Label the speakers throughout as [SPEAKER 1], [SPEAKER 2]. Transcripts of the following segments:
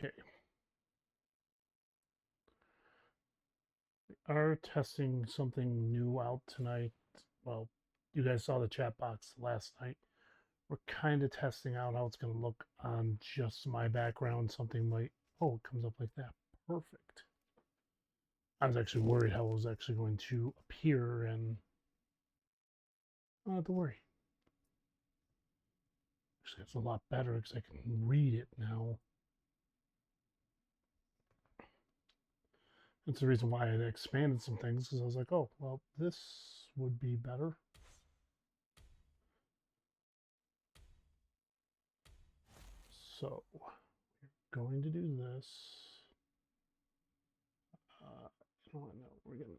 [SPEAKER 1] Okay. We are testing something new out tonight. Well, you guys saw the chat box last night. We're kind of testing out how it's going to look on just my background. Something might, oh, it comes up like that. Perfect. I was actually worried how it was actually going to appear, and not have to worry. Actually, it's a lot better because I can read it now. That's the reason why I expanded some things, because I was like, oh, well, this would be better. So, we're going to do this. You know what? No, we're going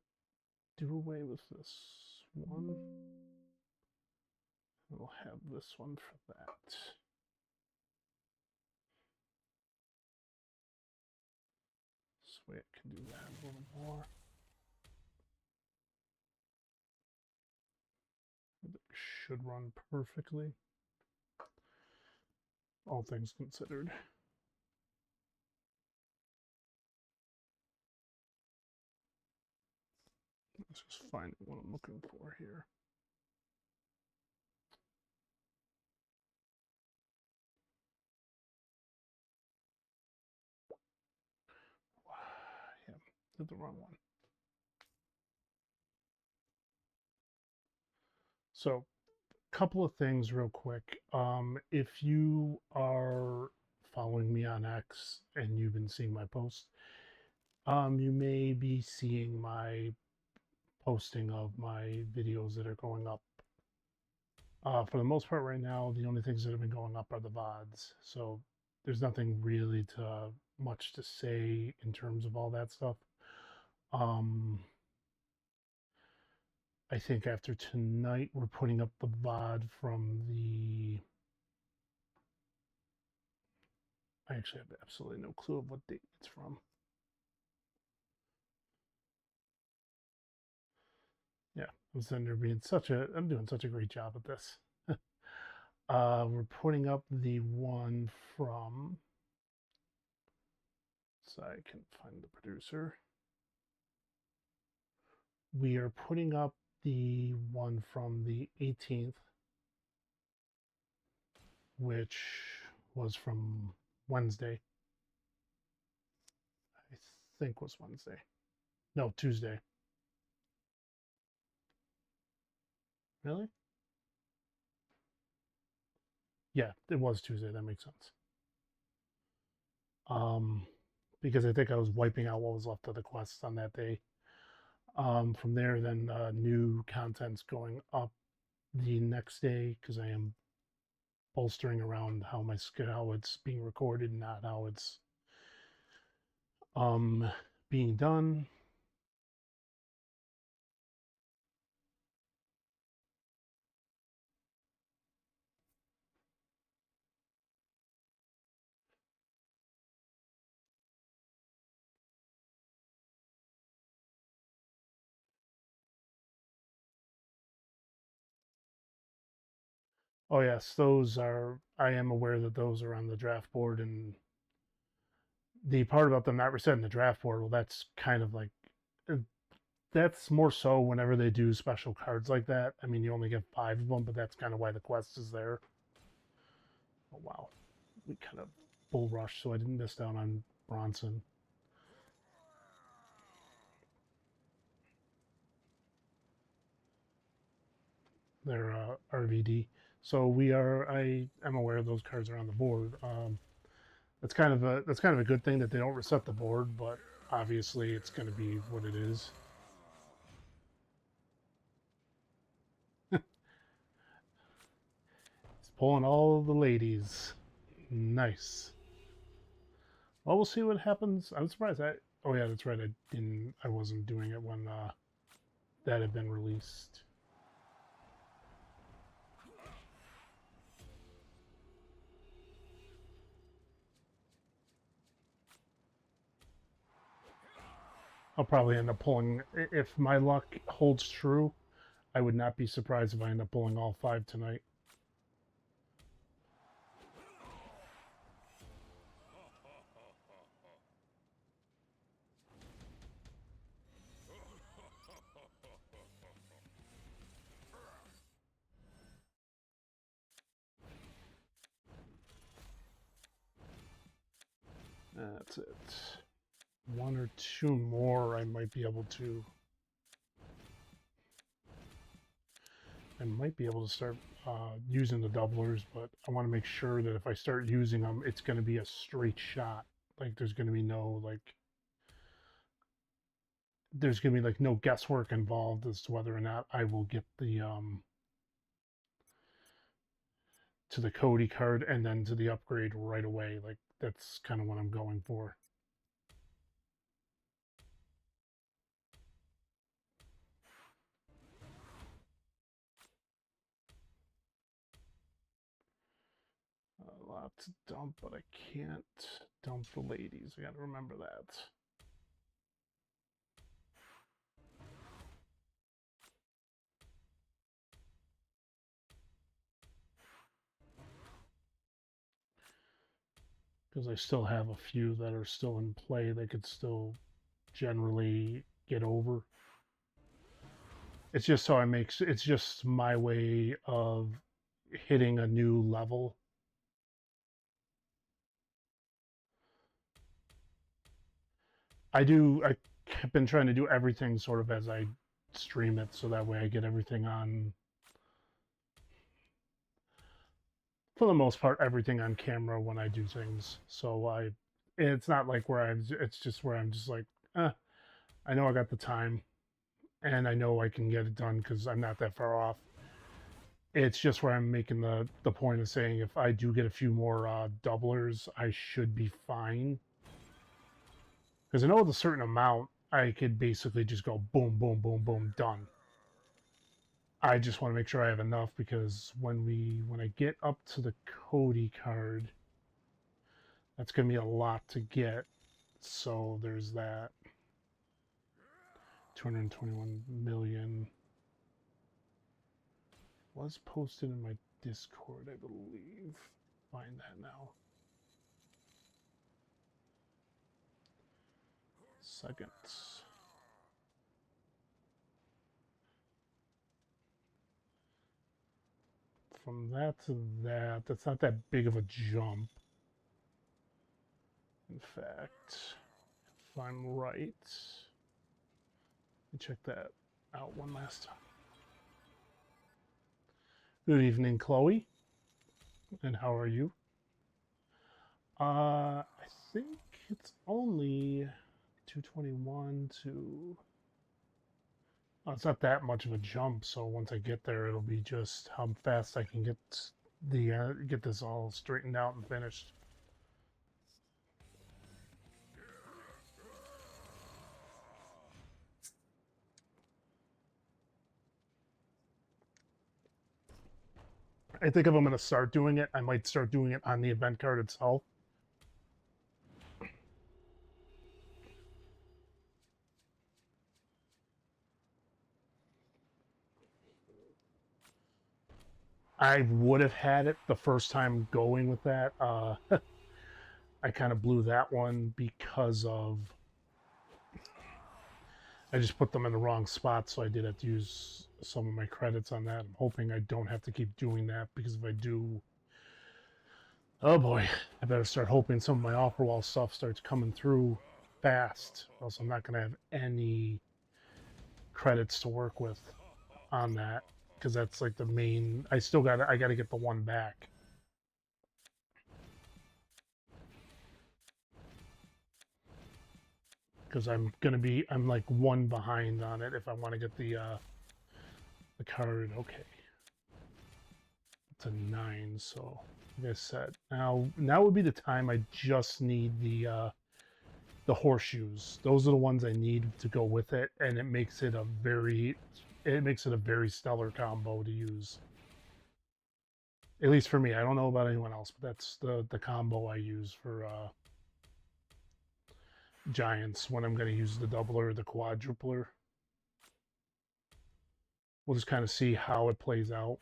[SPEAKER 1] to do away with this one. We'll have this one for that. This way I can do that a little more. It should run perfectly, all things considered. Let's just find what I'm looking for here. Yeah, did the wrong one. So, a couple of things real quick. If you are following me on X and you've been seeing my posts, you may be seeing my posting of my videos that are going up. For the most part right now, the only things that have been going up are the VODs. So there's nothing really much to say in terms of all that stuff. I think after tonight, we're putting up the VOD from the... I actually have absolutely no clue of what date it's from. Yeah, I'm sitting there being I'm doing such a great job at this. We're putting up the one from... So I can find the producer. We are putting up the one from the 18th, which was from Wednesday. I think was Wednesday. No, Tuesday. Really? Yeah, it was Tuesday. That makes sense. Because I think I was wiping out what was left of the quests on that day. From there, then new content's going up the next day because I am bolstering around how it's being recorded, not how it's being done. Oh yes, those are. I am aware that those are on the draft board, and the part about them not resetting the draft board. Well, that's kind of like that's more so whenever they do special cards like that. I mean, you only get 5 of them, but that's kind of why the quest is there. Oh wow, we kind of bull rushed, so I didn't miss out on Bronson. Their RVD. So we are. I am aware those cards are on the board. That's kind of a good thing that they don't reset the board, but obviously it's going to be what it is. He's pulling all the ladies. Nice. Well, we'll see what happens. I'm surprised. Oh yeah, that's right. I wasn't doing it when that had been released. I'll probably end up pulling, if my luck holds true, I would not be surprised if I end up pulling all 5 tonight. That's it. One or two more I might be able to. I might be able to start using the doublers, but I want to make sure that if I start using them, it's going to be a straight shot. Like there's going to be no there's going to be like no guesswork involved as to whether or not I will get the to the Cody card and then to the upgrade right away. Like that's kind of what I'm going for. A lot to dump, but I can't dump the ladies. I got to remember that. Because I still have a few that are still in play. They could still generally get over. It's just so it's just my way of hitting a new level. I've been trying to do everything sort of as I stream it, so that way I get everything on, for the most part, everything on camera when I do things. So it's not like it's just where I'm just like, I know I got the time, and I know I can get it done because I'm not that far off. It's just where I'm making the point of saying if I do get a few more doublers, I should be fine. Because I know with a certain amount, I could basically just go boom, boom, boom, boom, done. I just want to make sure I have enough because when I get up to the Cody card, that's going to be a lot to get. So there's that. 221 million was posted in my Discord, I believe. Find that now. Seconds. From that to that, that's not that big of a jump. In fact, if I'm right, let me check that out one last time. Good evening, Chloe. And how are you? I think it's only 221 to... Oh, it's not that much of a jump, so once I get there, it'll be just how fast I can get this all straightened out and finished. I think if I'm going to start doing it, I might start doing it on the event card itself. I would have had it the first time going with that. I kind of blew that one because of... I just put them in the wrong spot, so I did have to use some of my credits on that. I'm hoping I don't have to keep doing that, because if I do... Oh boy, I better start hoping some of my offer wall stuff starts coming through fast, or else I'm not going to have any credits to work with on that, because that's like the main... I got to get the one back. Because I'm like one behind on it if I want to get the card. Okay. It's a 9, so like I said, now would be the time. I just need the horseshoes. Those are the ones I need to go with it, and it makes it a very stellar combo to use. At least for me. I don't know about anyone else, but that's the combo I use for giants when I'm going to use the doubler or the quadrupler. We'll just kind of see how it plays out.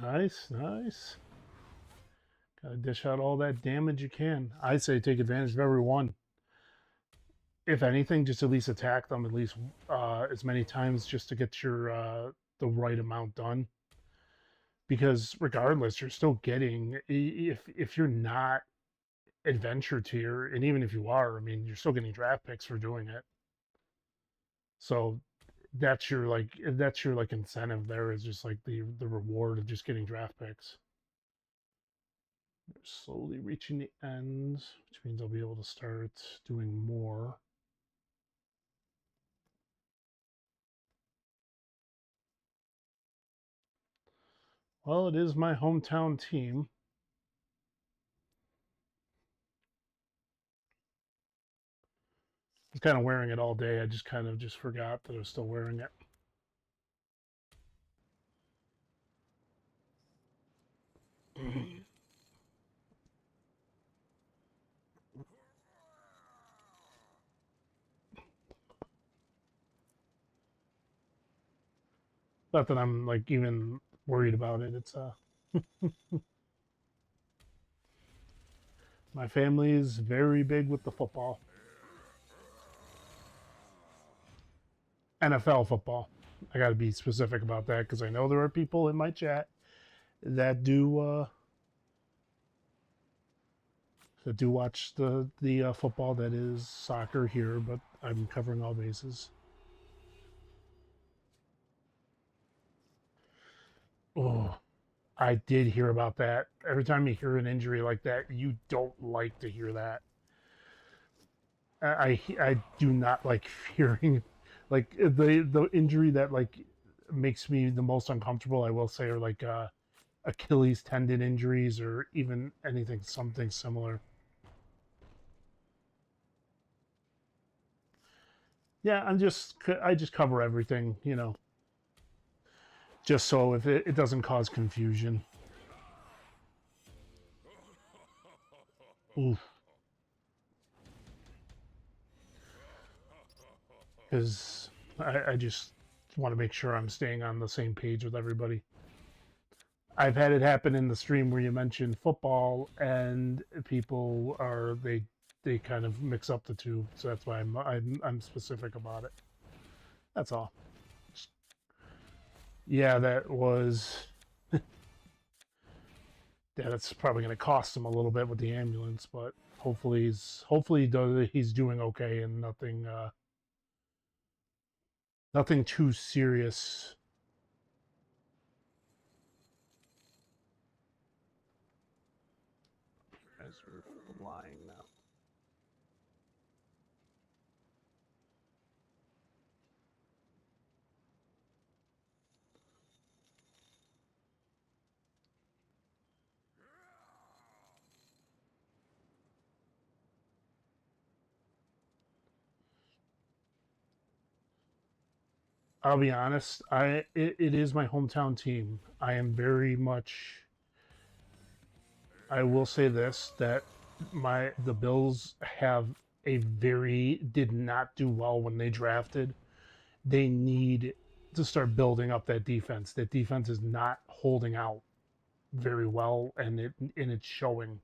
[SPEAKER 1] Nice, nice. Gotta dish out all that damage you can. I say take advantage of every one. If anything, just at least attack them at least as many times just to get your the right amount done. Because regardless, you're still getting, if you're not adventure tier, and even if you are, I mean, you're still getting draft picks for doing it. So that's your incentive there, is just like the reward of just getting draft picks. We're slowly reaching the end, which means I'll be able to start doing more. Well, it is my hometown team. I was kind of wearing it all day. I just kind of just forgot that I was still wearing it. Not that I'm like even worried about it. It's my family is very big with the football. NFL football. I got to be specific about that because I know there are people in my chat that do watch the football that is soccer here, but I'm covering all bases. Oh, I did hear about that. Every time you hear an injury like that, you don't like to hear that. I do not like hearing like the injury that like makes me the most uncomfortable. I will say are like Achilles tendon injuries or even anything something similar. Yeah, I just cover everything, just so if it doesn't cause confusion. Oof, because I just want to make sure I'm staying on the same page with everybody. I've had it happen in the stream where you mentioned football, and people they kind of mix up the two, so that's why I'm specific about it. That's all. Yeah, that was. Yeah, that's probably going to cost him a little bit with the ambulance, but hopefully he's doing okay and nothing too serious. As we're flying now. I'll be honest. It is my hometown team. I am very much. I will say this, that the Bills have a very did not do well when they drafted. They need to start building up that defense. That defense is not holding out very well, and it's showing.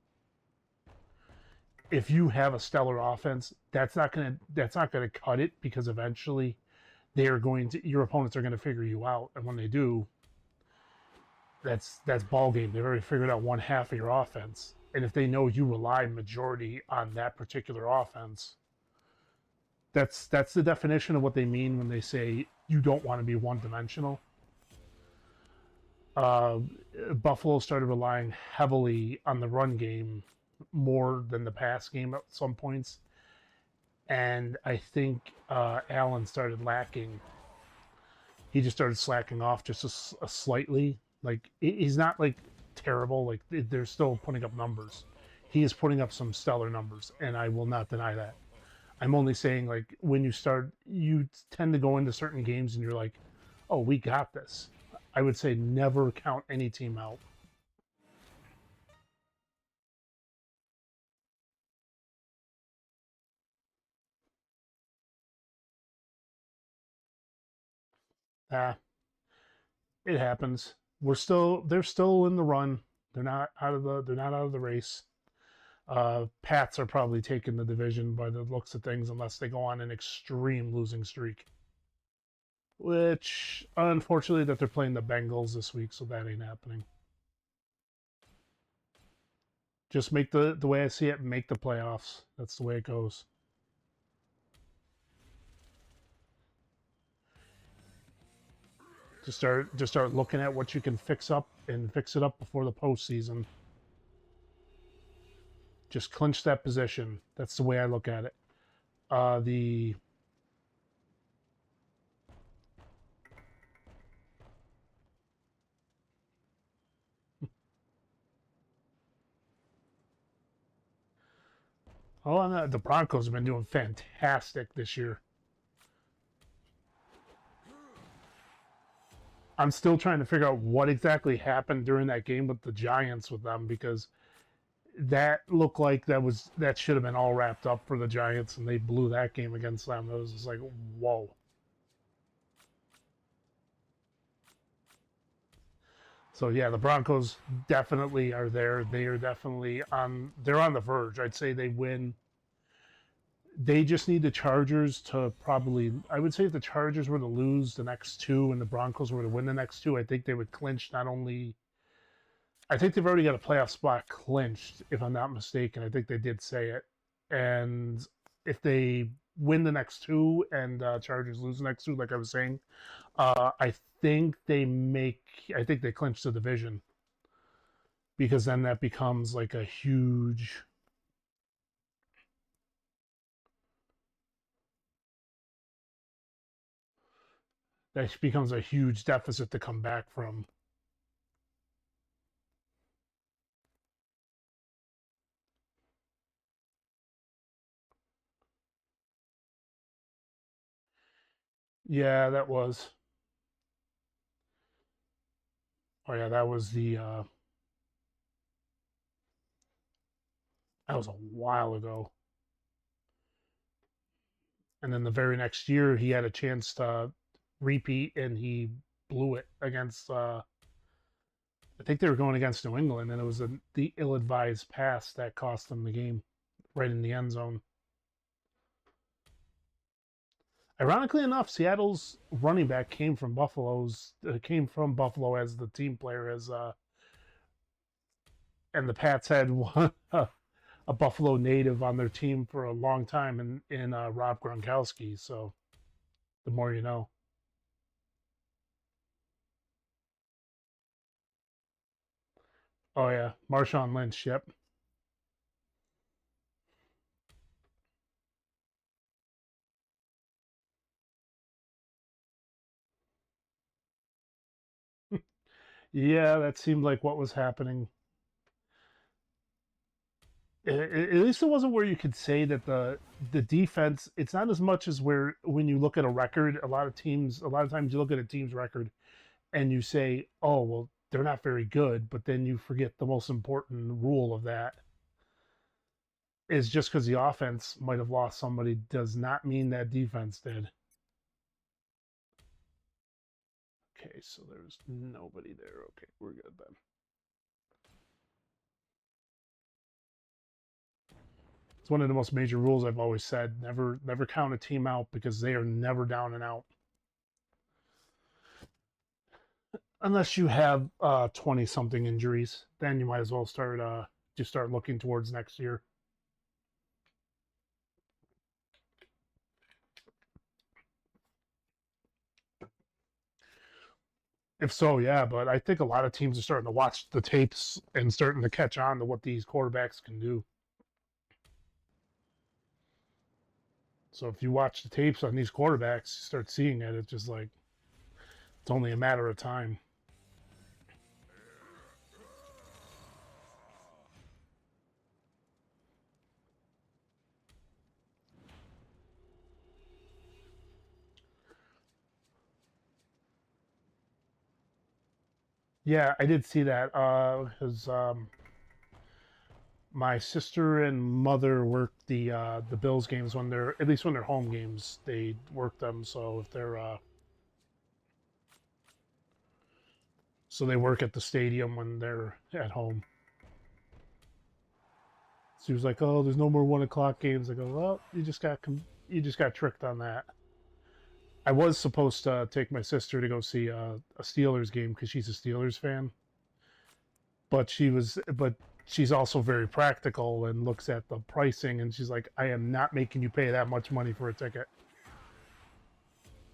[SPEAKER 1] If you have a stellar offense, that's not gonna cut it, because eventually your opponents are gonna figure you out, and when they do, that's ball game. They've already figured out one half of your offense, and if they know you rely majority on that particular offense, that's the definition of what they mean when they say you don't want to be one dimensional. Uh, Buffalo started relying heavily on the run game more than the pass game at some points, and I think Allen started lacking. He just started slacking off just a slightly. Like he's not like terrible. Like they're still putting up numbers. He is putting up some stellar numbers, and I will not deny that. I'm only saying, like, when you tend to go into certain games and you're like, oh, we got this. I would say never count any team out. Ah, it happens. They're still in the run. They're not out of the race. Pats are probably taking the division by the looks of things, unless they go on an extreme losing streak. Which, unfortunately, that they're playing the Bengals this week, so that ain't happening. Just make the way I see it, make the playoffs. That's the way it goes. Just start looking at what you can fix up and fix it up before the postseason. Just clinch that position. That's the way I look at it. The the Broncos have been doing fantastic this year. I'm still trying to figure out what exactly happened during that game with the Giants with them, because that looked like that should have been all wrapped up for the Giants, and they blew that game against them. It was just like, whoa. So yeah, the Broncos definitely are there. They are definitely on. They're on the verge. I'd say they win. They just need the Chargers to probably. I would say if the Chargers were to lose the next two and the Broncos were to win the next two, I think they would clinch not only. I think they've already got a playoff spot clinched, if I'm not mistaken. I think they did say it. And if they win the next two and Chargers lose the next two, like I was saying, I think they make. I think they clinch the division, because then that becomes like a huge. That becomes a huge deficit to come back from. Yeah, that was. Oh yeah, that was the. That was a while ago. And then the very next year, he had a chance to repeat, and he blew it against. I think they were going against New England, and it was the ill-advised pass that cost them the game, right in the end zone. Ironically enough, Seattle's running back came from Buffalo as the team player, and the Pats had one a Buffalo native on their team for a long time in Rob Gronkowski. So the more you know. Oh yeah, Marshawn Lynch. Yep. Yeah, that seemed like what was happening. At least it wasn't where you could say that the defense. It's not as much as where when you look at a record. A lot of times you look at a team's record and you say, "Oh, well, they're not very good," but then you forget the most important rule of that is just because the offense might have lost somebody does not mean that defense did. Okay, so there's nobody there. Okay, we're good then. It's one of the most major rules I've always said. Never count a team out, because they are never down and out. Unless you have 20 something injuries, then you might as well start looking towards next year. If so, yeah, but I think a lot of teams are starting to watch the tapes and starting to catch on to what these quarterbacks can do. So if you watch the tapes on these quarterbacks, you start seeing it. It's just like it's only a matter of time. Yeah, I did see that. Because my sister and mother work the Bills games when they're at least when they're home games. They work them. So if they're So they work at the stadium when they're at home. So he was like, "Oh, there's no more 1 o'clock games." I go, "Well, you just got tricked on that." I was supposed to take my sister to go see a Steelers game because she's a Steelers fan, but she's also very practical and looks at the pricing, and she's like, "I am not making you pay that much money for a ticket."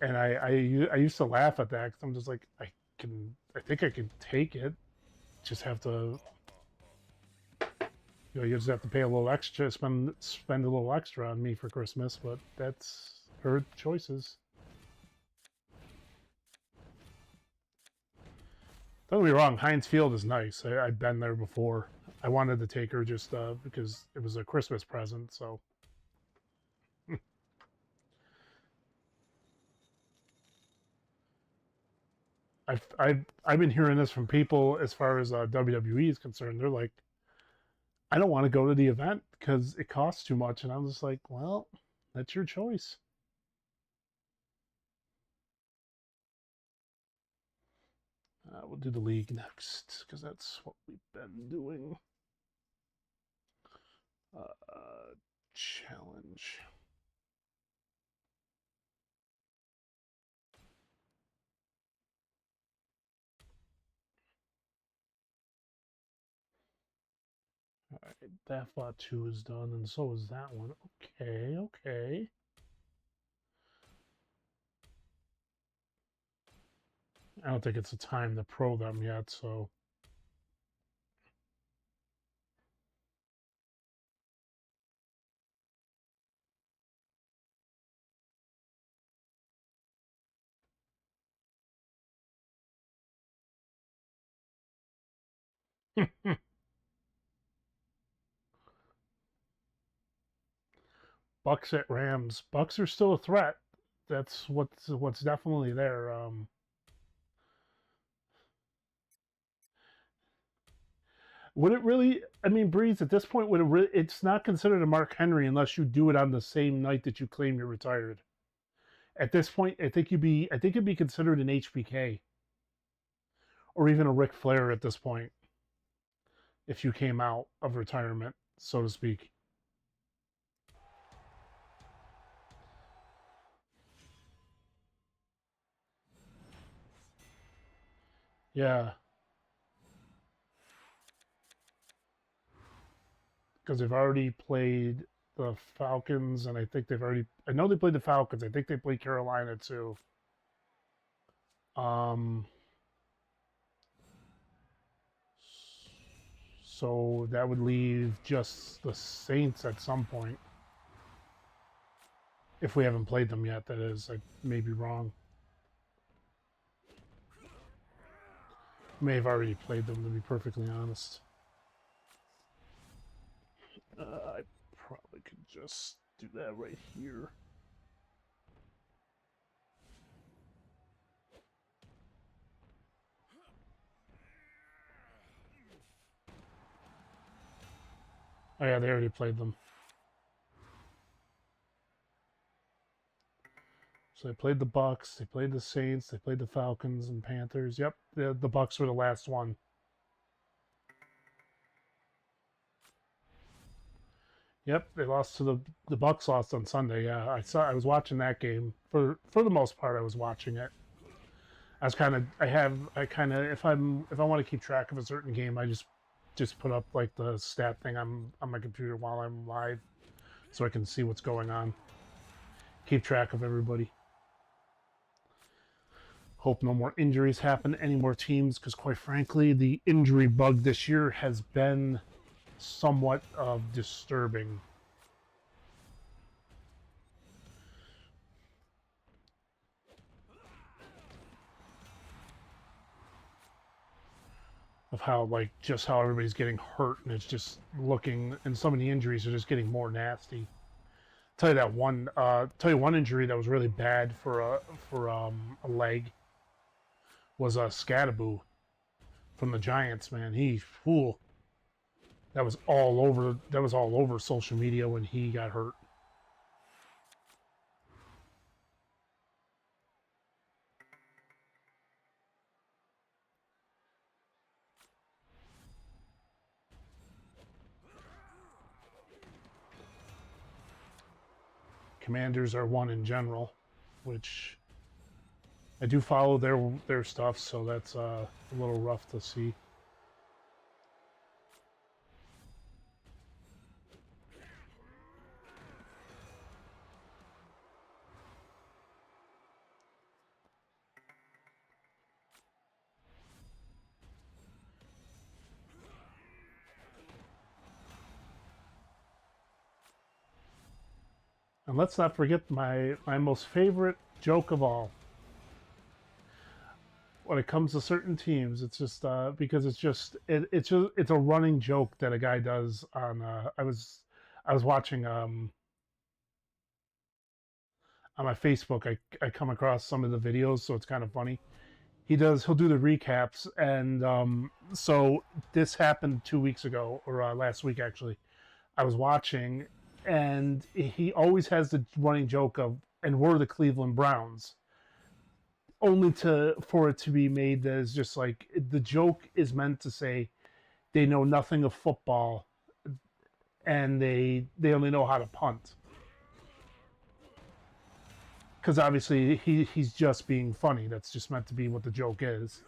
[SPEAKER 1] And I used to laugh at that because I'm just like, I think I can take it, just have to, you just have to pay a little extra, spend a little extra on me for Christmas, but that's her choices. Don't get me wrong, Heinz Field is nice. I've been there before. I wanted to take her just because it was a Christmas present. So I've been hearing this from people as far as WWE is concerned. They're like, I don't want to go to the event because it costs too much, and I'm just like, well, that's your choice. We'll do the league next because that's what we've been doing. Challenge. All right, that bot 2 is done, and so is that one. Okay, okay. I don't think it's a time to pro them yet, so. Bucks at Rams. Bucks are still a threat. That's what's definitely there. Would it really? I mean, Breeze. At this point, would it? It's not considered a Mark Henry unless you do it on the same night that you claim you're retired. At this point, I think you'd be. I think it'd be considered an HBK or even a Ric Flair at this point if you came out of retirement, so to speak. Yeah, because they've already played the Falcons, and I think they've already. I know they played the Falcons. I think they played Carolina too. Um, so that would leave just the Saints at some point. If we haven't played them yet, that is. I may be wrong. May have already played them, to be perfectly honest. I probably could just do that right here. Oh yeah, they already played them. So they played the Bucks, they played the Saints, they played the Falcons and Panthers. Yep, the Bucks were the last one. Yep, they lost to the Bucks lost on Sunday. Yeah, I was watching that game for the most part. I was watching it. I was kind of I kind of if I want to keep track of a certain game, I just put up like the stat thing on my computer while I'm live, so I can see what's going on. Keep track of everybody. Hope no more injuries happen to any more teams, because quite frankly, the injury bug this year has been somewhat of disturbing. Of how like just how everybody's getting hurt, and it's just looking, and some of the injuries are just getting more nasty. Tell you one injury that was really bad for a leg was Scadaboo from the Giants. Man, he fool. That was all over. That was all over social media when he got hurt. Commanders are one in general, which I do follow their stuff, so that's a little rough to see. And let's not forget my most favorite joke of all. When it comes to certain teams, it's just because it's a running joke that a guy does on. I was watching on my Facebook. I come across some of the videos, so it's kind of funny. He'll do the recaps, and so this happened 2 weeks ago or last week actually. I was watching, and he always has the running joke of, and we're the Cleveland Browns, only to for it to be made that is just like the joke is meant to say they know nothing of football and they only know how to punt, because obviously he's just being funny. That's just meant to be what the joke is.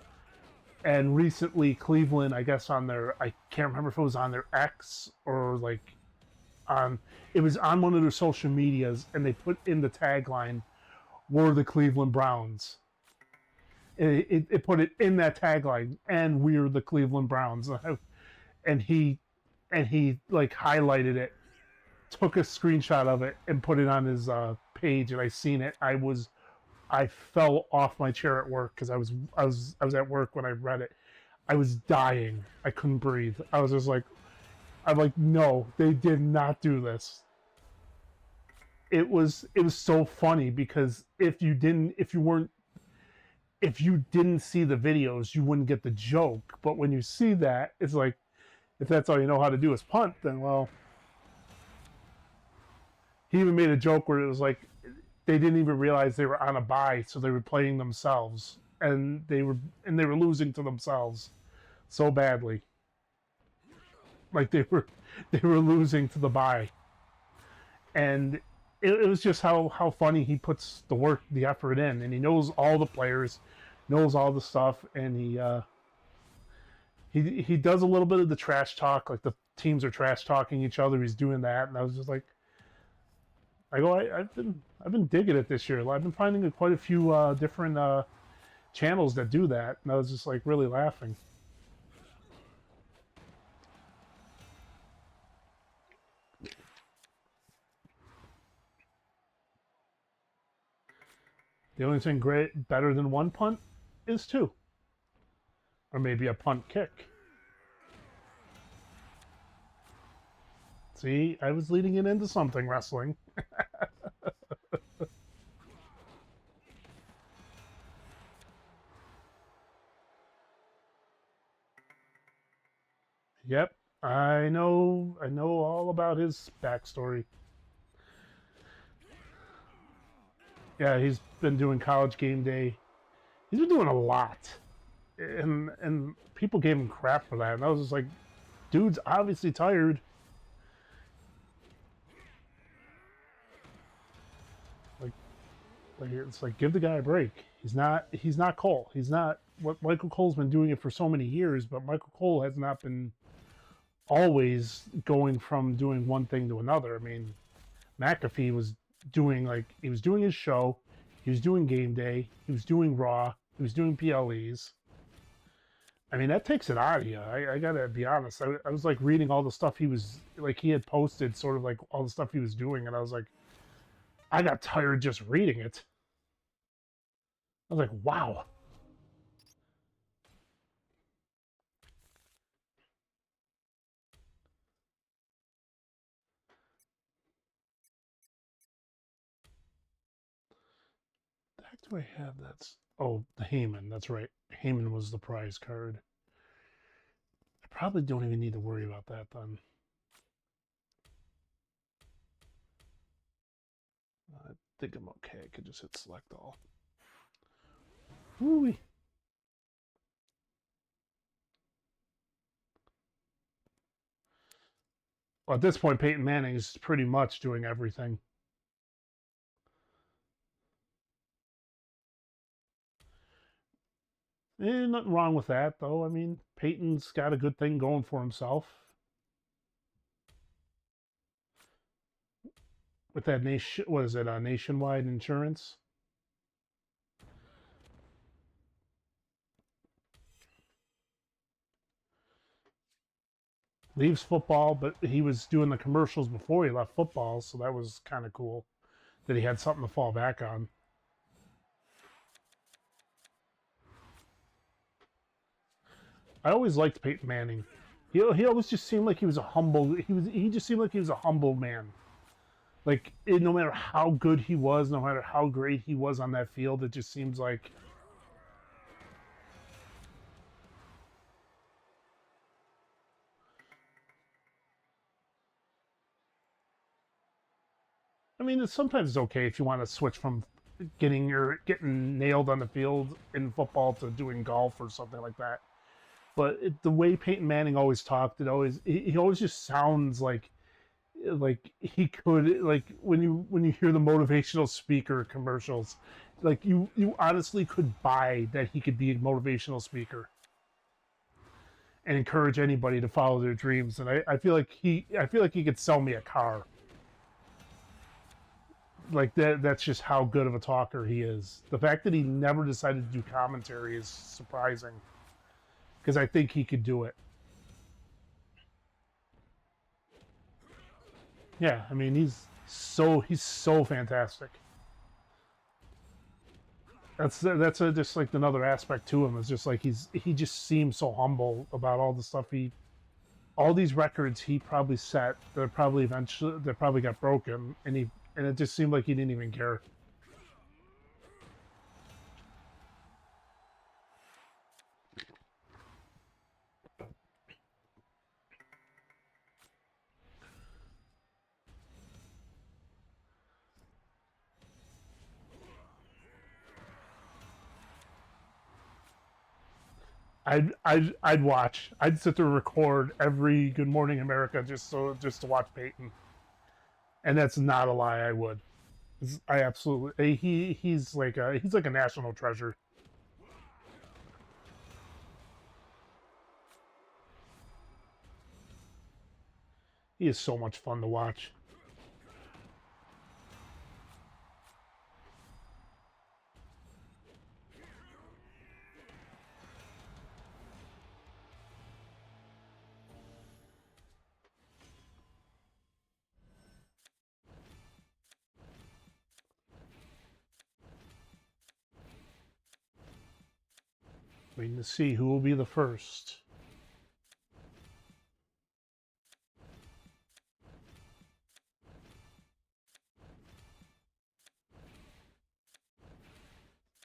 [SPEAKER 1] And recently Cleveland, I guess on their, I can't remember if it was on their X or like on, it was on one of their social medias, and they put in the tagline, "We're the Cleveland Browns." It put it in that tagline, and we're the Cleveland Browns. And he like highlighted it, took a screenshot of it, and put it on his page. And I seen it. I fell off my chair at work because I was at work when I read it. I was dying. I couldn't breathe. I was just like, I'm like, no, they did not do this. It was so funny because if you didn't see the videos, you wouldn't get the joke. But when you see that, it's like, if that's all you know how to do is punt, then well. He even made a joke where it was like they didn't even realize they were on a bye, so they were playing themselves, and they were losing to themselves so badly. Like they were losing to the bye, and it was just how funny he puts the work, the effort in, and he knows all the players, knows all the stuff, and he does a little bit of the trash talk, like the teams are trash talking each other. He's doing that, and I was just like, I've been digging it this year. I've been finding quite a few different channels that do that, and I was just like really laughing. The only thing great better than one punt is two, or maybe a punt kick. See, I was leading it into something wrestling. Yep, I know all about his backstory. Yeah, he's been doing college game day. He's been doing a lot, and people gave him crap for that. And I was just like, dude's obviously tired. Like, it's like, give the guy a break. He's not Cole. He's not what Michael Cole's been doing it for so many years, but Michael Cole has not been always going from doing one thing to another. I mean, McAfee was doing, like, he was doing his show, he was doing game day, he was doing Raw, he was doing PLEs. I mean, that takes it out of you. I gotta be honest. I was like reading all the stuff he had posted, sort of like all the stuff he was doing, and I was like, I got tired just reading it. I was like, wow. The heck do I have? Oh, the Heyman. That's right. Heyman was the prize card. I probably don't even need to worry about that then. I think I'm okay. I could just hit select all. Woo. Well, at this point, Peyton Manning is pretty much doing everything. Nothing wrong with that, though. I mean, Peyton's got a good thing going for himself with that nation. What is it? Nationwide insurance. Leaves football, but he was doing the commercials before he left football, so that was kind of cool that he had something to fall back on. I always liked Peyton Manning. He always just seemed like he was a humble. He just seemed like he was a humble man. Like no matter how good he was, no matter how great he was on that field, it just seems like. I mean, sometimes it's okay if you want to switch from getting nailed on the field in football to doing golf or something like that. But the way Peyton Manning always talked, he always just sounds like he could, like when you hear the motivational speaker commercials, like you honestly could buy that he could be a motivational speaker and encourage anybody to follow their dreams. And I feel like he could sell me a car. Like that's just how good of a talker he is. The fact that he never decided to do commentary is surprising because I think he could do it. Yeah, I mean he's so fantastic. That's just like another aspect to him. It's just like he just seems so humble about all the stuff all these records he probably set that probably got broken, and it just seemed like he didn't even care. I'd watch. I'd sit there and record every Good Morning America just to watch Peyton, and that's not a lie. I would. I absolutely he's like a national treasure. He is so much fun to watch. Waiting to see who will be the first.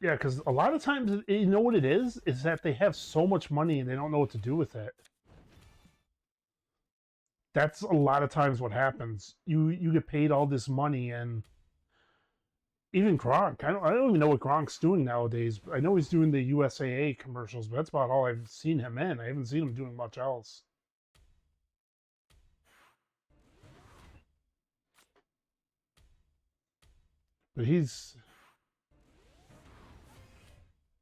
[SPEAKER 1] Yeah, because a lot of times, you know what it is that they have so much money and they don't know what to do with it. That's a lot of times what happens. You get paid all this money, and even Gronk, I don't even know what Gronk's doing nowadays. I know he's doing the USAA commercials, but that's about all I've seen him in. I haven't seen him doing much else. But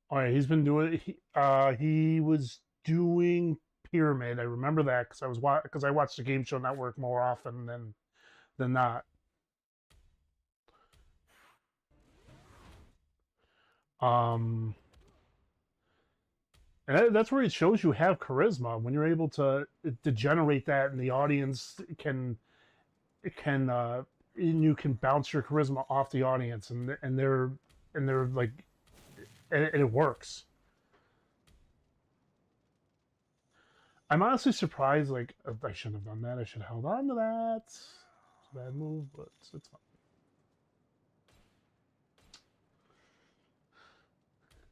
[SPEAKER 1] all right. He's been doing. He was doing Pyramid. I remember that because I watched the Game Show Network more often than not. Um, and that's where it shows you have charisma when you're able to generate that, and the audience can and you can bounce your charisma off the audience, and they're like, and it works. I'm honestly surprised. Like I shouldn't have done that. I should have held on to that. It's a bad move, but it's fine.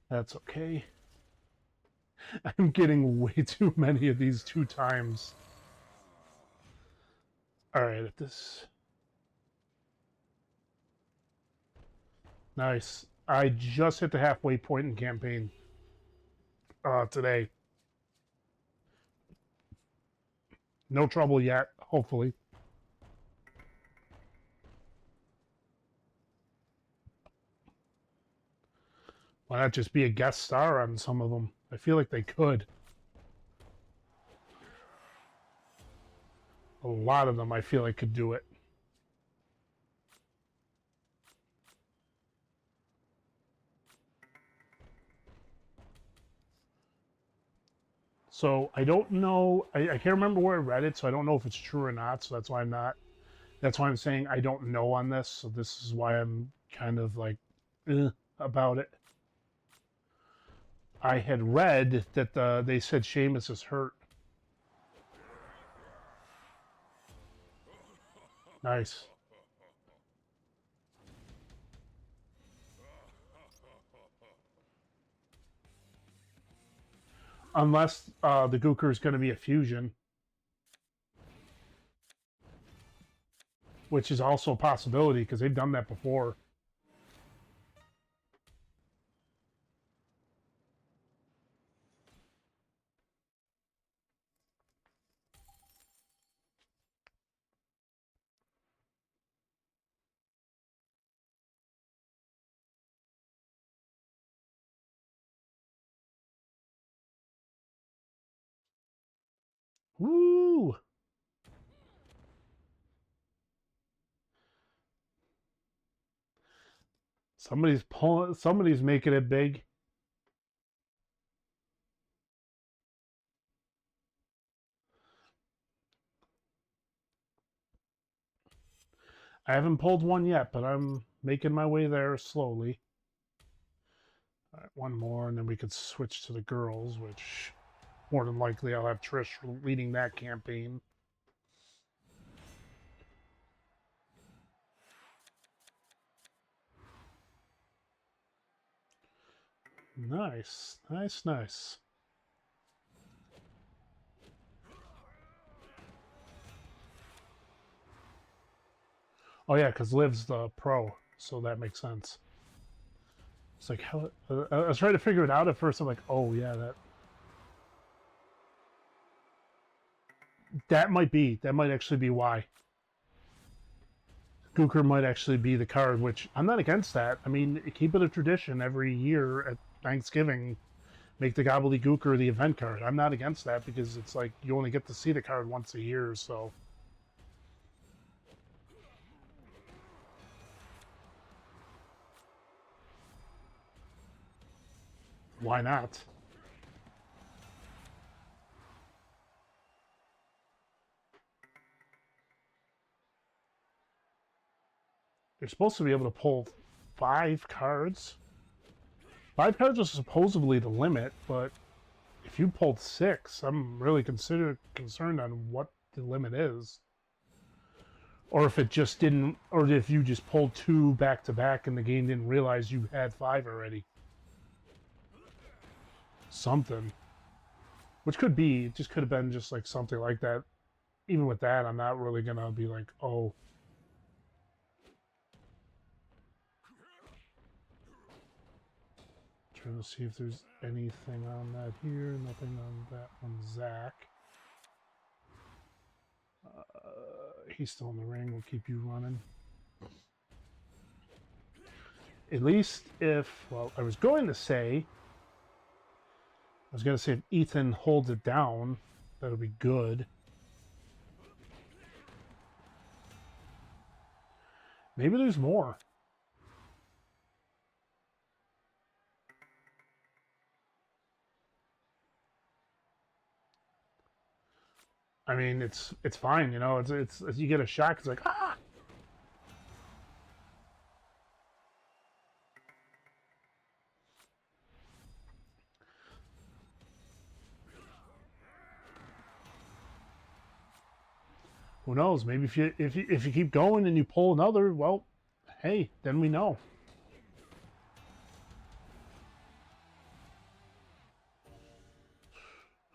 [SPEAKER 1] That's okay. I'm getting way too many of these two times. All right, at this. Nice. I just hit the halfway point in campaign today. No trouble yet, hopefully. Why not just be a guest star on some of them? I feel like they could. A lot of them I feel like could do it. So I don't know. I can't remember where I read it, so I don't know if it's true or not. So that's why I'm not. That's why I'm saying I don't know on this. So this is why I'm kind of like about it. I had read that they said Seamus is hurt. Nice. Unless the Gooker is going to be a fusion, which is also a possibility because they've done that before. Woo! Somebody's pulling. Somebody's making it big. I haven't pulled one yet, but I'm making my way there slowly. All right, one more, and then we could switch to the girls, which more than likely I'll have Trish leading that campaign. Nice, nice, nice. Oh yeah, because Liv's the pro, so that makes sense. It's like how I was trying to figure it out at first. I'm like, oh yeah, that might actually be why. Gooker might actually be the card, which I'm not against that. I mean, keep it a tradition every year at Thanksgiving. Make the Gobbledygooker the event card. I'm not against that because it's like you only get to see the card once a year, so. Why not? You're supposed to be able to pull 5 cards. 5 cards is supposedly the limit, but if you pulled 6, I'm really concerned on what the limit is. Or if it just didn't, or if you just pulled 2 back to back and the game didn't realize you had 5 already. Something. Which could be, it just could have been just like something like that. Even with that, I'm not really going to be like, oh. Trying to see if there's anything on that here. Nothing on that one, Zach. He's still in the ring. We'll keep you running. At least if, well, I was going to say if Ethan holds it down, that'll be good. Maybe there's more. I mean, it's fine, you know. It's you get a shock. It's like ah. Who knows? Maybe if you keep going and you pull another, well, hey, then we know.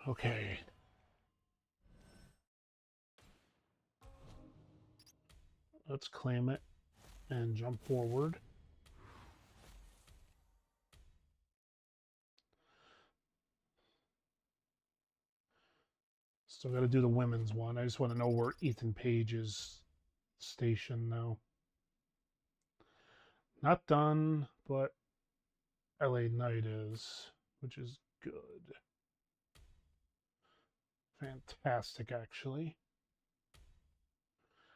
[SPEAKER 1] Okay. Let's claim it and jump forward. Still got to do the women's one. I just want to know where Ethan Page is stationed now. Not done, but LA Knight is, which is good. Fantastic, actually.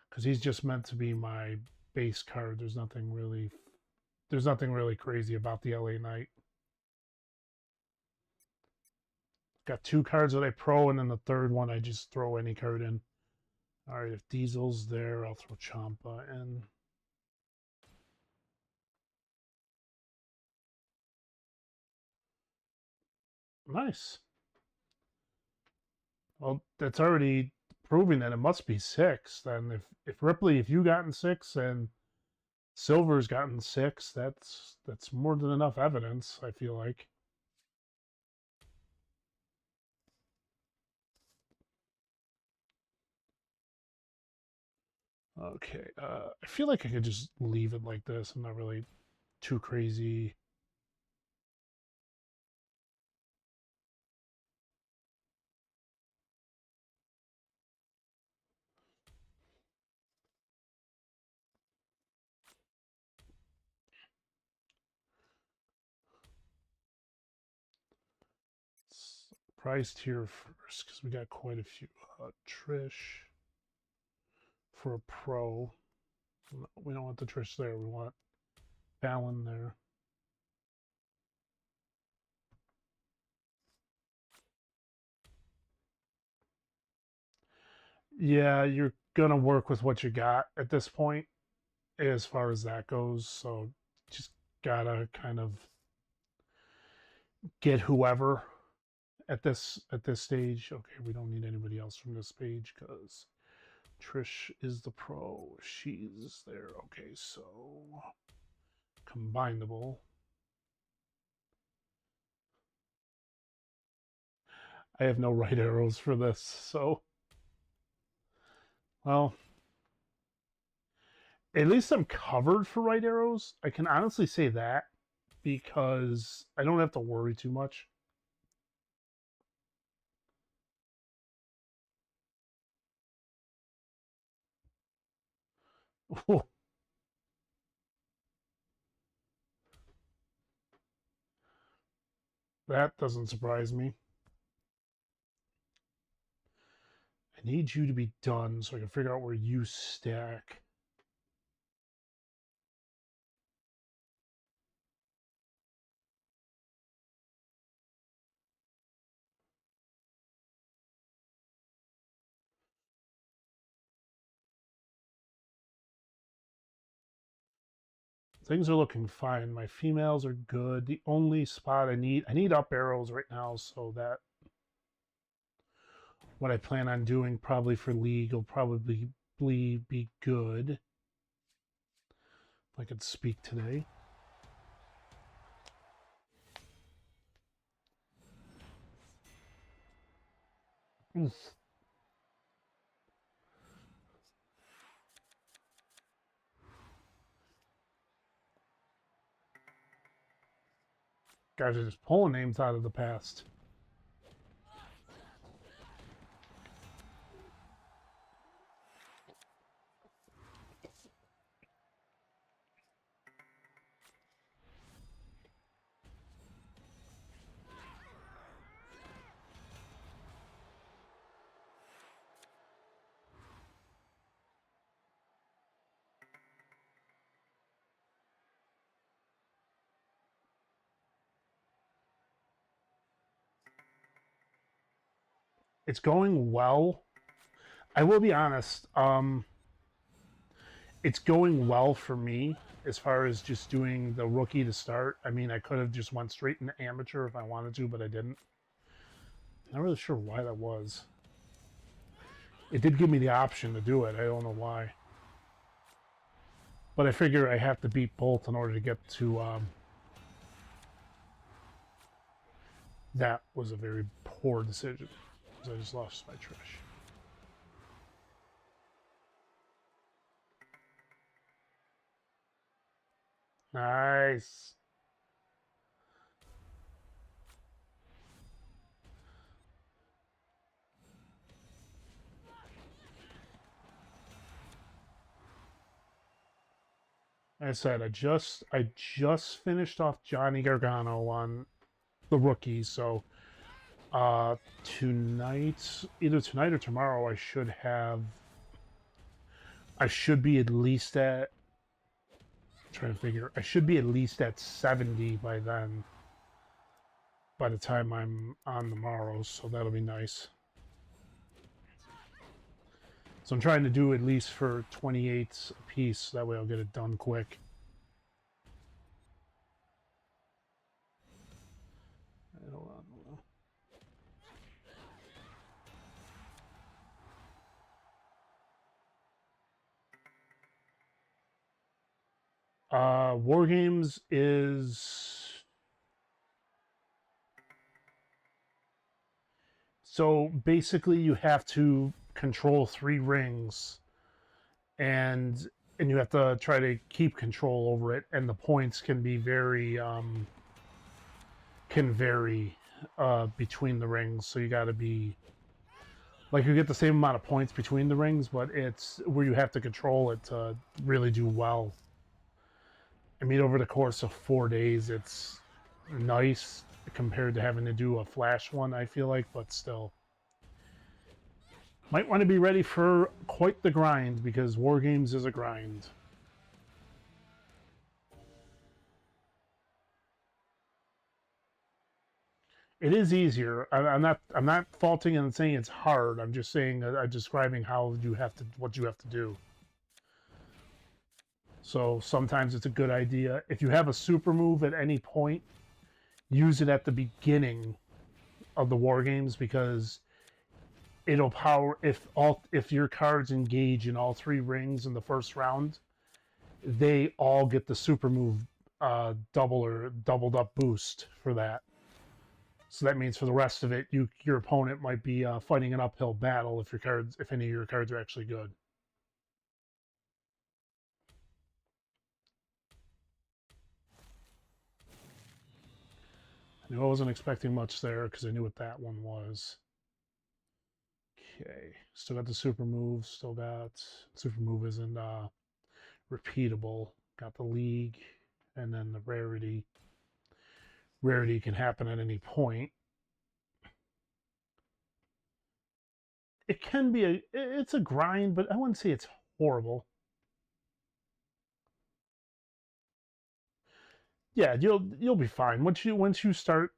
[SPEAKER 1] Because he's just meant to be my base card. There's nothing really crazy about the LA Knight. Got 2 cards that I pro, and then the third one I just throw any card in. All right, if Diesel's there, I'll throw Champa in. Nice. Well, that's already proving that it must be 6. Then if Ripley, if you gotten 6 and Silver's gotten 6, that's more than enough evidence, I feel like. Okay, I feel like I could just leave it like this. I'm not really too crazy. Price tier first, because we got quite a few. Trish for a pro. No, we don't want the Trish there. We want Fallon there. Yeah, you're gonna work with what you got at this point, as far as that goes. So just gotta kind of get whoever at this stage. Okay, we don't need anybody else from this page because Trish is the pro. She's there. Okay, so combinable. I have no right arrows for this, so well, at least I'm covered for right arrows. I can honestly say that because I don't have to worry too much. That doesn't surprise me. I need you to be done so I can figure out where you stack. Things are looking fine. My females are good. The only spot I need up arrows right now, so that what I plan on doing probably for League will probably be good. If I could speak today. Oof. Guys are just pulling names out of the past. It's going well. I will be honest. It's going well for me as far as just doing the rookie to start. I mean, I could have just went straight into amateur if I wanted to, but I didn't. Not really sure why that was. It did give me the option to do it. I don't know why. But I figure I have to beat both in order to get to... that was a very poor decision, because I just lost my Trish. Nice. Like I said, I just finished off Johnny Gargano on the rookies. So tonight, either tonight or tomorrow, I should be at least at, I'm trying to figure, I should be at least at 70 by then, by the time I'm on tomorrow, so that'll be nice. So I'm trying to do at least for 28 a piece, that way I'll get it done quick. Hold on, War Games is... So basically you have to control 3 rings, and you have to try to keep control over it, and the points can be very can vary between the rings, so you got to be like, you get the same amount of points between the rings, but it's where you have to control it to really do well. I mean, over the course of 4 days, it's nice compared to having to do a flash one, I feel like, but still. Might want to be ready for quite the grind, because War Games is a grind. It is easier. I'm not faulting and saying it's hard. I'm just saying, describing how you have to, what you have to do. So sometimes it's a good idea, if you have a super move at any point, use it at the beginning of the War Games, because it'll power, if your cards engage in all 3 rings in the first round, they all get the super move double or doubled up boost for that. So that means for the rest of it, your opponent might be fighting an uphill battle if any of your cards are actually good. I knew I wasn't expecting much there because I knew what that one was. Okay, still got the super move. Still got super move isn't repeatable. Got the league, and then the rarity. Rarity can happen at any point. It can be it's a grind, but I wouldn't say it's horrible. Yeah, you'll be fine once you start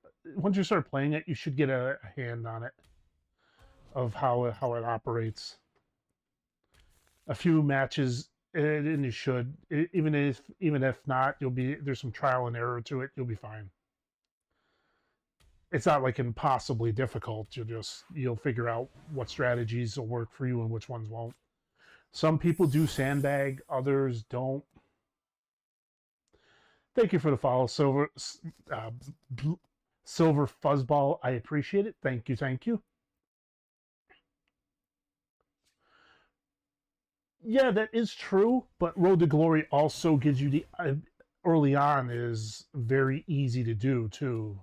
[SPEAKER 1] playing it. You should get a hand on it of how it operates. A few matches, and you should, even if not, there's some trial and error to it. You'll be fine. It's not like impossibly difficult. You'll figure out what strategies will work for you and which ones won't. Some people do sandbag, others don't. Thank you for the follow, uh, Silver Fuzzball. I appreciate it. Thank you, thank you. Yeah, that is true, but Road to Glory also gives you the early on is very easy to do too,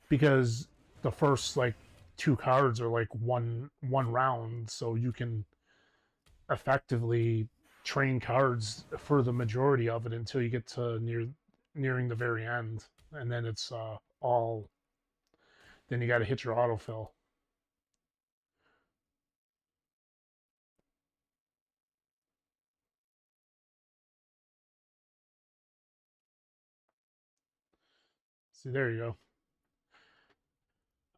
[SPEAKER 1] because the first like 2 cards are like one round, so you can effectively train cards for the majority of it until you get to nearing the very end, and then it's all. Then you got to hit your autofill. See, there you go.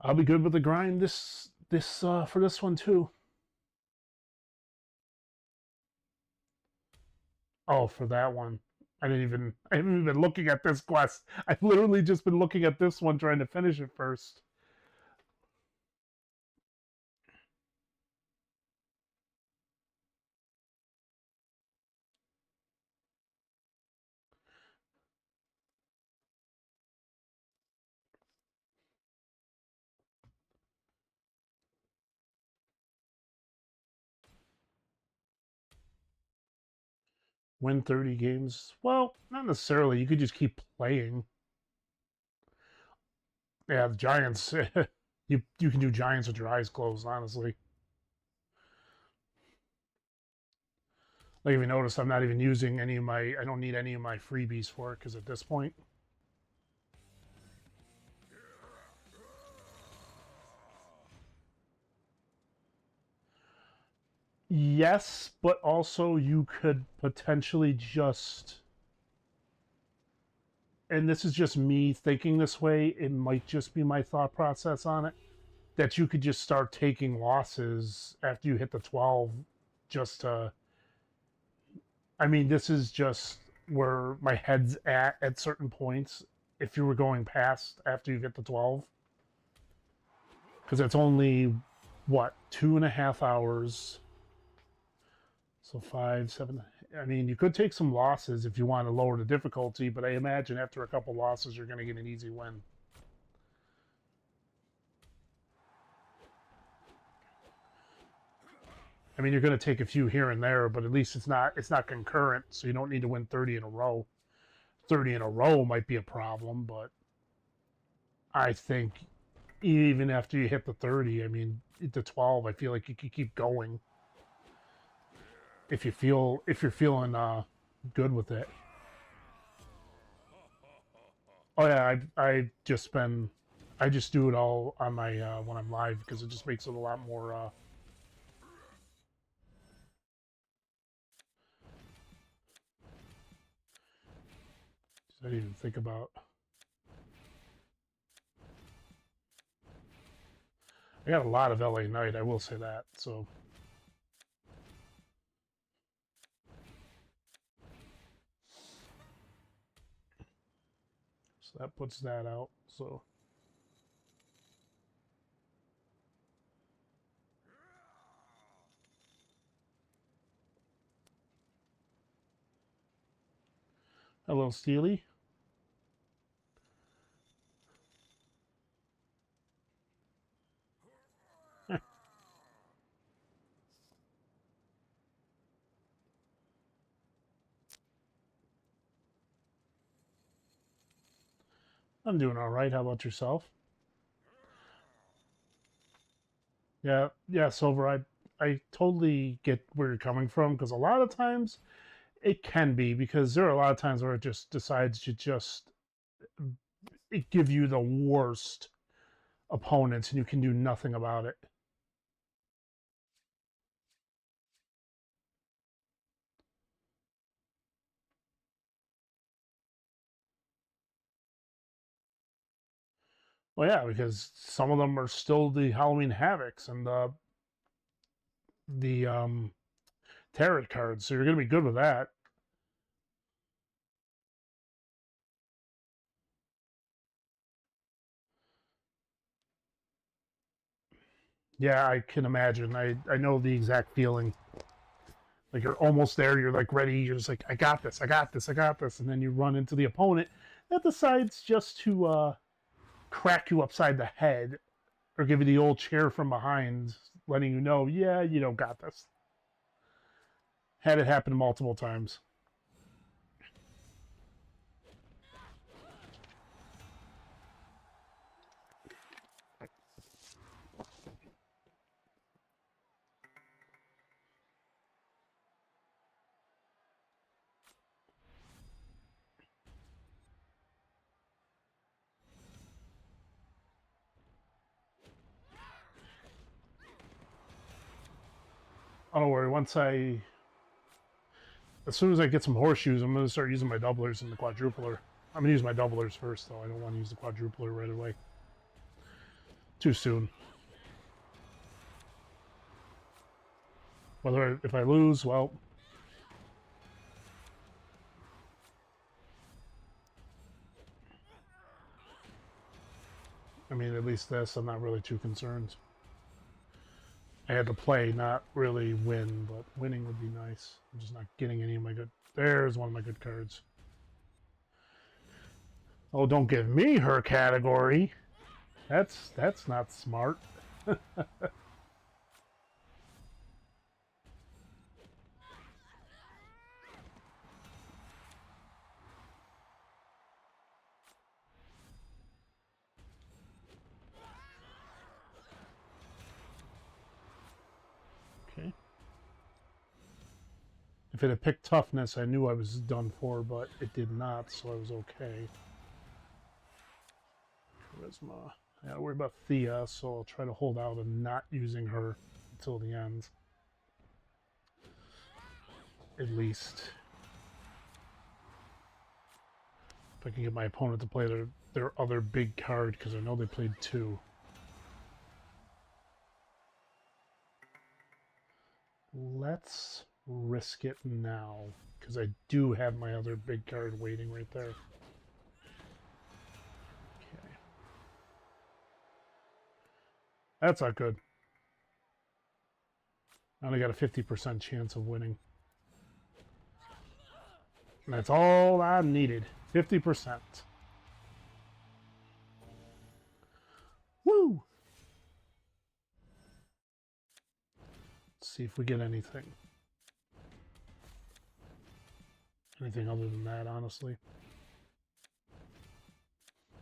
[SPEAKER 1] I'll be good with the grind this for this one too. Oh, for that one. I haven't even been looking at this quest. I've literally just been looking at this one trying to finish it first. Win 30 games? Well, not necessarily. You could just keep playing. Yeah, the Giants. You can do Giants with your eyes closed, honestly. Like, if you notice, I'm not even using any of I don't need any of my freebies for it, because at this point, Yes, but also you could potentially just, and this is just me thinking this way, it might just be my thought process on it, that you could just start taking losses after you hit the 12 just to, I mean, this is just where my head's at certain points. If you were going past after you get the 12, because it's only what, 2.5 hours. So 5, 7. I mean, you could take some losses if you want to lower the difficulty, but I imagine after a couple losses, you're going to get an easy win. I mean, you're going to take a few here and there, but at least it's not concurrent, so you don't need to win 30 in a row. 30 in a row might be a problem, but I think even after you hit the 30, I mean, the 12, I feel like you could keep going if you're feeling good with it. Oh yeah, I just do it all on my when I'm live because it just makes it a lot more. I didn't even think about. I got a lot of LA Knight, I will say that. So that puts that out. So hello, Steely. I'm doing all right. How about yourself? Yeah, yeah, Silver. I totally get where you're coming from because a lot of times it can be because there are a lot of times where it just decides to just it give you the worst opponents and you can do nothing about it. Well, yeah, because some of them are still the Halloween Havocs and the tarot cards, so you're gonna be good with that. Yeah, I can imagine. I know the exact feeling. Like you're almost there, you're like ready, you're just like, I got this, I got this, I got this, and then you run into the opponent that decides just to crack you upside the head or give you the old chair from behind, letting you know, yeah, you don't got this. Had it happen multiple times. Oh, don't worry. As soon as I get some horseshoes, I'm going to start using my doublers and the quadrupler. I'm going to use my doublers first, though. I don't want to use the quadrupler right away. Too soon. If I lose, well, I mean, at least this, I'm not really too concerned. I had to play, not really win, but winning would be nice. I'm just not getting any of my good. There's one of my good cards. Oh, don't give me her category. That's not smart. Okay. If it had picked toughness, I knew I was done for, but it did not, so I was okay. Charisma. I gotta worry about Thea, so I'll try to hold out and not using her until the end. at least. If I can get my opponent to play their other big card, because I know they played 2. Let's risk it now, because I do have my other big card waiting right there. Okay. That's not good. I only got a 50% chance of winning. And that's all I needed. 50%. Woo! Let's see if we get anything. Anything other than that, honestly. At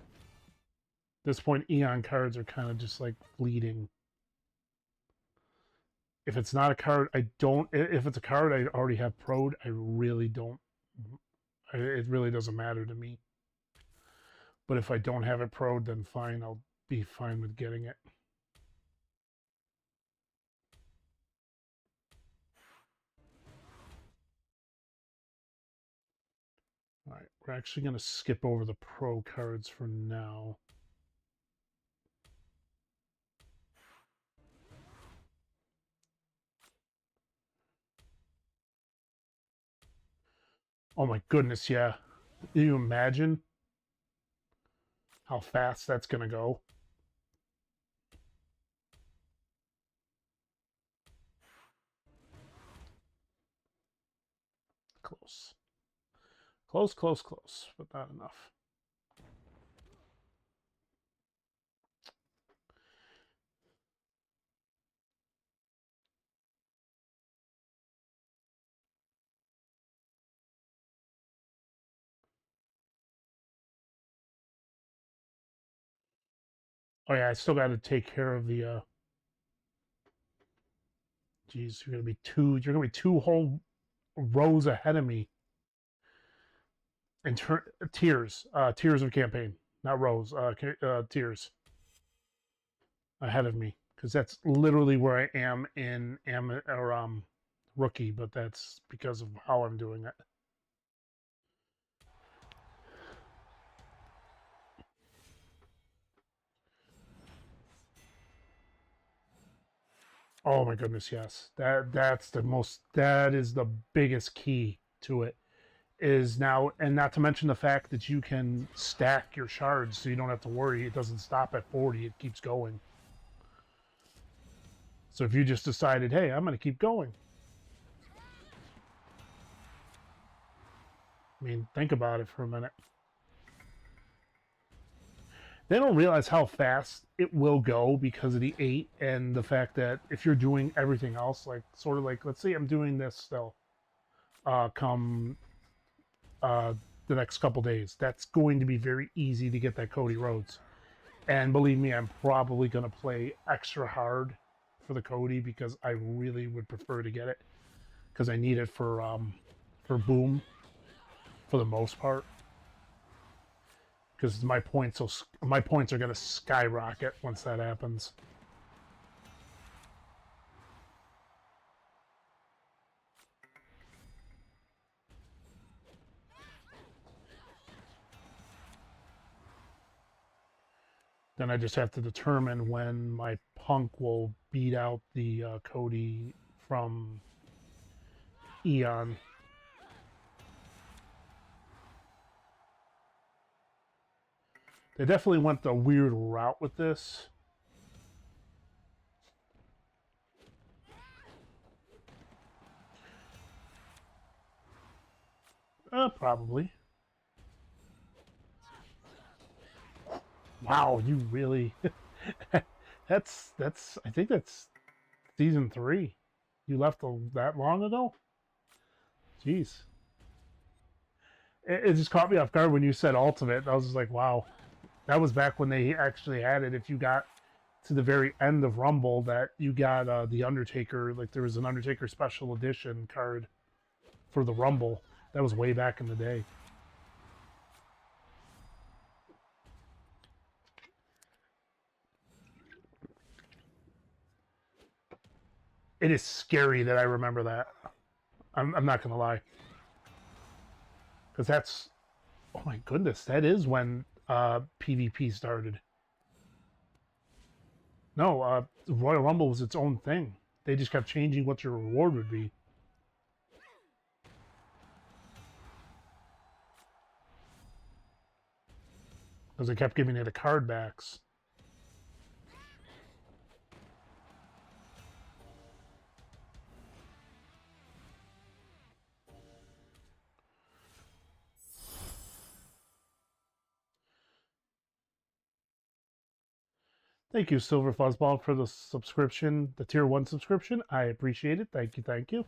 [SPEAKER 1] this point, Eon cards are kind of just like fleeting. If it's not a card, I don't... If it's a card I already have pro'd, I really don't... It really doesn't matter to me. But if I don't have it pro'd, then fine, I'll be fine with getting it. All right, we're actually going to skip over the pro cards for now. Oh my goodness, yeah. Can you imagine how fast that's going to go? Close. Close, close, close, but not enough. Oh yeah, I still got to take care of the geez, you're gonna be 2 whole rows ahead of me. And tiers of campaign, not rows, tiers ahead of me, because that's literally where I am in rookie, but that's because of how I'm doing it. Oh my goodness, yes. That is the biggest key to it. Is now, and not to mention the fact that you can stack your shards so you don't have to worry. It doesn't stop at 40, it keeps going. So if you just decided, hey, I'm going to keep going. I mean, think about it for a minute. They don't realize how fast it will go because of the 8 and the fact that if you're doing everything else, like sort of like, let's say I'm doing this still, come the next couple days, that's going to be very easy to get that Cody Rhodes. And believe me, I'm probably going to play extra hard for the Cody because I really would prefer to get it because I need it for Boom for the most part. Because my points are going to skyrocket once that happens. Then I just have to determine when my Punk will beat out the Cody from Eon. They definitely went the weird route with this. Probably. Wow, you really... that's I think that's season 3. You left that long ago? Jeez. It just caught me off guard when you said Ultimate. I was just like, wow. That was back when they actually had it. If you got to the very end of Rumble, that you got the Undertaker, like there was an Undertaker special edition card for the Rumble. That was way back in the day. It is scary that I remember that. I'm not gonna lie, because that's, oh my goodness, that is when PvP started. No, Royal Rumble was its own thing. They just kept changing what your reward would be. Because they kept giving you the card backs. Thank you, Silver Fuzzball, for the subscription, the Tier 1 subscription. I appreciate it. Thank you, thank you.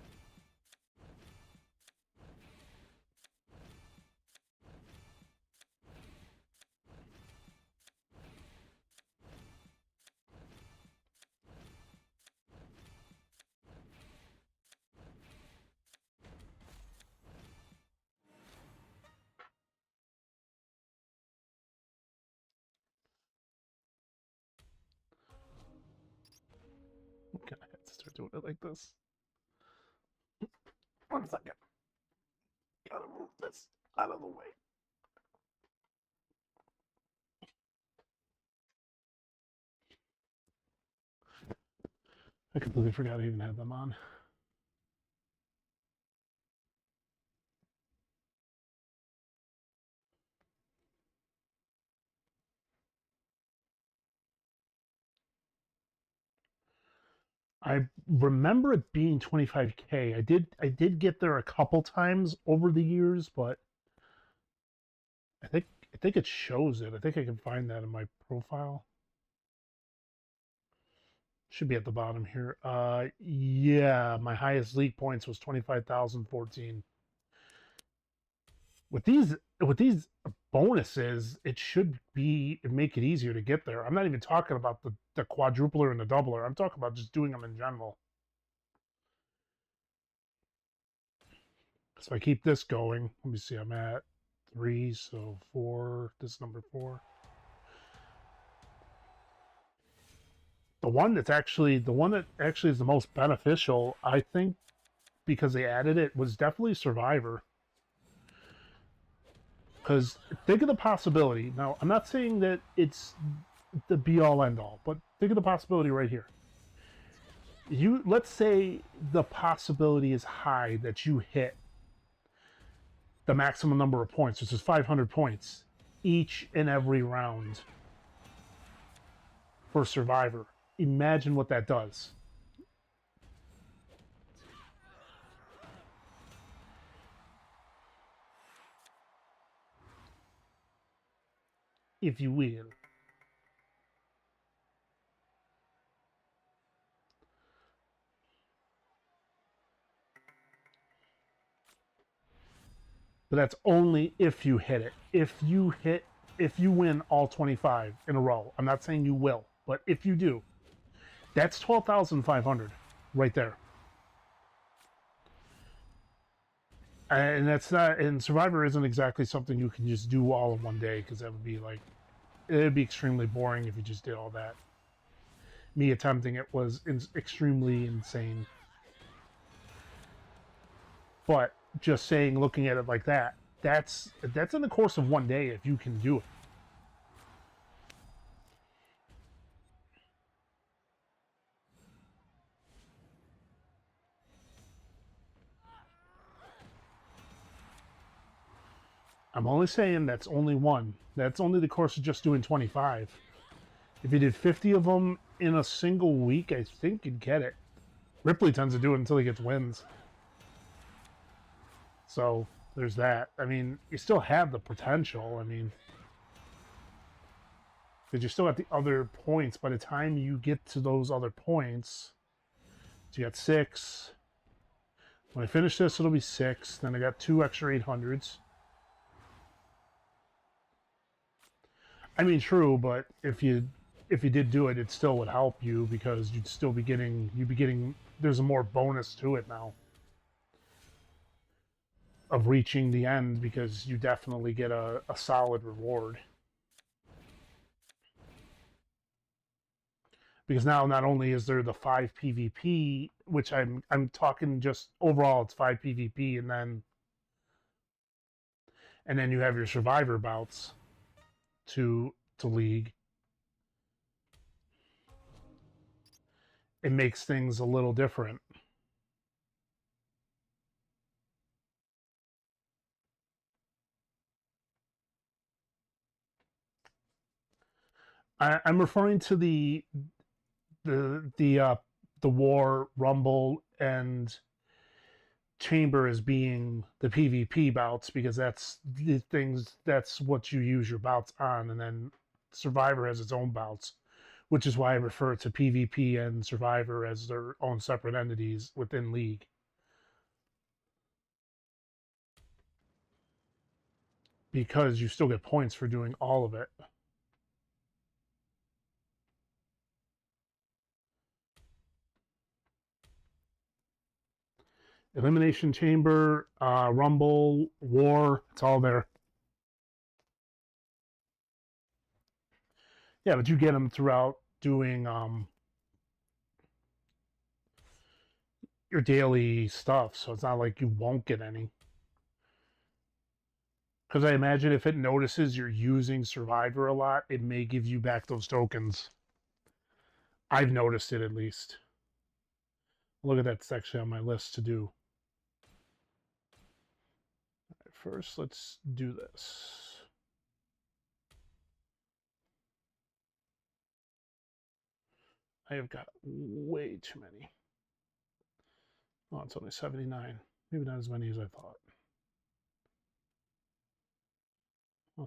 [SPEAKER 1] I'm gonna have to start doing it like this. 1 second. Gotta move this out of the way. I completely forgot I even had them on. I remember it being 25K. I did get there a couple times over the years, but I think it shows it. I think I can find that in my profile. Should be at the bottom here. Yeah, my highest league points was 25,014. With these bonuses, it should make it easier to get there. I'm not even talking about the quadrupler and the doubler. I'm talking about just doing them in general. So I keep this going. Let me see. I'm at 3, so 4. This is number 4. The one that actually is the most beneficial, I think, because they added it, was definitely Survivor. Because think of the possibility. Now, I'm not saying that it's the be-all, end-all, but think of the possibility right here. Let's say the possibility is high that you hit the maximum number of points, which is 500 points, each and every round for Survivor. Imagine what that does. If you will. But that's only if you hit it. If you win all 25 in a row, I'm not saying you will, but if you do, that's 12,500 right there. And that's not, and Survivor isn't exactly something you can just do all in one day, because that would be like, it'd be extremely boring if you just did all that. Me attempting it was extremely insane. But just saying, looking at it like that, that's in the course of one day if you can do it. I'm only saying that's only one. That's only the course of just doing 25. If you did 50 of them in a single week, I think you'd get it. Ripley tends to do it until he gets wins. So there's that. I mean, you still have the potential. I mean, because you still got the other points. By the time you get to those other points, so you got 6. When I finish this, it'll be 6. Then I got 2 extra 800s. I mean, true, but if you did do it, it still would help you, because you'd be getting. There's a more bonus to it now of reaching the end, because you definitely get a solid reward. because now not only is there the 5 PvP, which I'm talking just overall, it's 5 PvP, and then you have your survivor bouts to League. It makes things a little different. I'm referring to the war rumble and chamber as being the PvP bouts, because that's the things, that's what you use your bouts on, and then Survivor has its own bouts, which is why I refer to PvP and Survivor as their own separate entities within League. Because you still get points for doing all of it. Elimination Chamber, Rumble, War, it's all there. Yeah, but you get them throughout doing your daily stuff, so it's not like you won't get any. Because I imagine if it notices you're using Survivor a lot, it may give you back those tokens. I've noticed it, at least. Look at that section on my list to do. Right, first, let's do this. I have got way too many. Oh, it's only 79. Maybe not as many as I thought. Huh.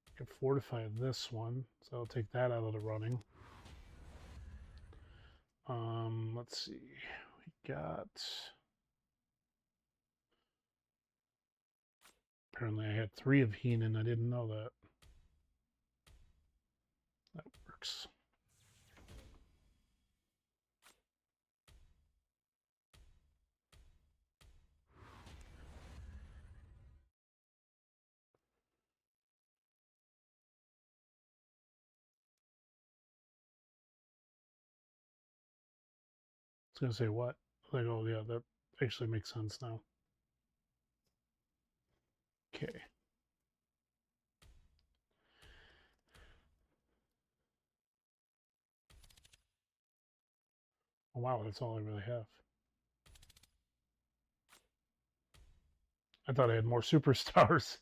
[SPEAKER 1] I can fortify this one, so I'll take that out of the running. Let's see. We got... Apparently I had 3 of Heenan. I didn't know that. That works. I was going to say what? Like, oh yeah, that actually makes sense now. Okay. Oh, wow, that's all I really have. I thought I had more superstars.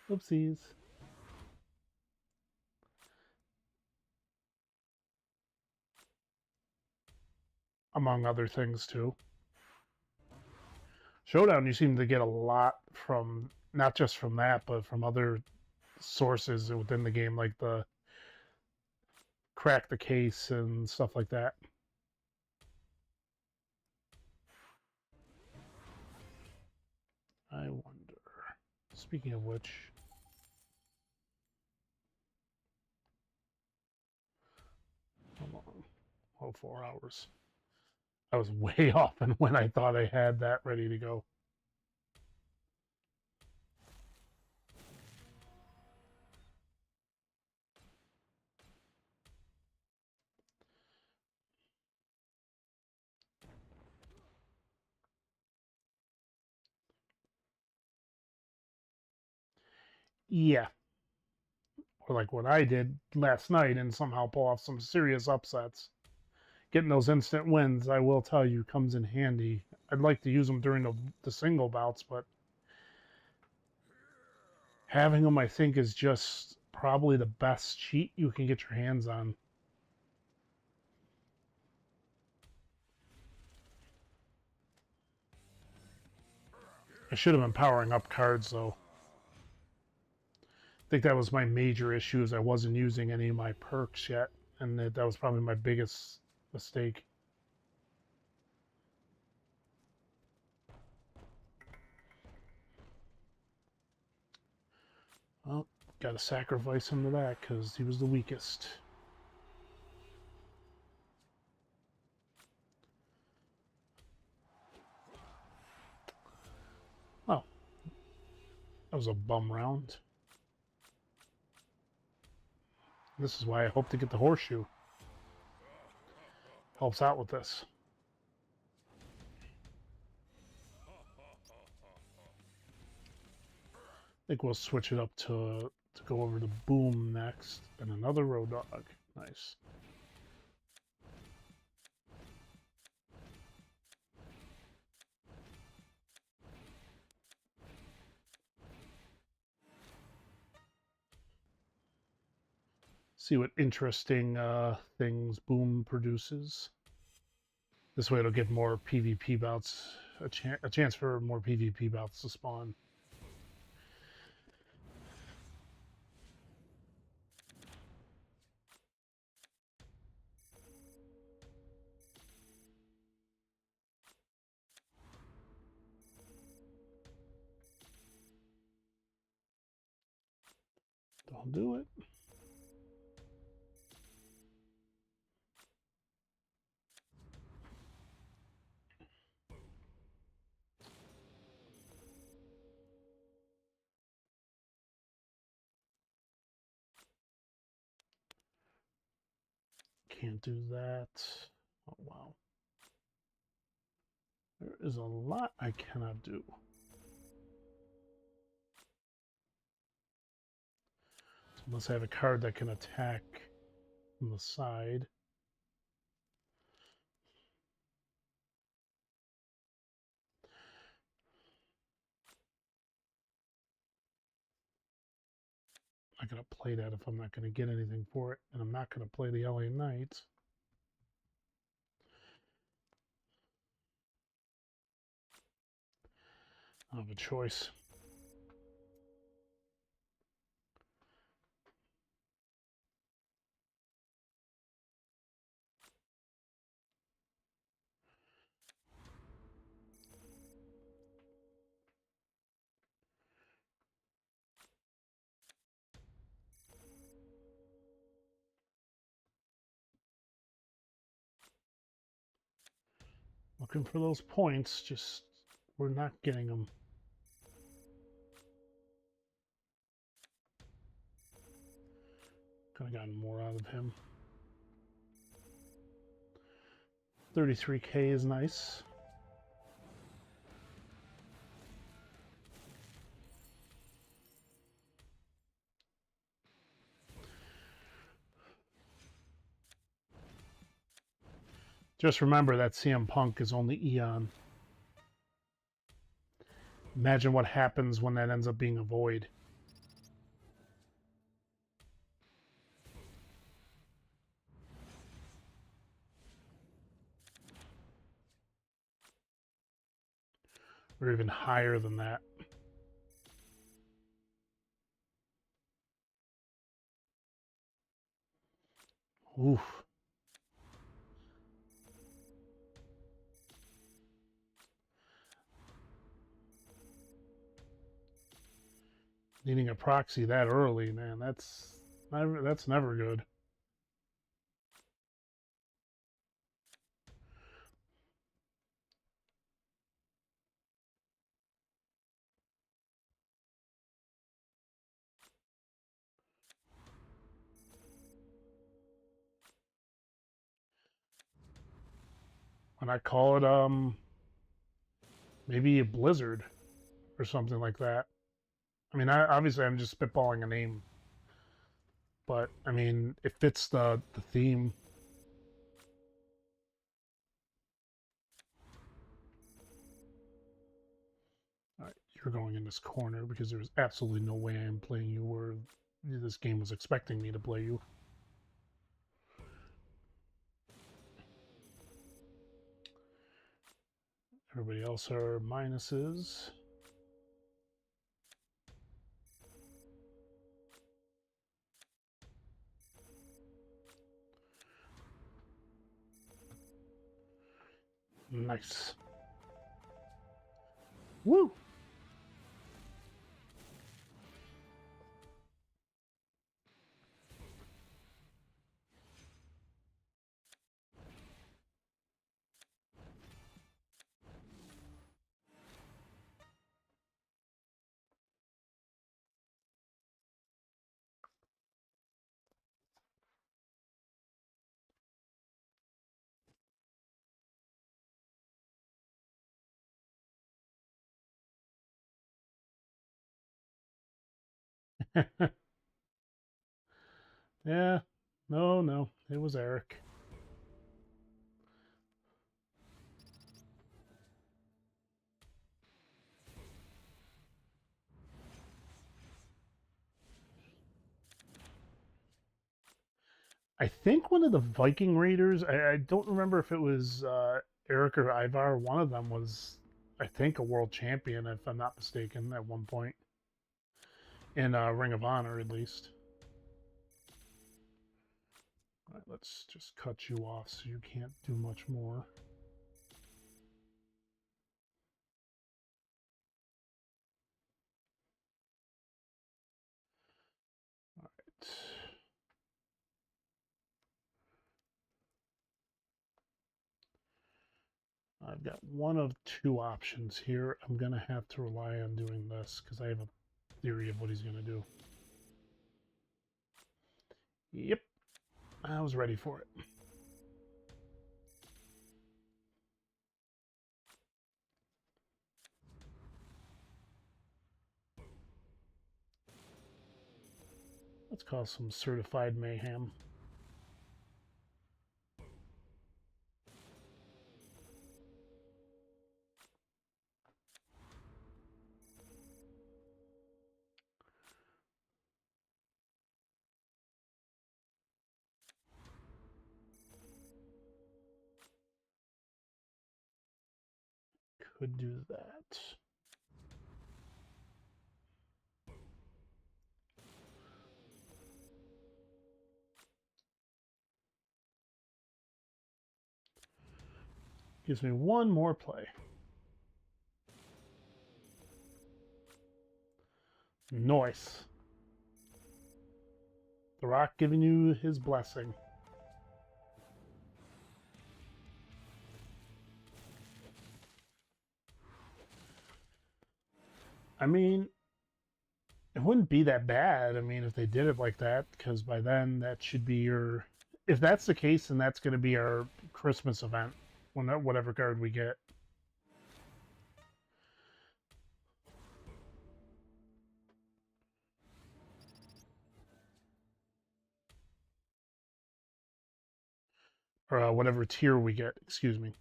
[SPEAKER 1] Oopsies. Among other things, too. Showdown, you seem to get a lot from, not just from that, but from other sources within the game, like the crack the case and stuff like that. I wonder. Speaking of which, how long? Oh, 4 hours. I was way off on when I thought I had that ready to go. Yeah. Or like what I did last night and somehow pull off some serious upsets. Getting those instant wins, I will tell you, comes in handy. I'd like to use them during the single bouts, but having them, I think, is just probably the best cheat you can get your hands on. I should have been powering up cards, though. I think that was my major issue, is I wasn't using any of my perks yet, and that was probably my biggest mistake. Well, gotta sacrifice him to that, because he was the weakest. Oh. That was a bum round. This is why I hope to get the horseshoe. Helps out with this. I think we'll switch it up to go over to boom next, and another road dog. Nice. See what interesting things boom produces. This way it'll get more PvP bouts, a chance for more PvP bouts to spawn. Don't do it. Can't do that. Oh, wow. There is a lot I cannot do. Unless I have a card that can attack from the side. I'm not going to play that if I'm not going to get anything for it. And I'm not going to play the LA Knights. I have a choice. Looking for those points, just we're not getting them. Could have gotten more out of him. 33k is nice. Just remember that CM Punk is only Eon. Imagine what happens when that ends up being a void. Or even higher than that. Oof. Needing a proxy that early, man, that's never good. And I call it maybe a blizzard or something like that. I mean, obviously I'm just spitballing a name, but I mean it fits the theme. All right, you're going in this corner because there's absolutely no way I am playing you where this game was expecting me to play you. Everybody else are minuses. Nice. Woo! Yeah. No, no. It was Eric. I think one of the Viking Raiders, I don't remember if it was Eric or Ivar, one of them was, I think, a world champion, if I'm not mistaken, at one point. In Ring of Honor, at least. All right, let's just cut you off so you can't do much more. All right. I've got one of two options here. I'm going to have to rely on doing this because I have a theory of what he's going to do. Yep, I was ready for it. Let's cause some certified mayhem. Could do that. Gives me one more play. Nice. The Rock giving you his blessing. I mean, it wouldn't be that bad. I mean, if they did it like that, because by then that should be your. If that's the case, then that's going to be our Christmas event when that whatever card we get. Or whatever tier we get, excuse me.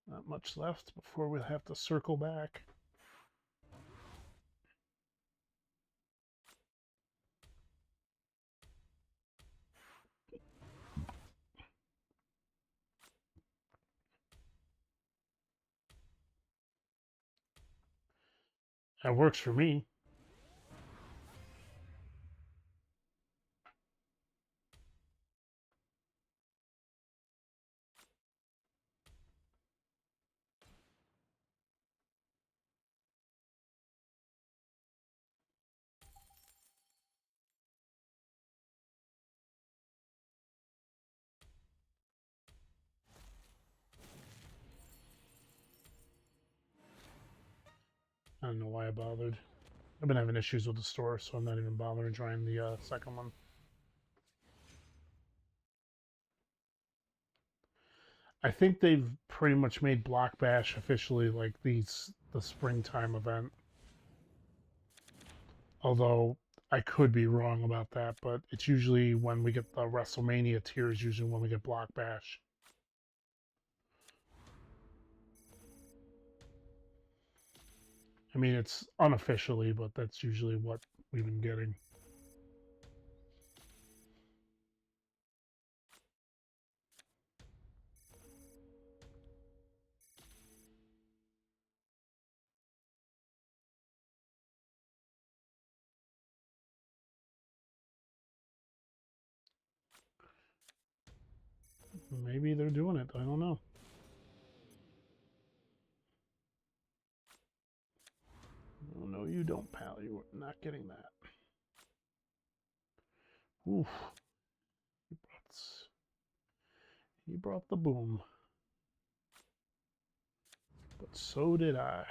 [SPEAKER 1] Not much left before we'll have to circle back. That works for me. I don't know why I bothered. I've been having issues with the store, so I'm not even bothering trying the second one. I think they've pretty much made Block Bash officially like the springtime event. Although I could be wrong about that, but it's usually when we get the WrestleMania tiers, usually when we get Block Bash. I mean, it's unofficially, but that's usually what we've been getting. Maybe they're doing it. I don't know. Oh, no, you don't, pal. You're not getting that. Oof. He brought the boom. But so did I.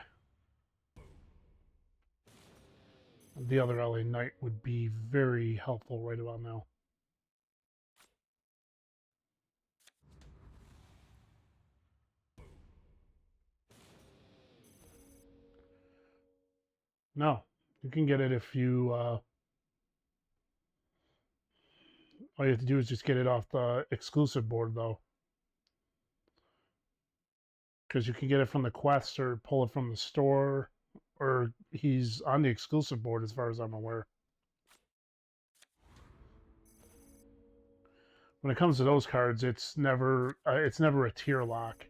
[SPEAKER 1] The other LA Knight would be very helpful right about now. No, you can get it if you. All you have to do is just get it off the exclusive board, though, because you can get it from the quest or pull it from the store, or he's on the exclusive board as far as I'm aware. When it comes to those cards, it's never a tier lock.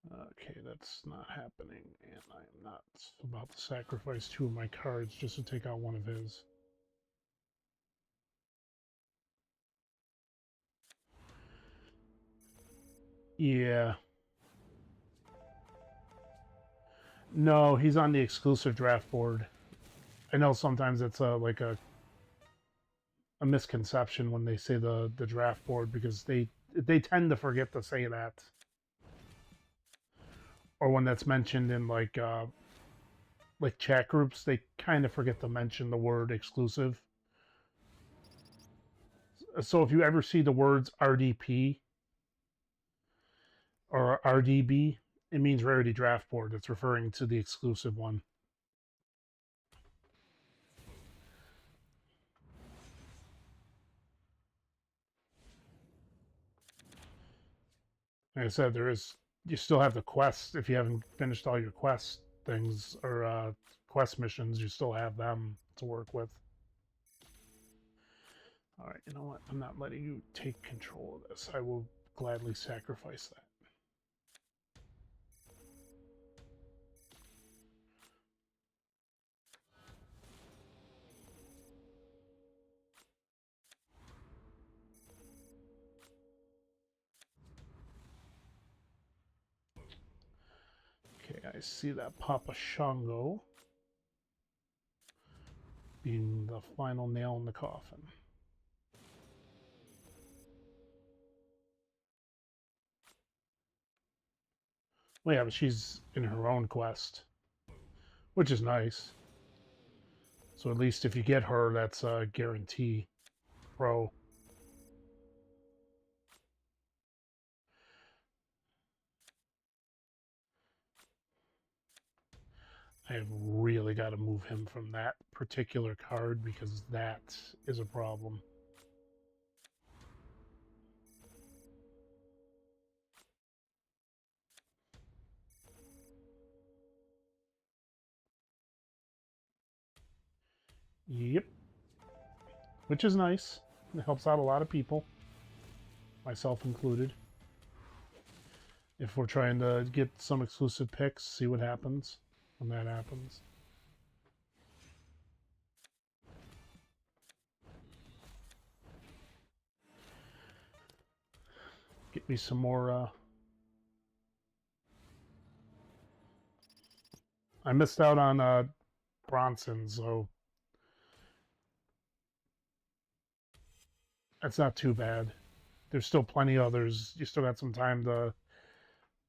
[SPEAKER 1] Okay, that's not happening, and I am not about to sacrifice 2 of my cards just to take out one of his. Yeah. No, he's on the exclusive draft board. I know sometimes it's like a misconception when they say the draft board, because they tend to forget to say that, or when that's mentioned in like chat groups, they kind of forget to mention the word exclusive. So if you ever see the words RDP or RDB, it means Rarity Draft Board. It's referring to the exclusive one. Like I said, you still have the quest. If you haven't finished all your quest things or quest missions, you still have them to work with. All right, you know what? I'm not letting you take control of this. I will gladly sacrifice that. Okay, I see that Papa Shango being the final nail in the coffin. Well, yeah, but she's in her own quest, which is nice. So at least if you get her, that's a guarantee. Pro. I have really got to move him from that particular card because that is a problem. Yep. Which is nice. It helps out a lot of people, myself included. If we're trying to get some exclusive picks, see what happens when that happens. Get me some more. I missed out on Bronson, so that's not too bad. There's still plenty others. You still got some time to,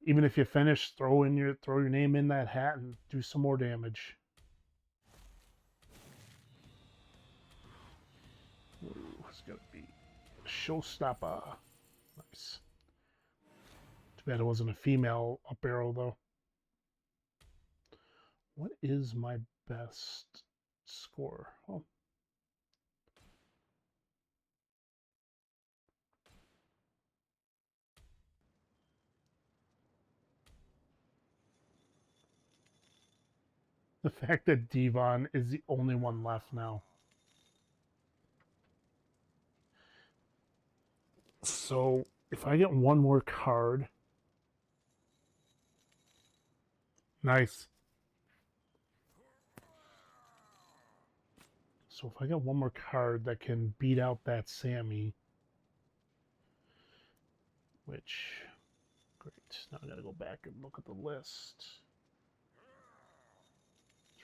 [SPEAKER 1] even if you finish, throw your name in that hat and do some more damage. Ooh, it's gonna be a showstopper. Nice. Too bad it wasn't a female up arrow though. What is my best score? Oh. The fact that Devon is the only one left now. So if I get one more card. Nice. So if I get one more card that can beat out that Sammy, which, great. Now I gotta go back and look at the list.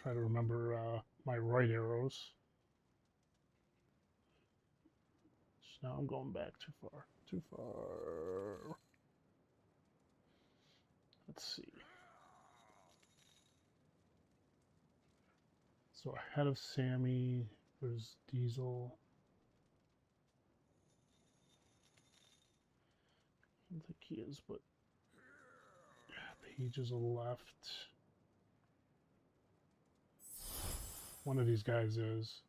[SPEAKER 1] Try to remember my right arrows. So now I'm going back too far. Too far. Let's see. So ahead of Sammy, there's Diesel. I don't think he is, but yeah, pages left. One of these guys is.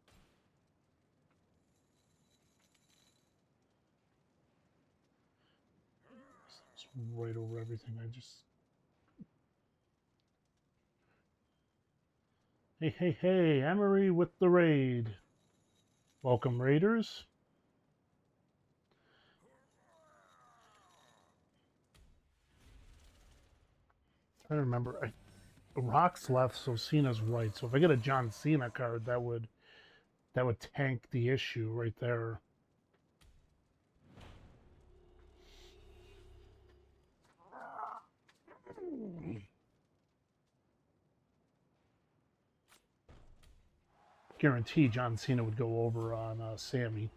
[SPEAKER 1] It's right over everything. I just. Hey, hey, hey, Amory with the raid. Welcome, raiders. I remember, Rock's left, so Cena's right. So if I get a John Cena card, that would tank the issue right there. Guarantee John Cena would go over on Sammy.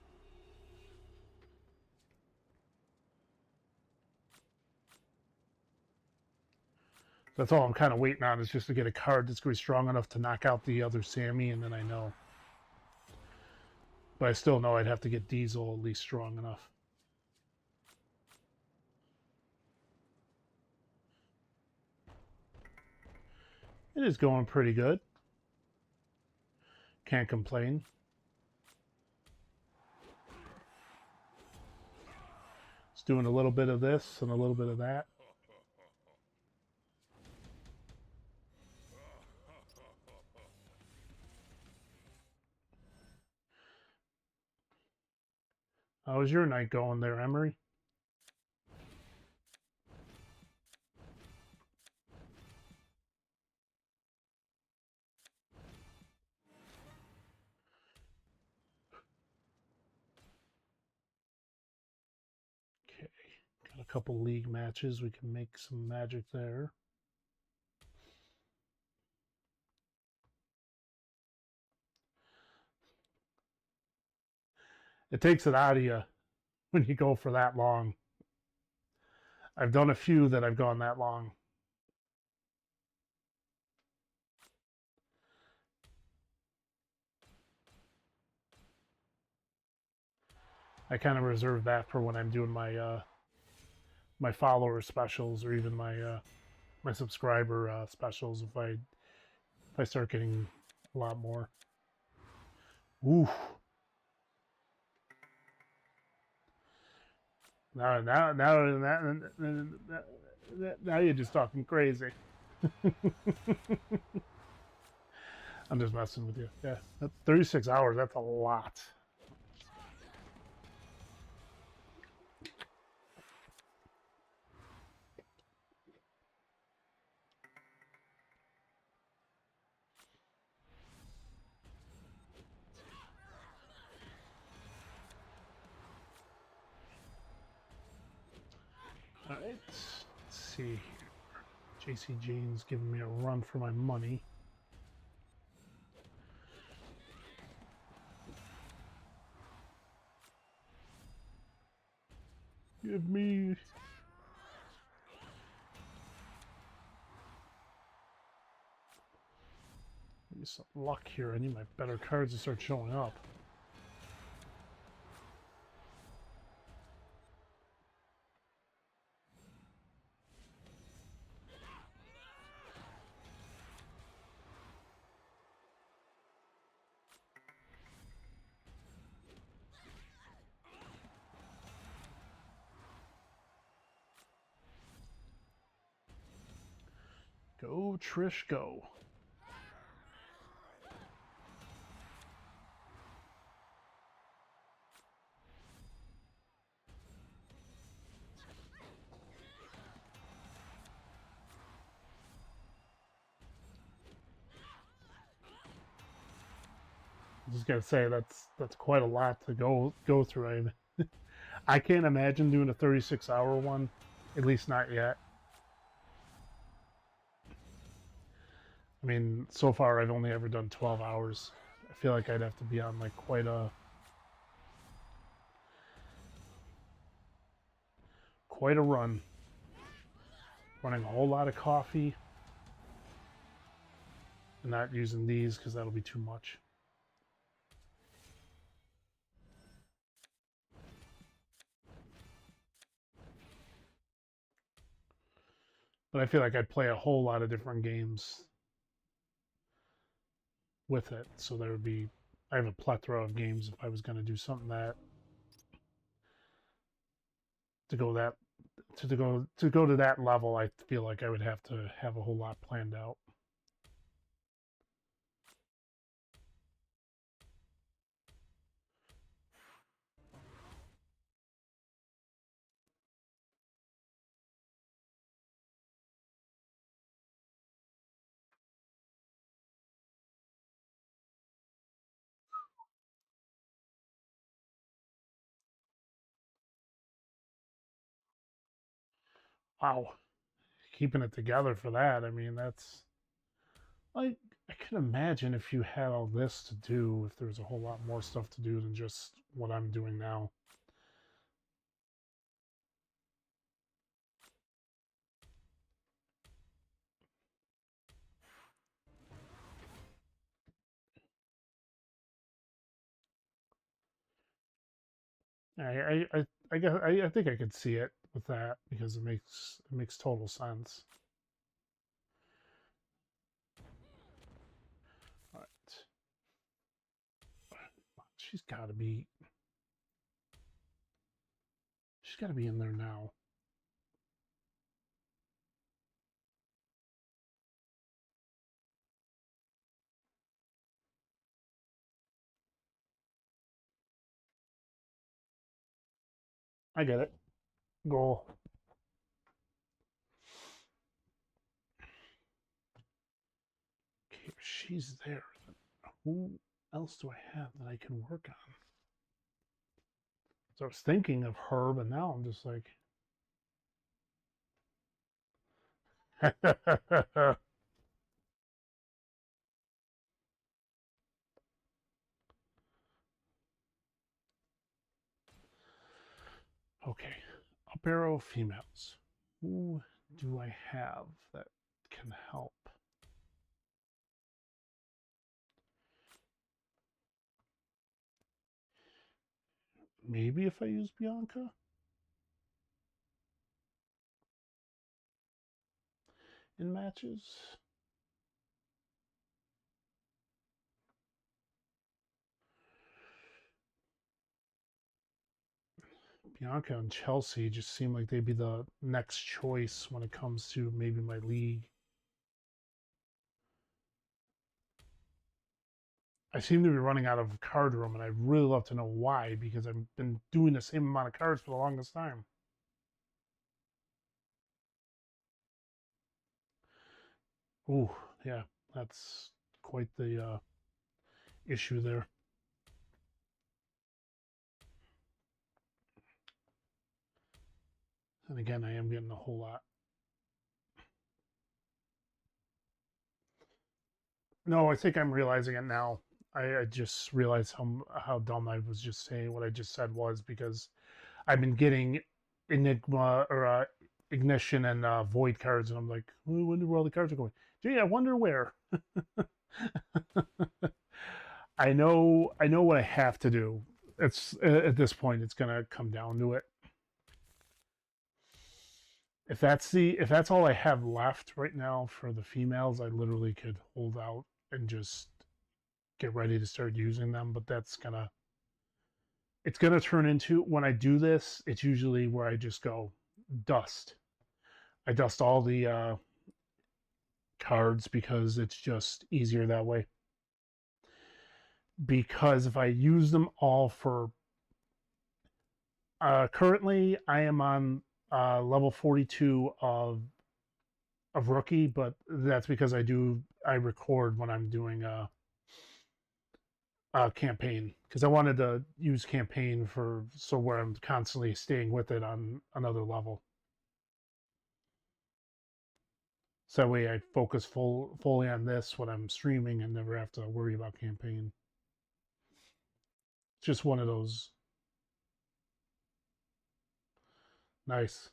[SPEAKER 1] That's all I'm kind of waiting on, is just to get a card that's going to be strong enough to knock out the other Sammy, and then I know. But I still know I'd have to get Diesel at least strong enough. It is going pretty good. Can't complain. It's doing a little bit of this and a little bit of that. How's your night going there, Emery? Okay, got a couple league matches. We can make some magic there. It takes it out of you when you go for that long. I've done a few that I've gone that long. I kind of reserve that for when I'm doing my my follower specials, or even my my subscriber specials. If I start getting a lot more. Ooh. Now you're just talking crazy. I'm just messing with you. Yeah, 36 hours. That's a lot. All right. Let's see here. JC Jane's giving me a run for my money. Give me some luck here. I need my better cards to start showing up. Go, Trish, go. I just gotta say, that's quite a lot to go through. I can't imagine doing a 36-hour one, at least not yet. I mean, so far I've only ever done 12 hours. I feel like I'd have to be on like quite a run. Running a whole lot of coffee. And not using these because that'll be too much. But I feel like I'd play a whole lot of different games with it. So there would be, I have a plethora of games if I was going to do something that to go that to go to that level. I feel like I would have to have a whole lot planned out. Wow, keeping it together for that. I mean, that's like I can imagine if you had all this to do, if there's a whole lot more stuff to do than just what I'm doing now. I guess I think I could see it with that because it makes total sense. All right, she's got to be she's got to be in there now. I get it. Goal. Okay, she's there. Who else do I have that I can work on? So I was thinking of her, but now I'm just like, okay, up arrow females. Who do I have that can help? Maybe if I use Bianca in matches. Bianca and Chelsea just seem like they'd be the next choice when it comes to maybe my league. I seem to be running out of card room, and I'd really love to know why, because I've been doing the same amount of cards for the longest time. Ooh, yeah, that's quite the issue there. And again, I am getting a whole lot. No, I think I'm realizing it now. I just realized how dumb I was just saying what I just said was because I've been getting Enigma or Ignition and Void cards, and I'm like, I wonder where all the cards are going. Gee, I wonder where. I know what I have to do. It's at this point, it's gonna come down to it. If that's all I have left right now for the females, I literally could hold out and just get ready to start using them. But it's gonna turn into when I do this. It's usually where I just go dust. I dust all the cards because it's just easier that way. Because if I use them all for currently, I am on level 42 of rookie, but that's because I record when I'm doing a campaign because I wanted to use campaign for so where I'm constantly staying with it on another level. So that way I focus fully on this when I'm streaming and never have to worry about campaign. It's just one of those. Nice.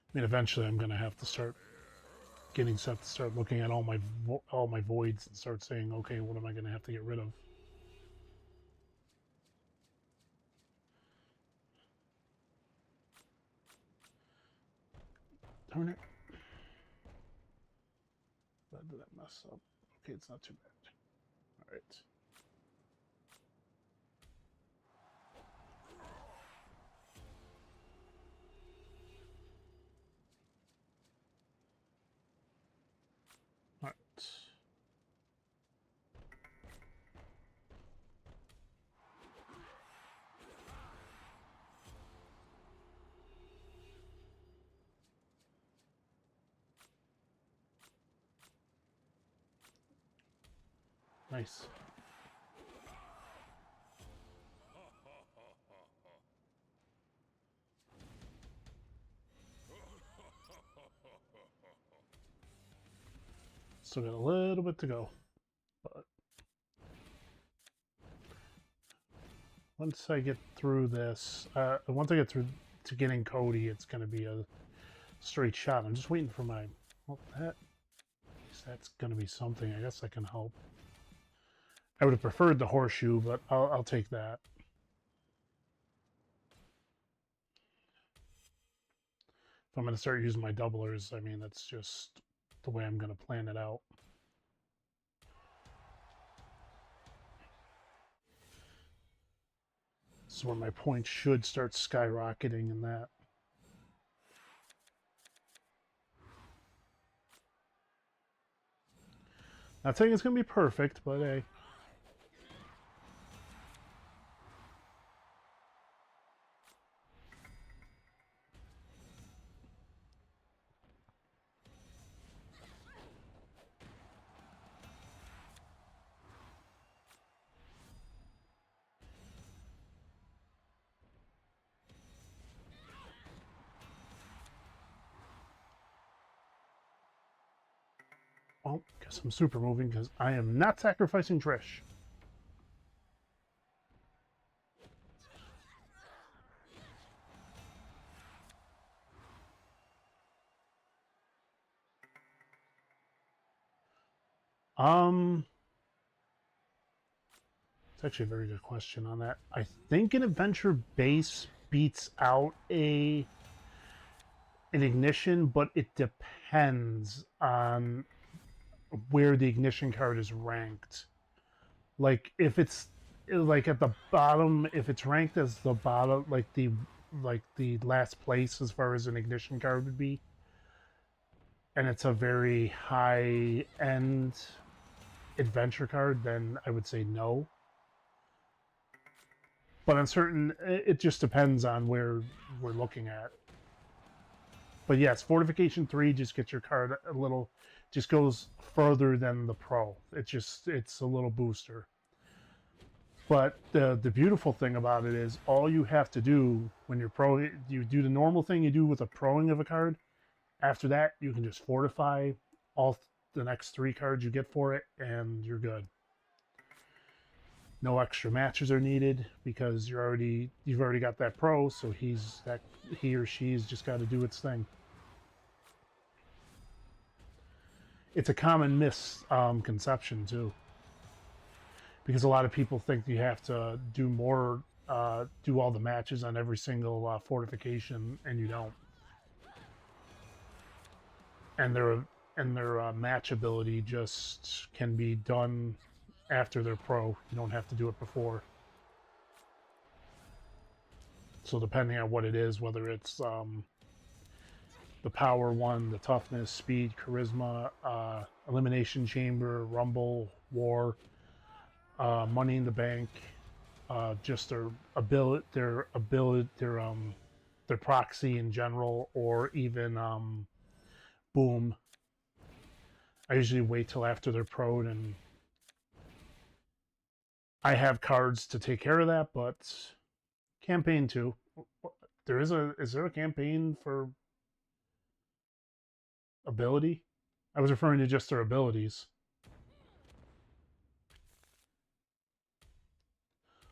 [SPEAKER 1] I mean, eventually I'm gonna have to start getting set to start looking at all my voids and start saying, okay, what am I gonna have to get rid of? Darn it. What did I mess up? Okay, it's not too bad. All right. All right. Nice. Still got a little bit to go, but once I get through this, once I get through to getting Cody, it's going to be a straight shot. I'm just waiting for my, well, that's going to be something. I guess I can help. I would have preferred the horseshoe, but I'll take that. If I'm going to start using my doublers, I mean, that's just the way I'm going to plan it out. This is where my points should start skyrocketing in that. Not saying it's going to be perfect, but hey. Well, guess I'm super moving because I am not sacrificing Trish. It's actually a very good question on that. I think an adventure base beats out an ignition, but it depends on where the ignition card is ranked. Like if it's like at the bottom, if it's ranked as the bottom, like the last place as far as an ignition card would be, and it's a very high end adventure card, then I would say no. But on certain, it just depends on where we're looking at. But yes, Fortification 3 just gets your card a little, just goes further than the Pro. It's a little booster. But the beautiful thing about it is all you have to do when you're pro, you do the normal thing you do with a proing of a card. After that, you can just fortify all the next 3 cards you get for it, and you're good. No extra matches are needed because you've already got that pro, so he or she's just got to do its thing. It's a common misconception too, because a lot of people think you have to do more, do all the matches on every single fortification, and you don't. And their match ability just can be done after they're pro. You don't have to do it before. So depending on what it is, whether it's the power one, the toughness, speed, charisma, elimination chamber, rumble, war, money in the bank, just their proxy in general, or even boom. I usually wait till after they're pro'd, and I have cards to take care of that. But campaign 2, is there a campaign for ability? I was referring to just their abilities.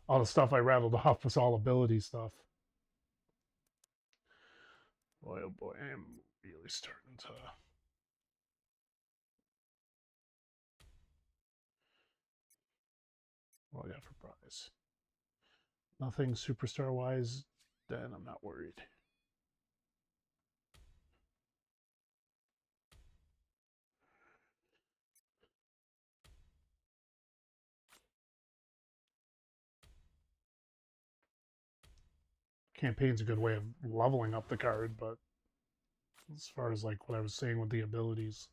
[SPEAKER 1] All the stuff I rattled off was all ability stuff. Boy, oh boy, I am really starting to... What I got for prize? Nothing superstar-wise, then I'm not worried. campaign's a good way of leveling up the card, but as far as like what I was saying with the abilities.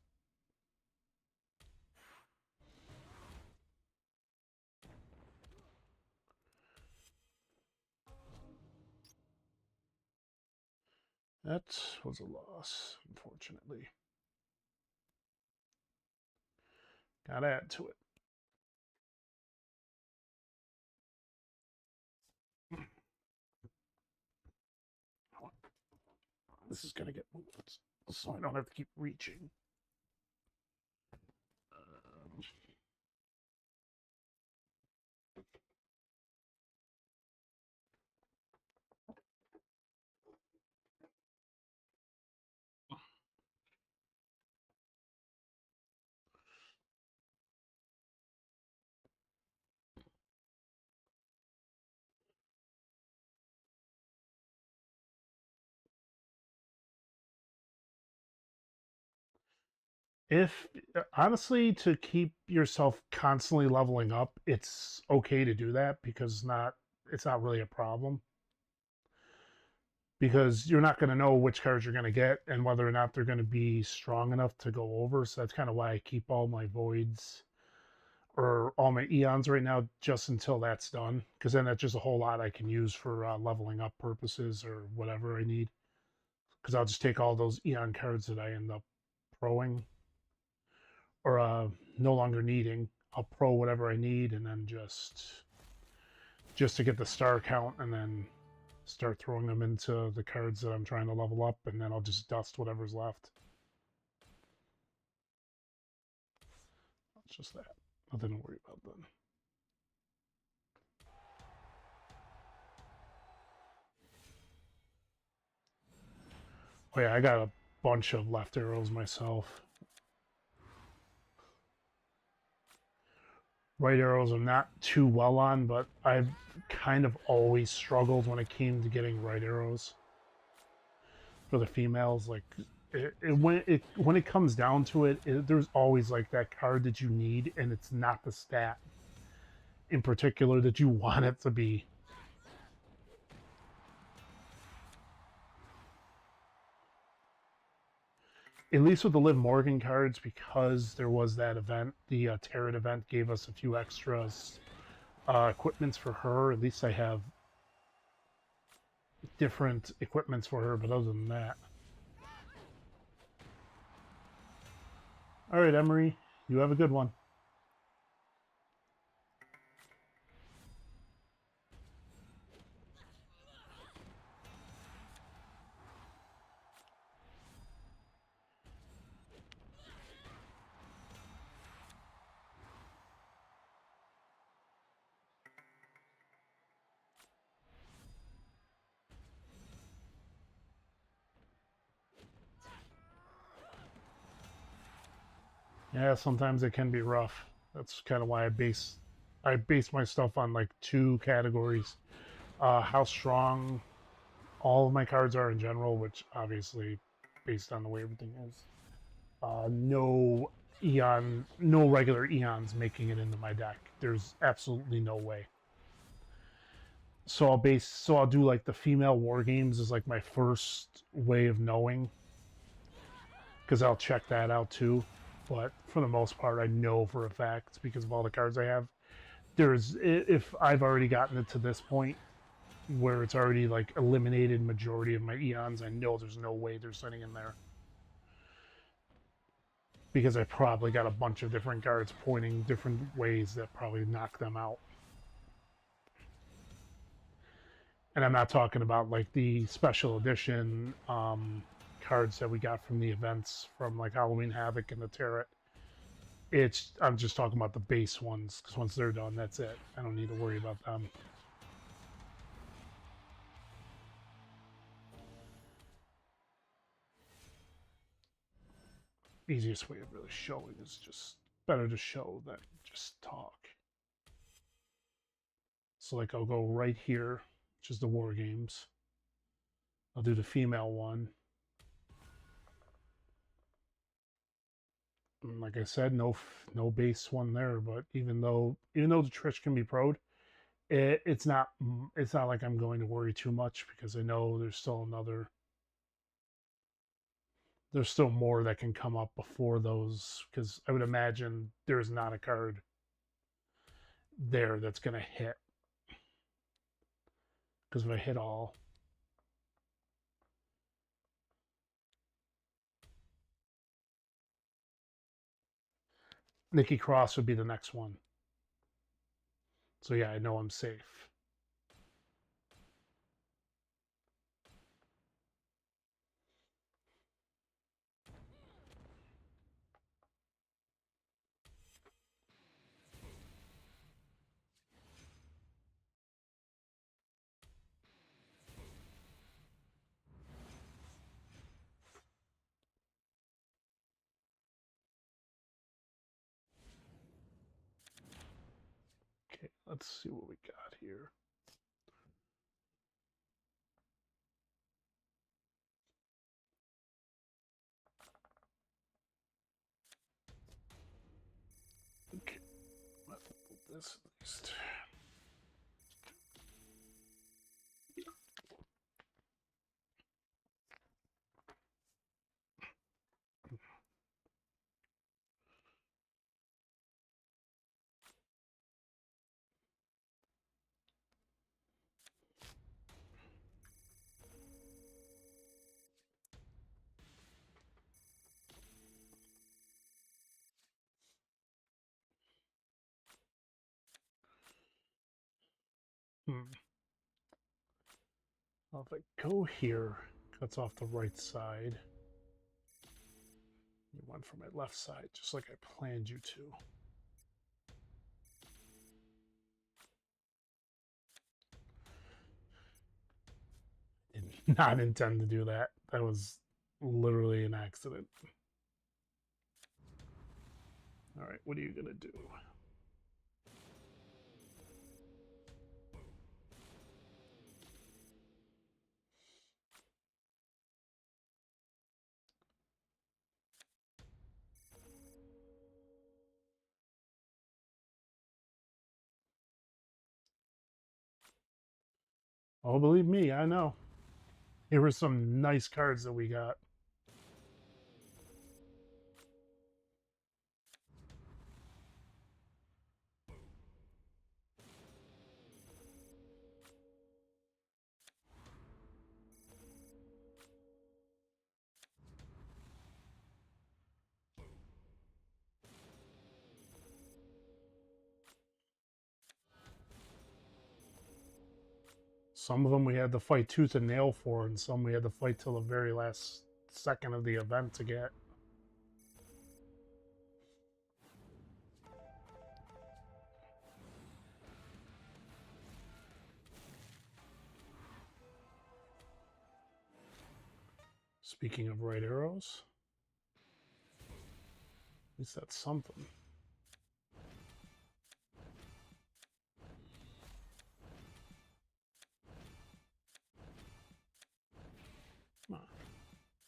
[SPEAKER 1] That was a loss, unfortunately. Gotta add to it. This is gonna get moved, so I don't have to keep reaching. If honestly, to keep yourself constantly leveling up, it's okay to do that because it's not really a problem, because you're not going to know which cards you're going to get and whether or not they're going to be strong enough to go over. So that's kind of why I keep all my voids or all my eons right now just until that's done, because then that's just a whole lot I can use for leveling up purposes or whatever I need, because I'll just take all those eon cards that I end up proing or no longer needing. I'll pro whatever I need and then just to get the star count, and then start throwing them into the cards that I'm trying to level up, and then I'll just dust whatever's left. It's just that. Nothing to worry about then. Oh yeah, I got a bunch of left arrows myself. Right arrows I'm not too well on, but I've kind of always struggled when it came to getting right arrows for the females. Like when it comes down to it, there's always like that card that you need, and it's not the stat in particular that you want it to be. At least with the Liv Morgan cards, because there was that event, the Tarot event gave us a few extras equipments for her. At least I have different equipments for her, but other than that. All right, Emery, you have a good one. Yeah, sometimes it can be rough. That's kind of why I base my stuff on like two categories: how strong all of my cards are in general, which obviously based on the way everything is. No regular eons making it into my deck. There's absolutely no way. So I'll do like the female war games is like my first way of knowing, because I'll check that out too. But for the most part, I know for a fact because of all the cards I have. There's if I've already gotten it to this point where it's already like eliminated majority of my eons, I know there's no way they're sitting in there, because I probably got a bunch of different cards pointing different ways that probably knock them out. And I'm not talking about like the special edition cards that we got from the events from like Halloween Havoc and the Tarot. I'm just talking about the base ones, because once they're done, that's it. I don't need to worry about them. Easiest way of really showing is just better to show than just talk. So like I'll go right here, which is the war games. I'll do the female one. And like I said, no base one there. But even though the Trish can be pro'd, It's not like I'm going to worry too much because I know there's still more that can come up before those, because I would imagine there's not a card there that's going to hit, because if I hit all, Nikki Cross would be the next one. So yeah, I know I'm safe. Okay, let's see what we got here. Okay, let's put this at least. Well, if I go here, cuts off the right side. You went for my left side, just like I planned you to. Did not intend to do that. That was literally an accident. All right, what are you gonna do? Oh, believe me, I know. Here were some nice cards that we got. Some of them we had to fight tooth and nail for, and some we had to fight till the very last second of the event to get. Speaking of right arrows, at least that's something.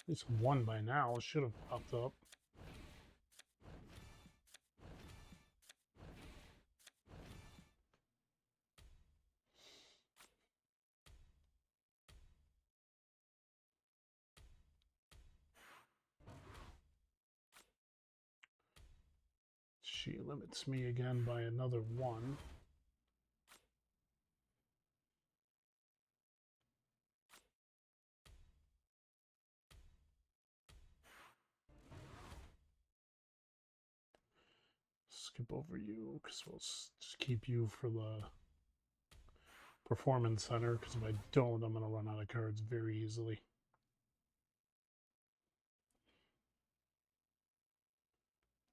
[SPEAKER 1] At least one by now should have popped up. She limits me again by another one. Skip over you because we'll just keep you for the performance center, because if I don't, I'm going to run out of cards very easily.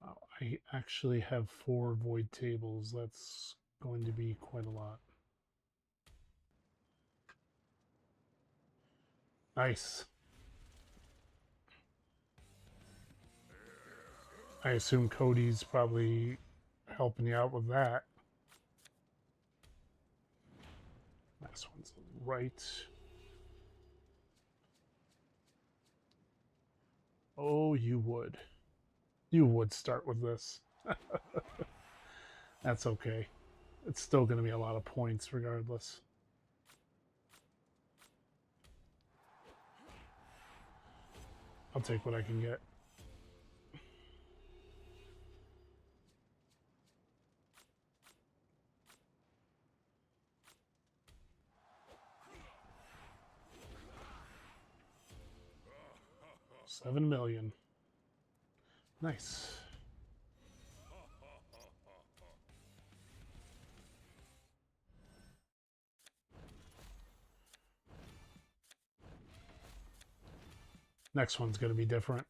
[SPEAKER 1] Oh, I actually have 4 void tables. That's going to be quite a lot. Nice. I assume Cody's probably helping you out with that. Next one's right. Oh, you would. You would start with this. That's okay. It's still going to be a lot of points regardless. I'll take what I can get. $7 million. Nice. Next one's going to be different.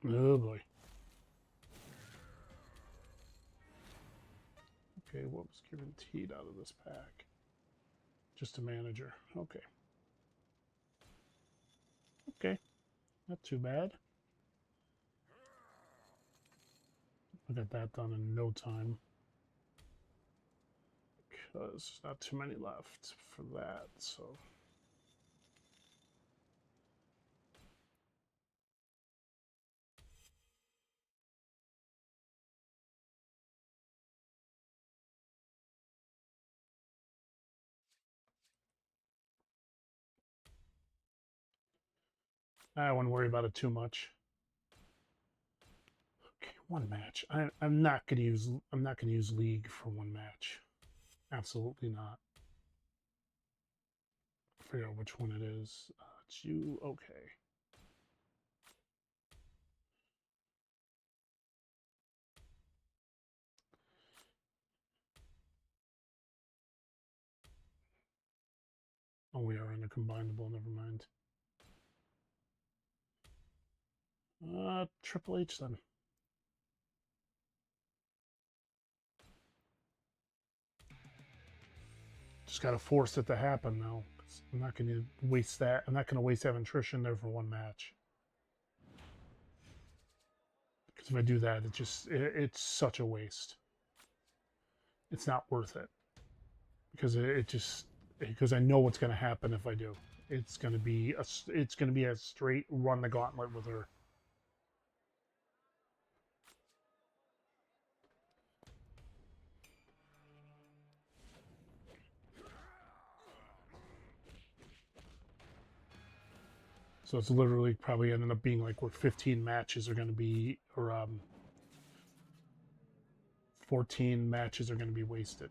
[SPEAKER 1] Oh boy. Okay, what was guaranteed out of this pack? Just a manager. Okay. Okay. Not too bad. I got that done in no time. Because there's not too many left for that, so... I wouldn't worry about it too much. Okay, one match. I'm not gonna use League for one match. Absolutely not. Figure out which one it is. It's you. Okay. Oh, we are in a combinable. Never mind. Triple H then. Just gotta force it to happen though. I'm not gonna waste that. I'm not gonna waste having Trish in there for one match. Because if I do that, it's such a waste. It's not worth it. Because because I know what's gonna happen if I do. It's gonna be a straight run the gauntlet with her. So it's literally probably ended up being like where 15 matches are going to be, or 14 matches are going to be wasted.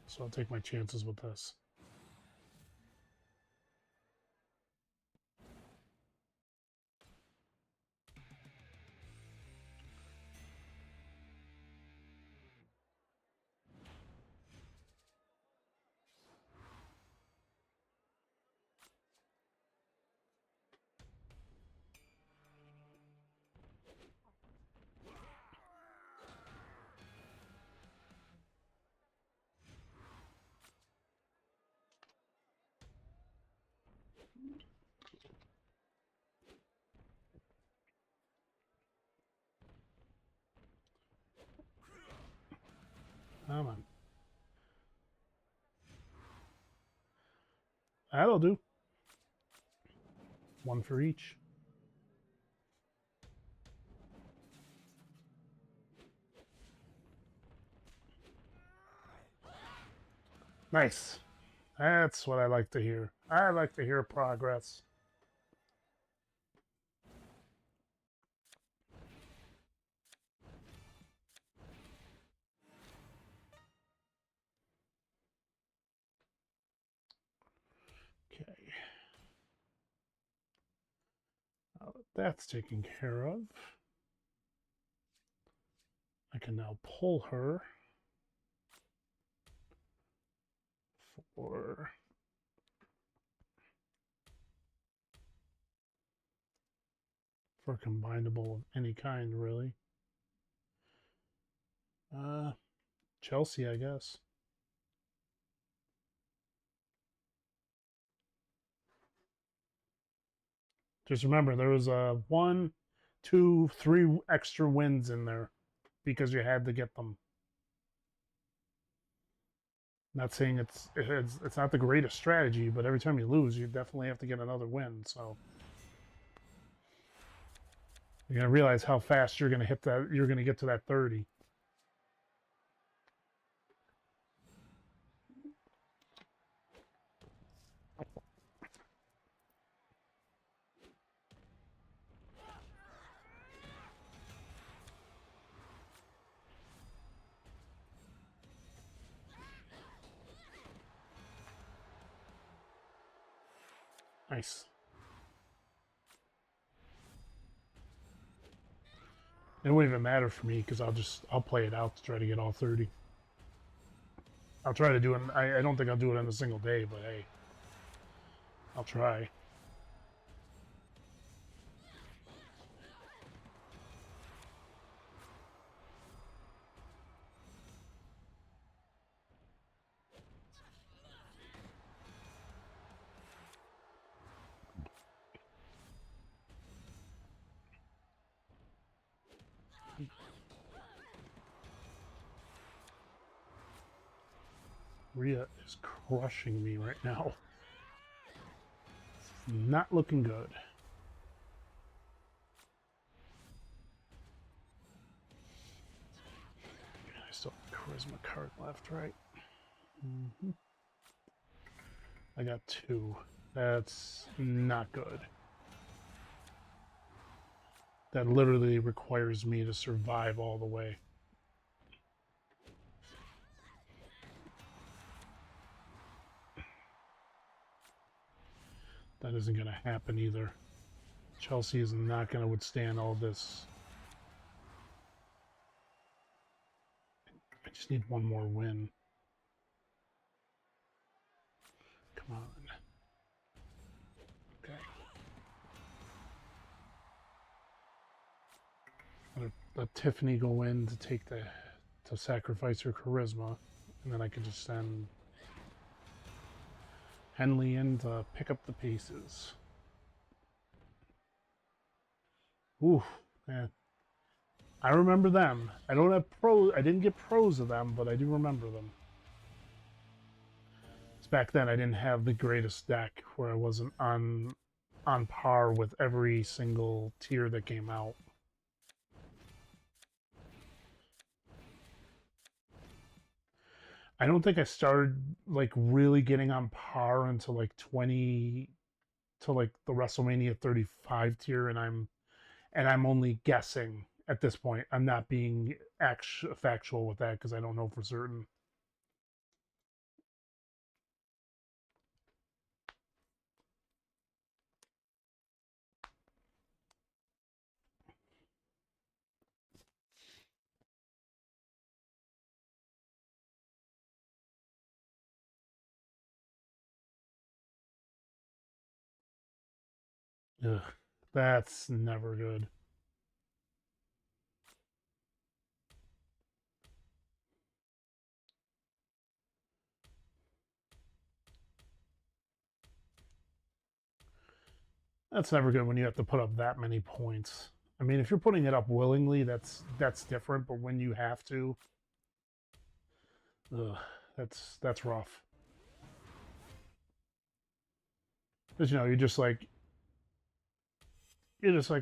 [SPEAKER 1] So I'll take my chances with this. Come on. That'll do. One for each. Nice. That's what I like to hear. I like to hear progress. Okay. Now that that's taken care of, I can now pull her for combinable of any kind, really. Chelsea, I guess. Just remember, there was 1, 2, 3 extra wins in there because you had to get them. Not saying it's not the greatest strategy, but every time you lose, you definitely have to get another win. So you're gonna realize how fast you're gonna hit that. You're gonna get to that 30. Nice. It wouldn't even matter for me because I'll play it out to try to get all 30. I'll try to do it. I don't think I'll do it in a single day, but hey, I'll try. Rhea is crushing me right now. Not looking good. I still have charisma card left, right? Mm-hmm. I got 2. That's not good. That literally requires me to survive all the way. That isn't going to happen either. Chelsea is not going to withstand all this. I just need one more win. Come on. Okay. Let Tiffany go in to take to sacrifice her charisma, and then I can just send Henley in to pick up the pieces. Ooh, man. I remember them. I don't have pros. I didn't get pros of them, but I do remember them. It's back then I didn't have the greatest deck where I wasn't on par with every single tier that came out. I don't think I started like really getting on par until like 20 to like the WrestleMania 35 tier, and I'm only guessing at this point. I'm not being factual with that because I don't know for certain. Ugh, that's never good. That's never good when you have to put up that many points. I mean, if you're putting it up willingly, that's different. But when you have to, ugh, that's rough. Because you're just like,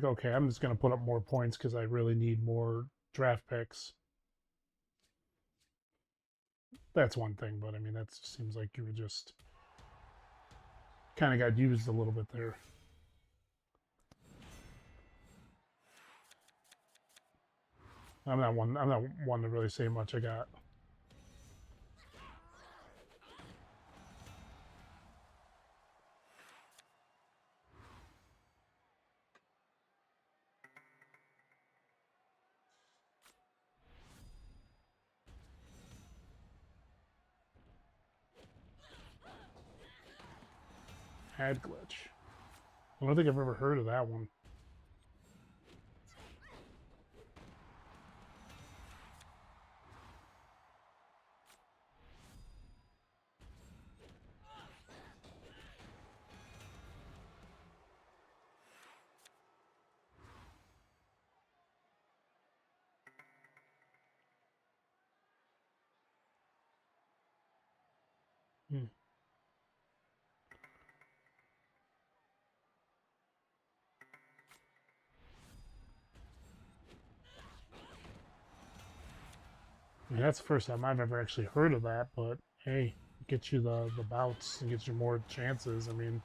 [SPEAKER 1] okay, I'm just gonna put up more points because I really need more draft picks. That's one thing, but I mean, that seems like you were just kind of got used a little bit there. I'm not one to really say much. I got ad glitch. I don't think I've ever heard of that one. Hmm. I mean, that's the first time I've ever actually heard of that, but hey, it gets you the bouts and gets you more chances. I mean,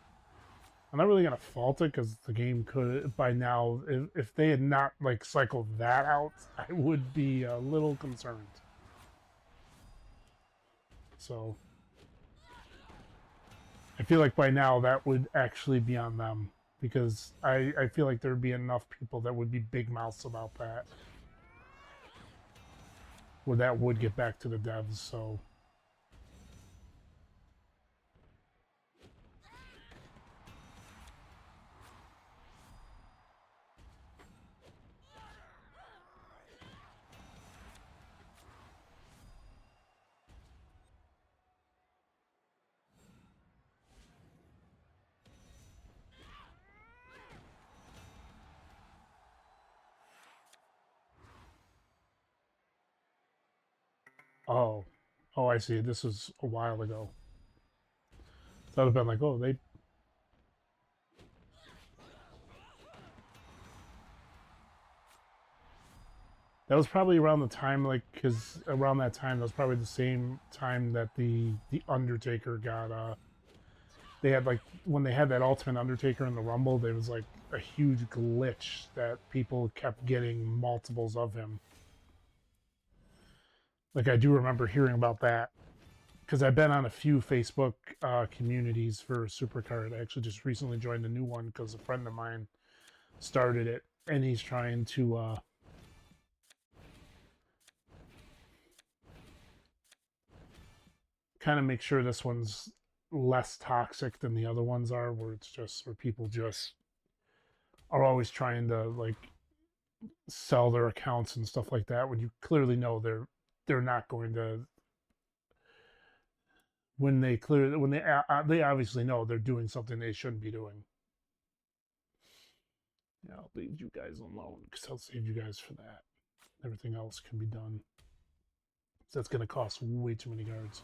[SPEAKER 1] I'm not really gonna fault it because the game could by now, if they had not like cycled that out, I would be a little concerned. So I feel like by now that would actually be on them because I feel like there'd be enough people that would be big mouths about that, where that would get back to the devs. So oh, oh, I see. This was a while ago. So I'd have been like, oh, they. That was probably around the time, like, because around that time, that was probably the same time that the Undertaker got. They had like when they had that Ultimate Undertaker in the Rumble, there was like a huge glitch that people kept getting multiples of him. Like I do remember hearing about that because I've been on a few Facebook communities for Supercard. I actually just recently joined a new one because a friend of mine started it, and he's trying to kind of make sure this one's less toxic than the other ones are, where it's just where people just are always trying to like sell their accounts and stuff like that when you clearly know they're not going to when they obviously know they're doing something they shouldn't be doing. Yeah, I'll leave you guys alone because I'll save you guys for that. Everything else can be done. So that's going to cost way too many guards.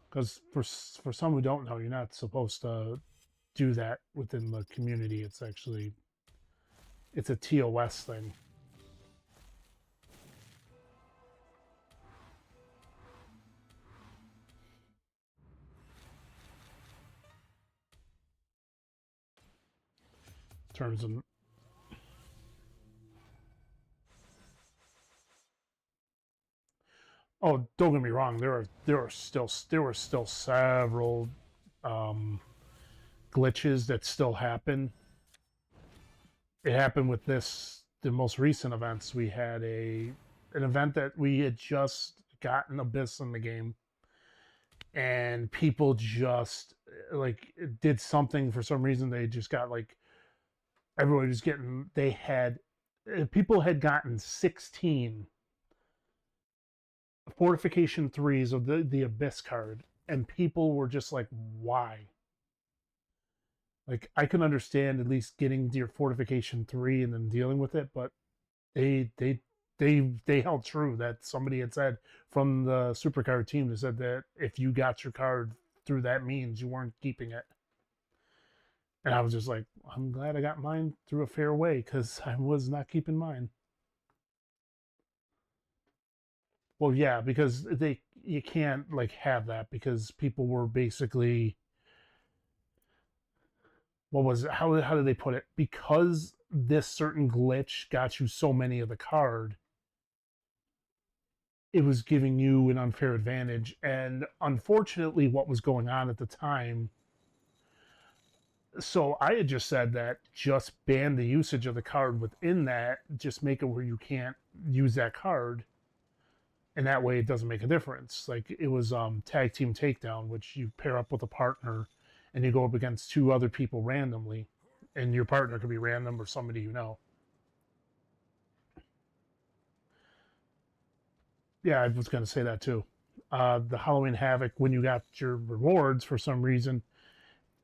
[SPEAKER 1] Because for some who don't know, you're not supposed to do that within the community. It's actually it's a TOS thing. In terms of oh, don't get me wrong. There were still several um, glitches that still happen. It happened with the most recent events. We had an event that we had just gotten Abyss in the game, and people just like did something for some reason. They just got like everybody was getting. They had people had gotten 16 fortification threes of the Abyss card, and people were just like, why? Like I can understand at least getting your fortification three and then dealing with it, but they they they held true that somebody had said from the supercard team that said that if you got your card through that means you weren't keeping it. And I was just like, I'm glad I got mine through a fair way because I was not keeping mine. Well, yeah, because they you can't like have that because people were basically what was it? How did they put it? Because this certain glitch got you so many of the card, it was giving you an unfair advantage. And unfortunately, what was going on at the time. So I had just said that just ban the usage of the card within that, just make it where you can't use that card. And that way it doesn't make a difference. Like it was tag team takedown, which you pair up with a partner and you go up against two other people randomly. And your partner could be random or somebody you know. Yeah, I was going to say that too. The Halloween Havoc, when you got your rewards for some reason,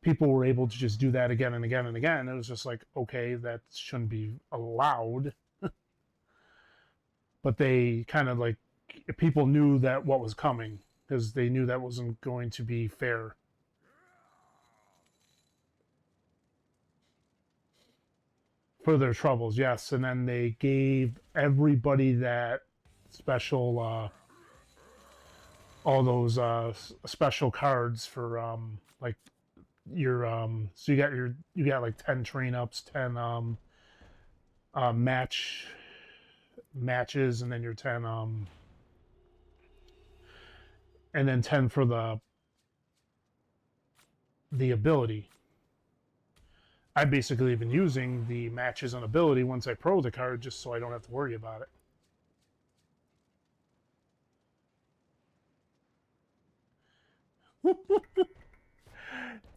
[SPEAKER 1] people were able to just do that again and again and again. It was just like, okay, that shouldn't be allowed. But they kind of like, people knew that what was coming. because they knew that wasn't going to be fair. For their troubles, yes. And then they gave everybody that special, all those special cards for like your so you got like 10 train ups, 10 matches, and then your 10 and then 10 for the ability. I've basically been using the matches and ability once I pro the card just so I don't have to worry about it.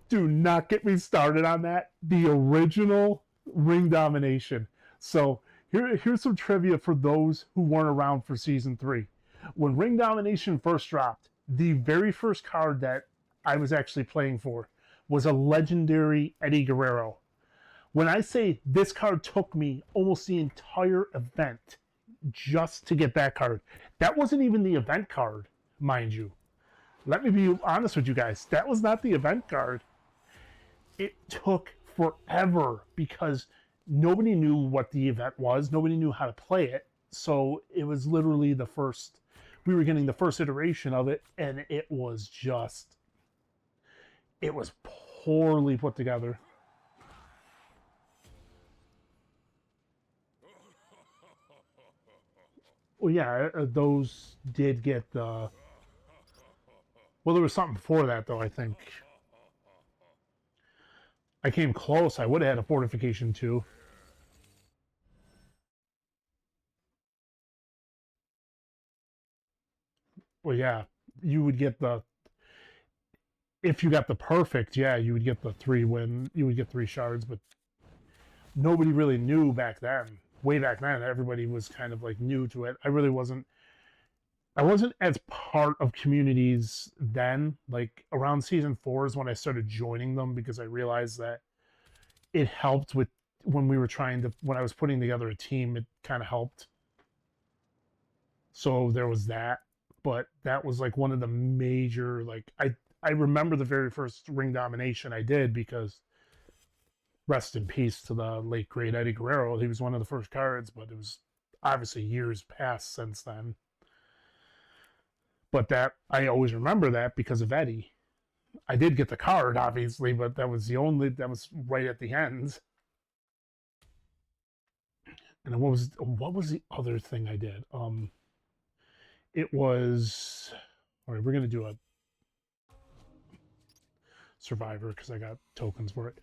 [SPEAKER 1] Do not get me started on that. The original Ring Domination. So here's some trivia for those who weren't around for Season 3. When Ring Domination first dropped, the very first card that I was actually playing for was a legendary Eddie Guerrero. When I say this card took me almost the entire event just to get that card, that wasn't even the event card, mind you. Let me be honest with you guys. That was not the event card. It took forever because nobody knew what the event was. Nobody knew how to play it. So it was literally we were getting the first iteration of it, and it was poorly put together. Well, yeah, those did get the... Well, there was something before that, though, I think. I came close. I would have had a fortification, too. Well, yeah, you would get the... If you got the perfect, yeah, you would get the 3 win. You would get 3 shards, but nobody really knew back then. Way back then, everybody was kind of like new to it. I wasn't as part of communities then. Like around Season 4 is when I started joining them because I realized that it helped with when I was putting together a team, it kind of helped. So there was that, but that was like one of the major, like I remember the very first Ring Domination I did because rest in peace to the late great Eddie Guerrero. He was one of the first cards, but it was obviously years past since then. But that I always remember that because of Eddie. I did get the card, obviously, but that was right at the end. And what was the other thing I did? It was... All right, we're gonna do a Survivor because I got tokens for it.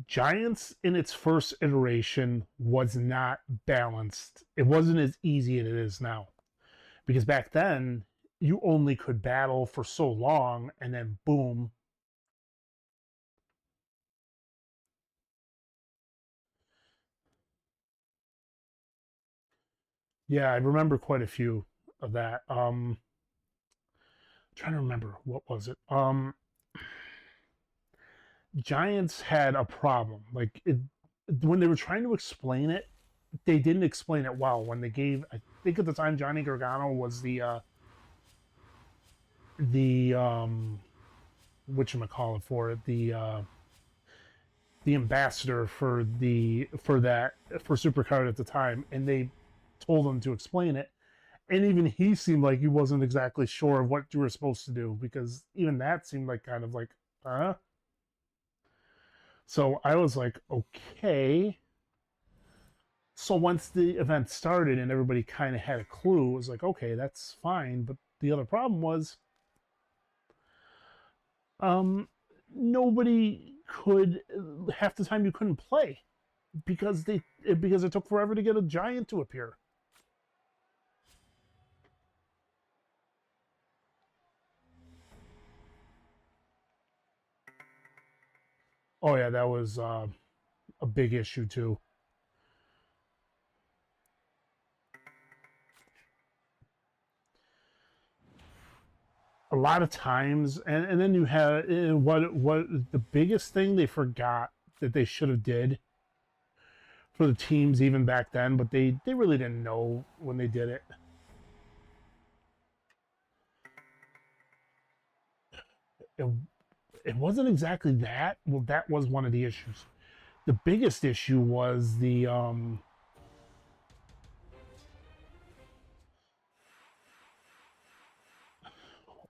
[SPEAKER 1] Giants in its first iteration was not balanced. It wasn't as easy as it is now. Because back then, you only could battle for so long and then boom. Yeah, I remember quite a few of that. I'm trying to remember, what was it? Giants had a problem. When they were trying to explain it, they didn't explain it well. When they gave, I think at the time, Johnny Gargano was the whatchamacallit for it, the ambassador for Supercard at the time, and they told him to explain it, and even he seemed like he wasn't exactly sure of what you were supposed to do because even that seemed like kind of like, huh? So I was like, okay. So once the event started and everybody kind of had a clue, it was like, okay, that's fine. But the other problem was, nobody could. Half the time you couldn't play because it took forever to get a giant to appear. Oh yeah, that was a big issue too. A lot of times, and then you have what the biggest thing they forgot that they should have did for the teams even back then, but they really didn't know when they did it. it, it wasn't exactly that. Well, that was one of the issues. The biggest issue was the what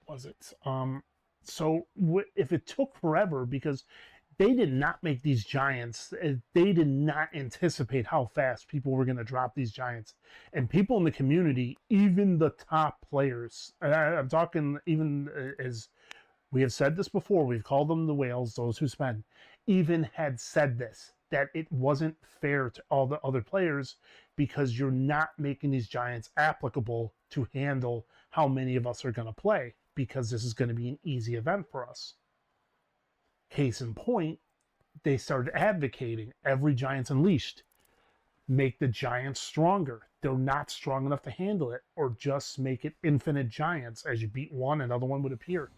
[SPEAKER 1] was it? So if it took forever, because they did not make these giants, they did not anticipate how fast people were going to drop these giants, and people in the community, even the top players, and I'm talking even as we have said this before, we've called them the whales, those who spend, even had said this, that it wasn't fair to all the other players because you're not making these giants applicable to handle how many of us are going to play, because this is going to be an easy event for us. Case in point, they started advocating every Giants Unleashed. Make the Giants stronger. They're not strong enough to handle it, or just make it infinite Giants. As you beat one, another one would appear.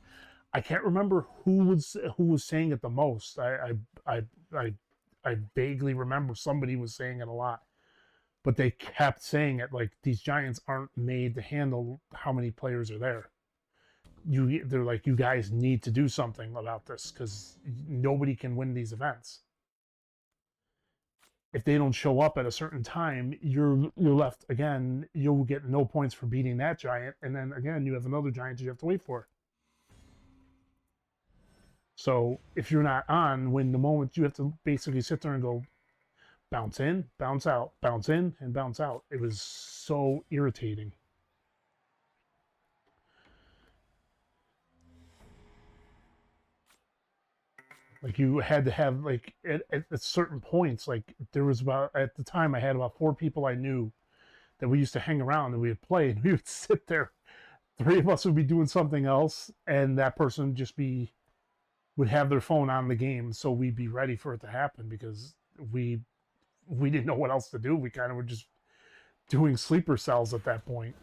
[SPEAKER 1] I can't remember who was saying it the most. I I vaguely remember somebody was saying it a lot, but they kept saying it like these Giants aren't made to handle how many players are there. They're like, you guys need to do something about this because nobody can win these events. If they don't show up at a certain time, you're left again. You'll get no points for beating that giant, and then again you have another giant you have to wait for. So if you're not on, when the moment you have to basically sit there and go bounce in, bounce out, bounce in, and bounce out. It was so irritating. Like you had to have like at certain points, like there was about at the time I had about 4 people I knew that we used to hang around and we would play and we would sit there. 3 of us would be doing something else, and that person would have their phone on the game, so we'd be ready for it to happen because we didn't know what else to do. We kind of were just doing sleeper cells at that point.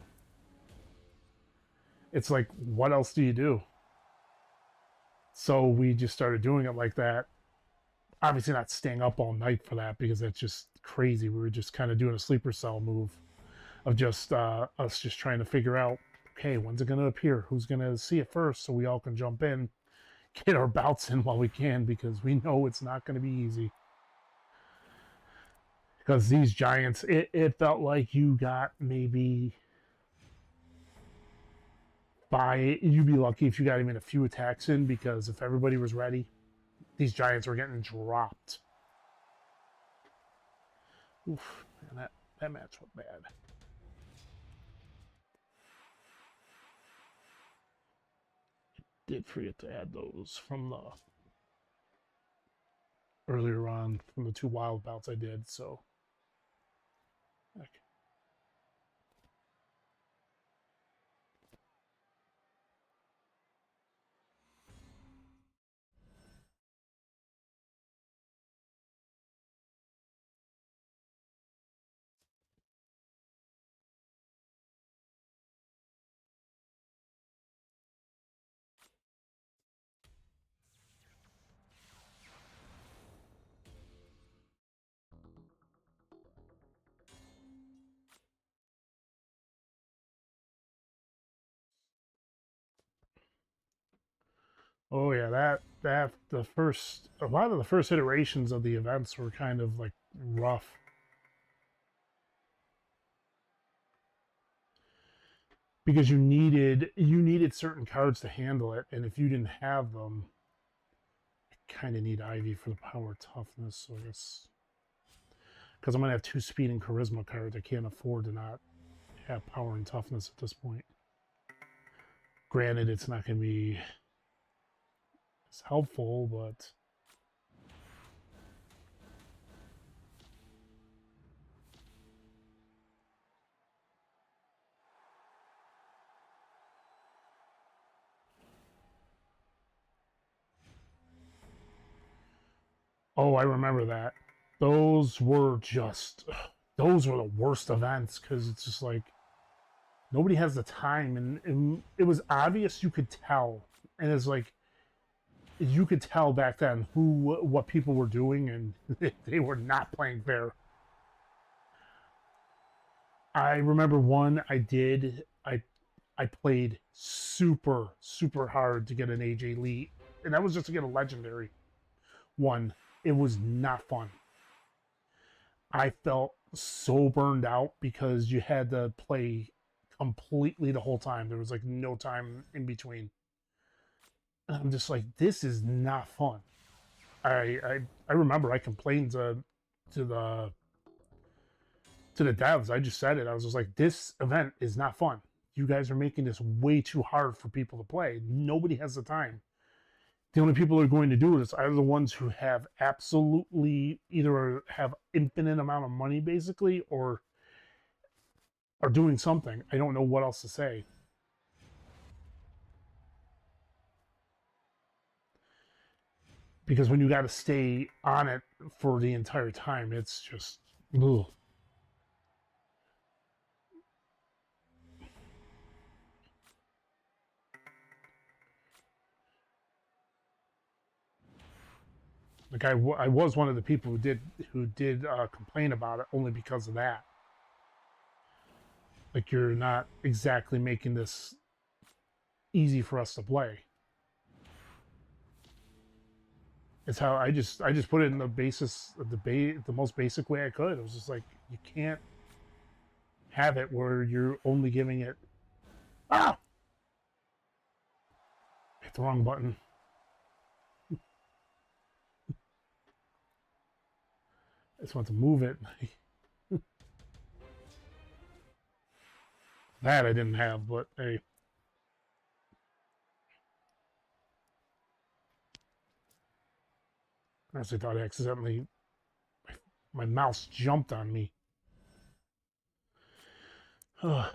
[SPEAKER 1] It's like, what else do you do? So we just started doing it like that. Obviously, not staying up all night for that because that's just crazy. We were just kind of doing a sleeper cell move of just us just trying to figure out, okay, when's it going to appear? Who's going to see it first so we all can jump in, get our bouts in while we can, because we know it's not going to be easy. Because these giants, it felt like you got maybe you'd be lucky if you got even a few attacks in, because if everybody was ready, these giants were getting dropped. Oof, man, that match went bad. Did forget to add those from the earlier on from the 2 wild bouts I did, so okay. Oh yeah, that the first a lot of the first iterations of the events were kind of like rough because you needed certain cards to handle it, and if you didn't have them, I kind of need Ivy for the power toughness. So I guess because I'm gonna have 2 speed and charisma cards, I can't afford to not have power and toughness at this point. Granted, it's not gonna be as helpful, but oh, I remember that. Those were just those were the worst events because it's just like nobody has the time, and it was obvious. You could tell, and it's like you could tell back then what people were doing, and they were not playing fair. I remember one I did. I played super hard to get an AJ elite, and that was just to get a legendary one. It was not fun. I felt so burned out because you had to play completely the whole time. There was like no time in between. And I'm just like, this is not fun. I remember I complained to the to the devs. I just said it. I was just like, this event is not fun. You guys are making this way too hard for people to play. Nobody has the time. The only people who are going to do it are the ones who have absolutely either have infinite amount of money basically or are doing something. I don't know what else to say. Because when you got to stay on it for the entire time, it's just ugh. Like I was one of the people who did complain about it only because of that. Like you're not exactly making this easy for us to play. It's how I just put it in the basis the most basic way I could. It was just like you can't have it where you're only giving it ah hit the wrong button. I just want to move it. That I didn't have, but hey. I actually thought I accidentally my mouse jumped on me. I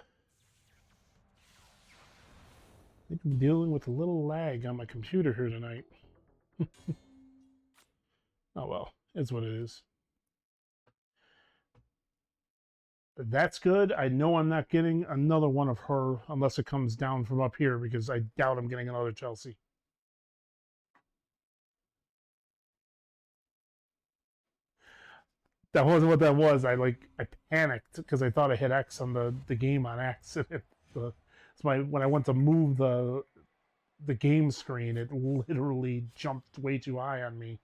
[SPEAKER 1] think I'm dealing with a little lag on my computer here tonight. Oh well, it's what it is. That's good. I know I'm not getting another one of her unless it comes down from up here because I doubt I'm getting another Chelsea. That wasn't what that was. I panicked because I thought I hit X on the game on accident. It's when I went to move the game screen, it literally jumped way too high on me.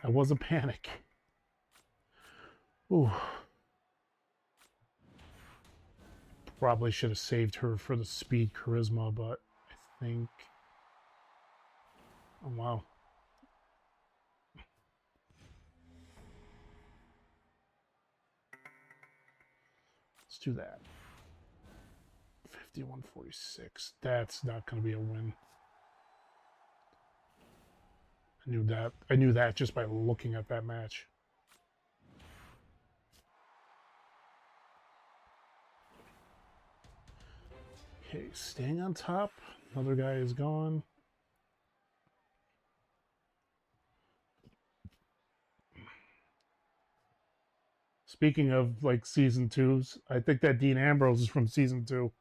[SPEAKER 1] That was a panic. Ooh. Probably should have saved her for the speed charisma, but I think. Oh wow. Let's do that. 51-46. That's not going to be a win. I knew that. I knew that just by looking at that match. Okay, staying on top. Another guy is gone. Speaking of like season twos, I think that Dean Ambrose is from season 2.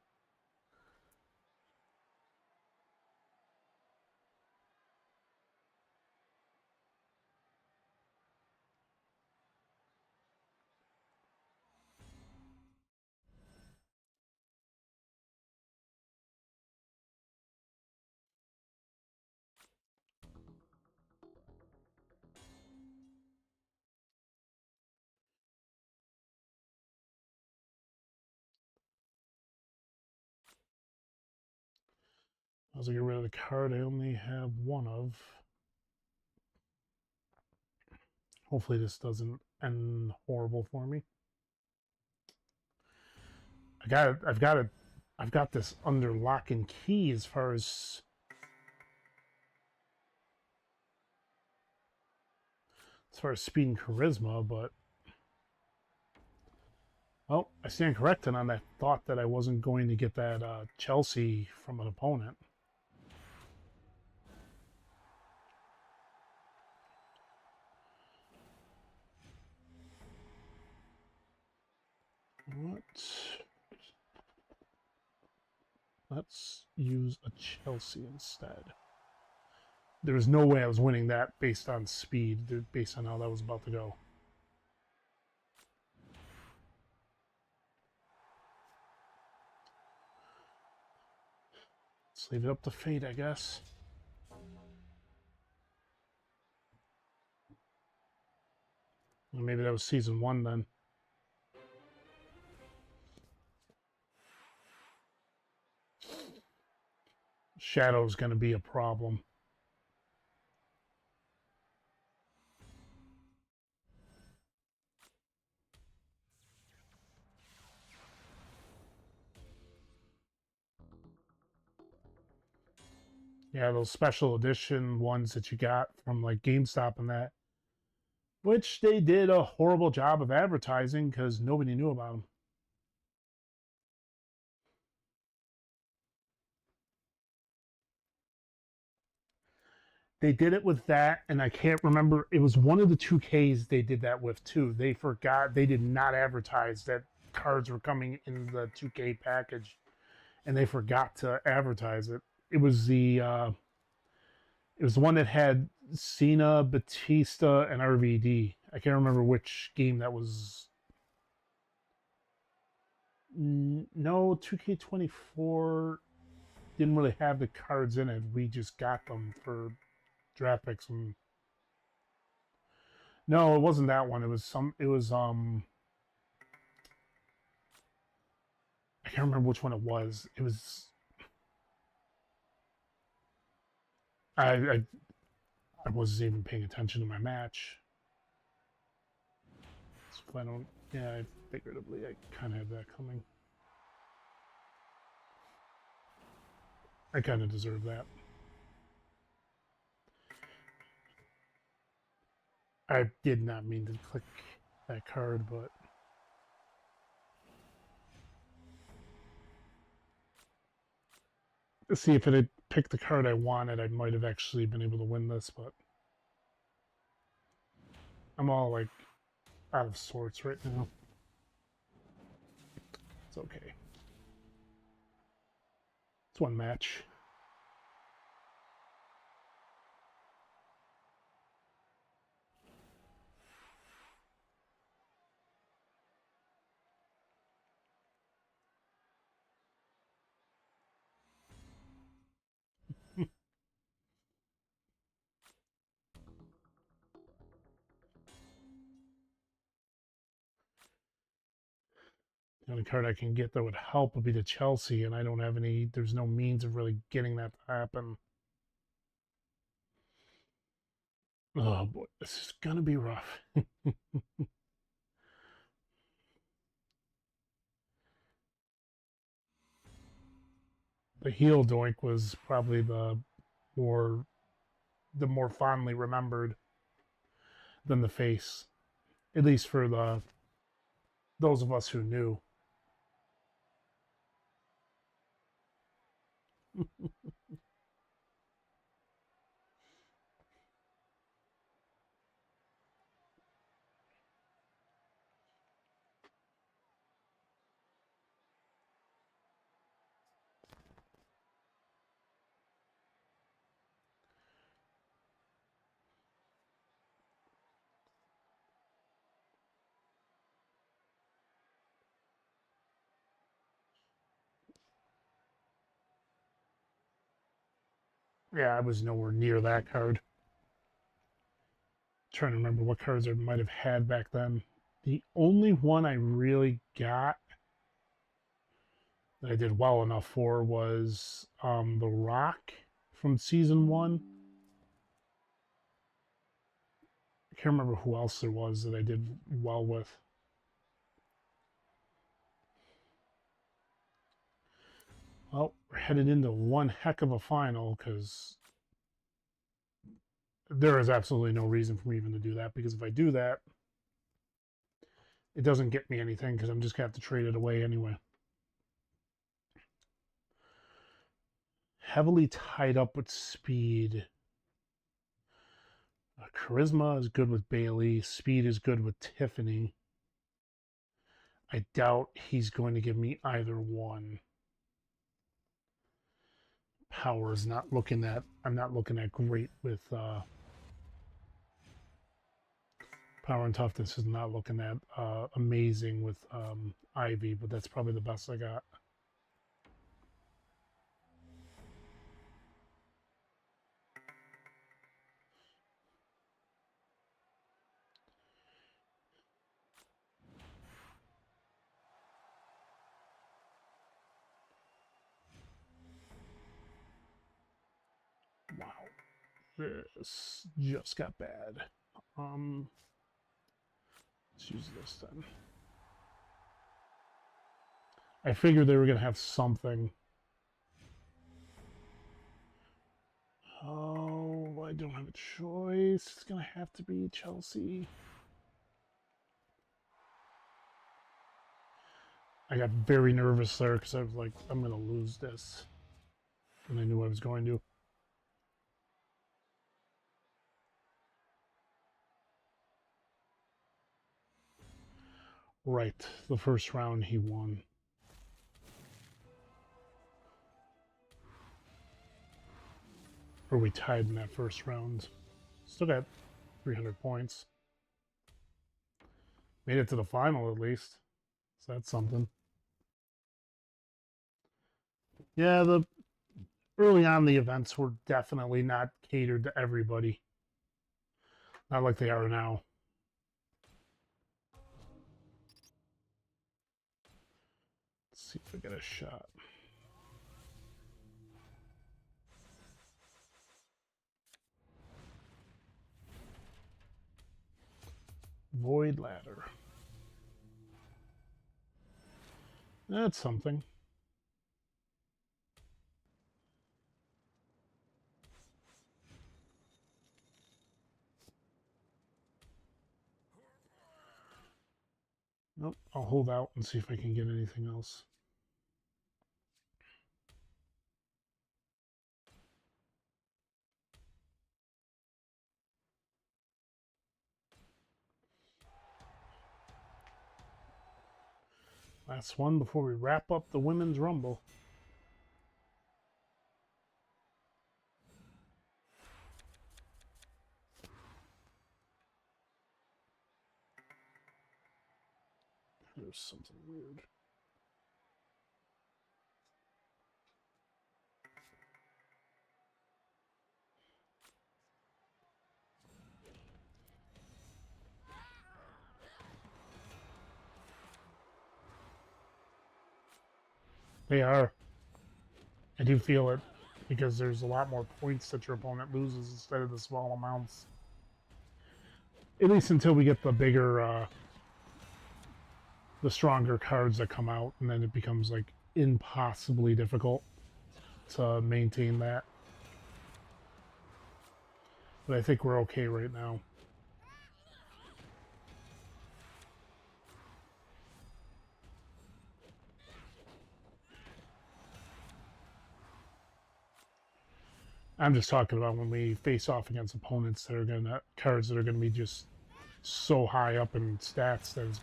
[SPEAKER 1] As I get rid of the card I only have one of. Hopefully this doesn't end horrible for me. I've got this under lock and key as far as speed and charisma, but oh, I stand corrected on that thought that I wasn't going to get that Chelsea from an opponent. Let's use a Chelsea instead. There was no way I was winning that based on speed, based on how that was about to go. Let's leave it up to fate, I guess. Well, maybe that was season 1 then. Shadow's going to be a problem. Yeah, those special edition ones that you got from like GameStop and that, which they did a horrible job of advertising because nobody knew about them. They did it with that, and I can't remember. It was one of the 2Ks they did that with too. They forgot, they did not advertise that cards were coming in the 2K package, and they forgot to advertise it. It was the one that had Cena, Batista, and RVD. I can't remember which game that was. No, 2K24 didn't really have the cards in it. We just got them for draft picks. And no, it wasn't that one. It was I can't remember which one it was. It was I wasn't even paying attention to my match. So I don't. Yeah, I figuratively I kind of have that coming. I kind of deserve that. I did not mean to click that card, but let's see if it had picked the card I wanted, I might have actually been able to win this, but I'm all like out of sorts right now. It's okay. It's one match. The only card I can get that would help would be the Chelsea, and I don't have any. There's no means of really getting that to happen. Oh boy, this is gonna be rough. The heel doink was probably more the more fondly remembered than the face, at least for those of us who knew. Yeah, I was nowhere near that card. Trying to remember what cards I might have had back then. The only one I really got that I did well enough for was The Rock from season 1. I can't remember who else there was that I did well with. Well, we're headed into one heck of a final because there is absolutely no reason for me even to do that, because if I do that, it doesn't get me anything because I'm just going to have to trade it away anyway. Heavily tied up with speed. Charisma is good with Bailey. Speed is good with Tiffany. I doubt he's going to give me either one. Power is not looking at. I'm not looking at great with power and toughness is not looking at amazing with Ivy, but that's probably the best I got. This just got bad. Let's use this then. I figured they were going to have something. Oh, I don't have a choice. It's going to have to be Chelsea. I got very nervous there because I was like, I'm going to lose this. And I knew I was going to. Right, the first round he won. Or we tied in that first round. Still got 300 points. Made it to the final at least. So that's something. Yeah, the early on the events were definitely not catered to everybody. Not like they are now. Let's see if I get a shot. Void ladder. That's something. Nope, I'll hold out and see if I can get anything else. Last one before we wrap up the Women's Rumble. There's something weird. They are. I do feel it because there's a lot more points that your opponent loses instead of the small amounts. At least until we get the bigger, the stronger cards that come out, and then it becomes like impossibly difficult to maintain that. But I think we're okay right now. I'm just talking about when we face off against opponents that are gonna cards that are gonna be just so high up in stats that it's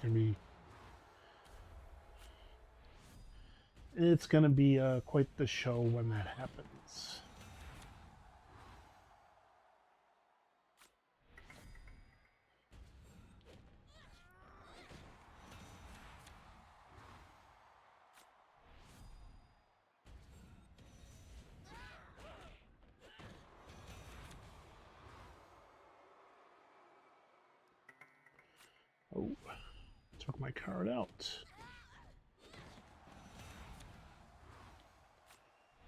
[SPEAKER 1] gonna be quite the show when that happens. Oh, took my card out.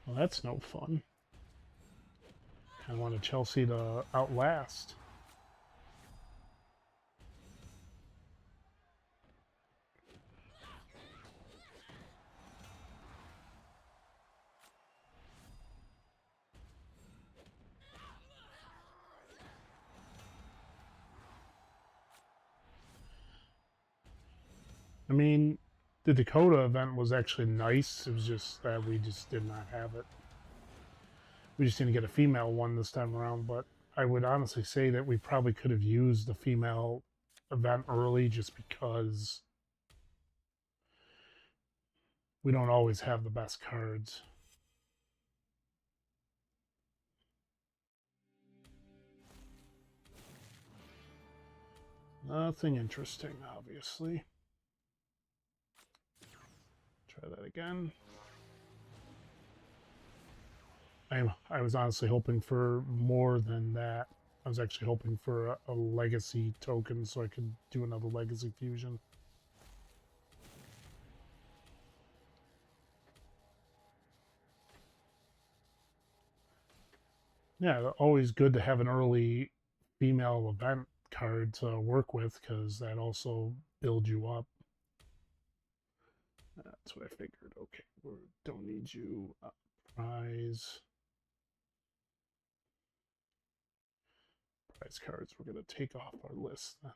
[SPEAKER 1] Well, that's no fun. I wanted Chelsea to outlast. I mean, the Dakota event was actually nice. It was just that we just did not have it. We just didn't get a female one this time around, but I would honestly say that we probably could have used the female event early just because we don't always have the best cards. Nothing interesting, obviously. Try that again. I was honestly hoping for more than that. I was actually hoping for a legacy token so I could do another legacy fusion. Yeah, always good to have an early female event card to work with because that also builds you up. That's what I figured. Okay, we don't need you. Prize. Prize cards we're going to take off our list then.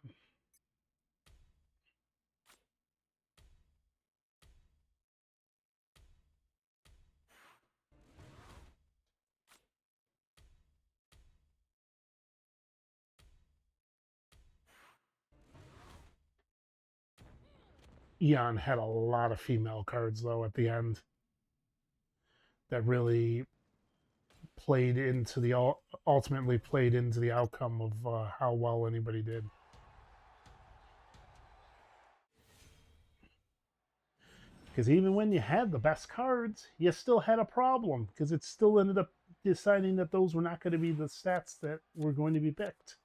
[SPEAKER 1] Eon had a lot of female cards though at the end that really played into the ultimately played into the outcome of how well anybody did. Because even when you had the best cards, you still had a problem because it still ended up deciding that those were not going to be the stats that were going to be picked.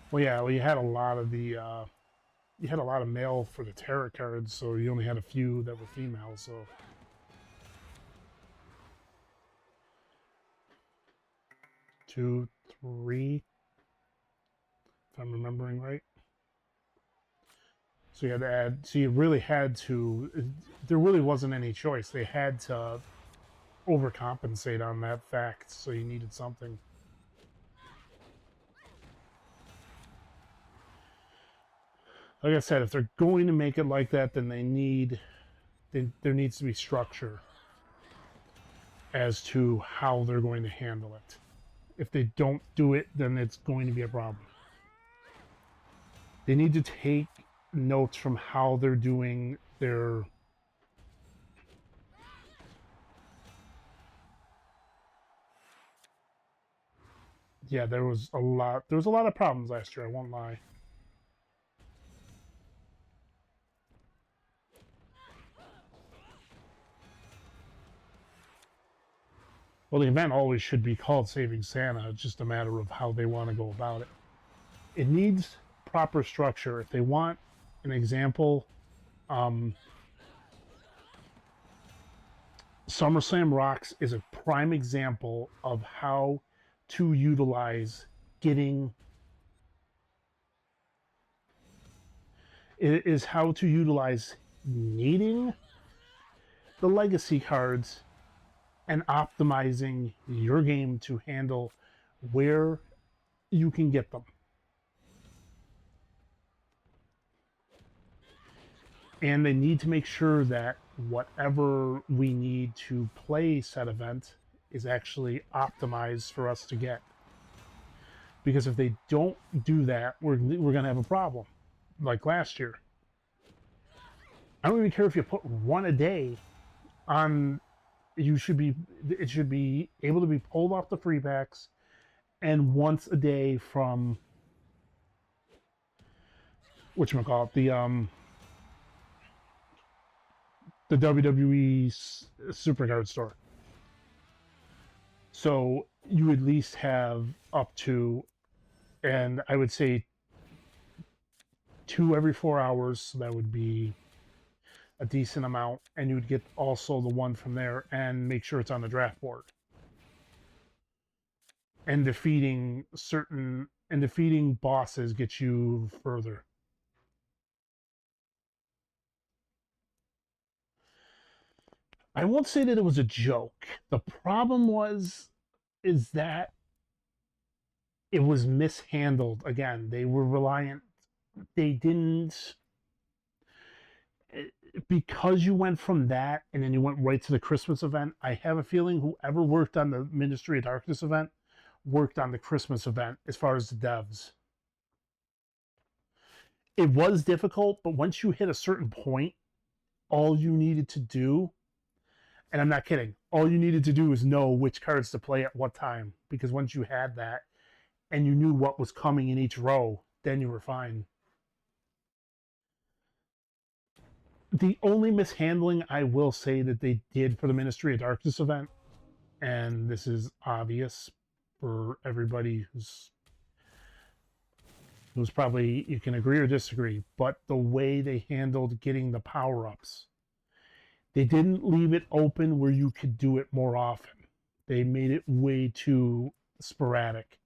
[SPEAKER 1] Well, yeah, well, you had a lot of the you had a lot of male for the tarot cards, so you only had a few that were female. So 2, 3, if I'm remembering right. So you had to add. So you really had to. There really wasn't any choice. They had to overcompensate on that fact. So you needed something. Like I said, if they're going to make it like that, then there needs to be structure as to how they're going to handle it. If they don't do it, then it's going to be a problem. They need to take notes from how they're doing their. Yeah, there was a lot. There was a lot of problems last year. I won't lie. Well, the event always should be called Saving Santa. It's just a matter of how they want to go about it. It needs proper structure. If they want an example, um, SummerSlam Rocks is a prime example of how to utilize getting. It is how to utilize needing the legacy cards and optimizing your game to handle where you can get them. And they need to make sure that whatever we need to play said event is actually optimized for us to get. Because if they don't do that, we're going to have a problem like last year. I don't even care if you put one a day on. It should be able to be pulled off the free packs and once a day from whatchamacallit, the WWE Supercard store. So you at least have up to, and I would say 2 every 4 hours. So that would be a decent amount, and you would get also the one from there, and make sure it's on the draft board. And defeating bosses gets you further. I won't say that it was a joke. The problem is that it was mishandled. Again, they were reliant. They didn't, because you went from that and then you went right to the Christmas event. I have a feeling whoever worked on the Ministry of Darkness event worked on the Christmas event as far as the devs. It was difficult, but once you hit a certain point, all you needed to do, and I'm not kidding, all you needed to do was know which cards to play at what time. Because once you had that and you knew what was coming in each row, then you were fine. The only mishandling I will say that they did for the Ministry of Darkness event, and this is obvious for everybody who's probably, you can agree or disagree, but the way they handled getting the power-ups, they didn't leave it open where you could do it more often. They made it way too sporadic.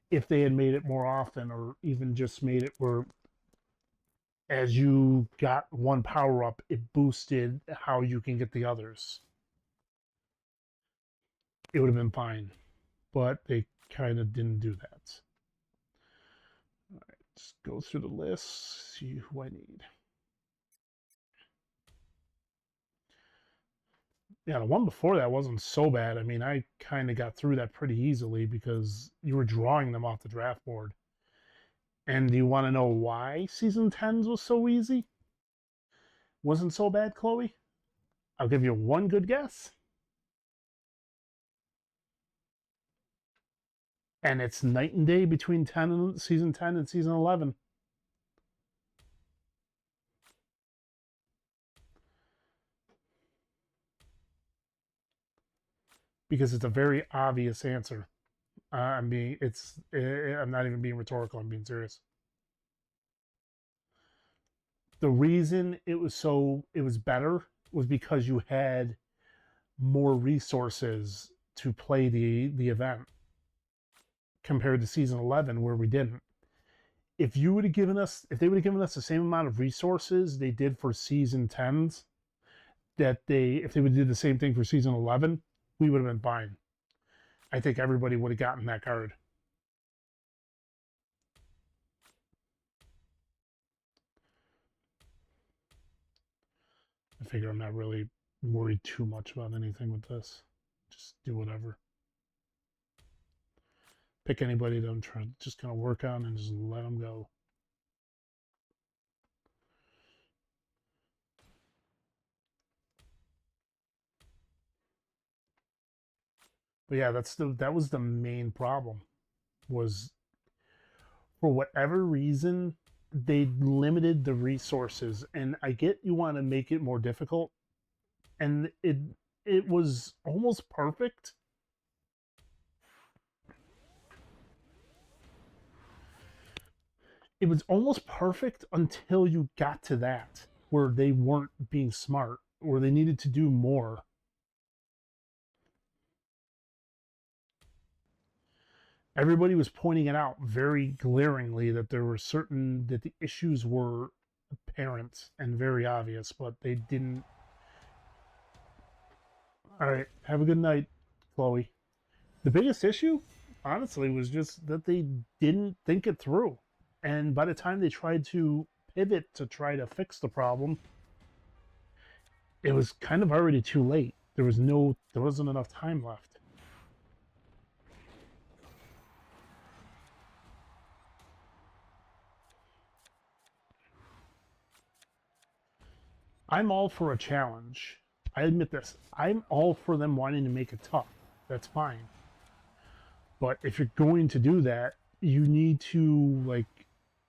[SPEAKER 1] If they had made it more often, or even just made it where as you got one power-up, it boosted how you can get the others, it would have been fine. But they kind of didn't do that. All right, let's go through the list, see who I need. Yeah, the one before that wasn't so bad. I mean, I kind of got through that pretty easily because you were drawing them off the draft board. And do you want to know why season 10s was so easy? Wasn't so bad, Chloe? I'll give you one good guess. And it's night and day between season 10 and season 11. Because it's a very obvious answer. I'm not even being rhetorical. I'm being serious. The reason it was better was because you had more resources to play the event compared to season 11 where we didn't. If they would have given us the same amount of resources they did for season 10s, if they would have did the same thing for season 11, we would have been fine. I think everybody would have gotten that card. I figure I'm not really worried too much about anything with this. Just do whatever. Pick anybody that I'm just going to work on and just let them go. But yeah, that was the main problem, was for whatever reason they limited the resources. And I get you want to make it more difficult, and it was almost perfect. It was almost perfect until you got to that where they weren't being smart, where they needed to do more. Everybody was pointing it out very glaringly that that the issues were apparent and very obvious, but they didn't. All right, have a good night, Chloe. The biggest issue, honestly, was just that they didn't think it through. And by the time they tried to pivot to try to fix the problem, it was kind of already too late. There wasn't enough time left. I'm all for a challenge. I admit this. I'm all for them wanting to make it tough. That's fine. But if you're going to do that, you need to, like,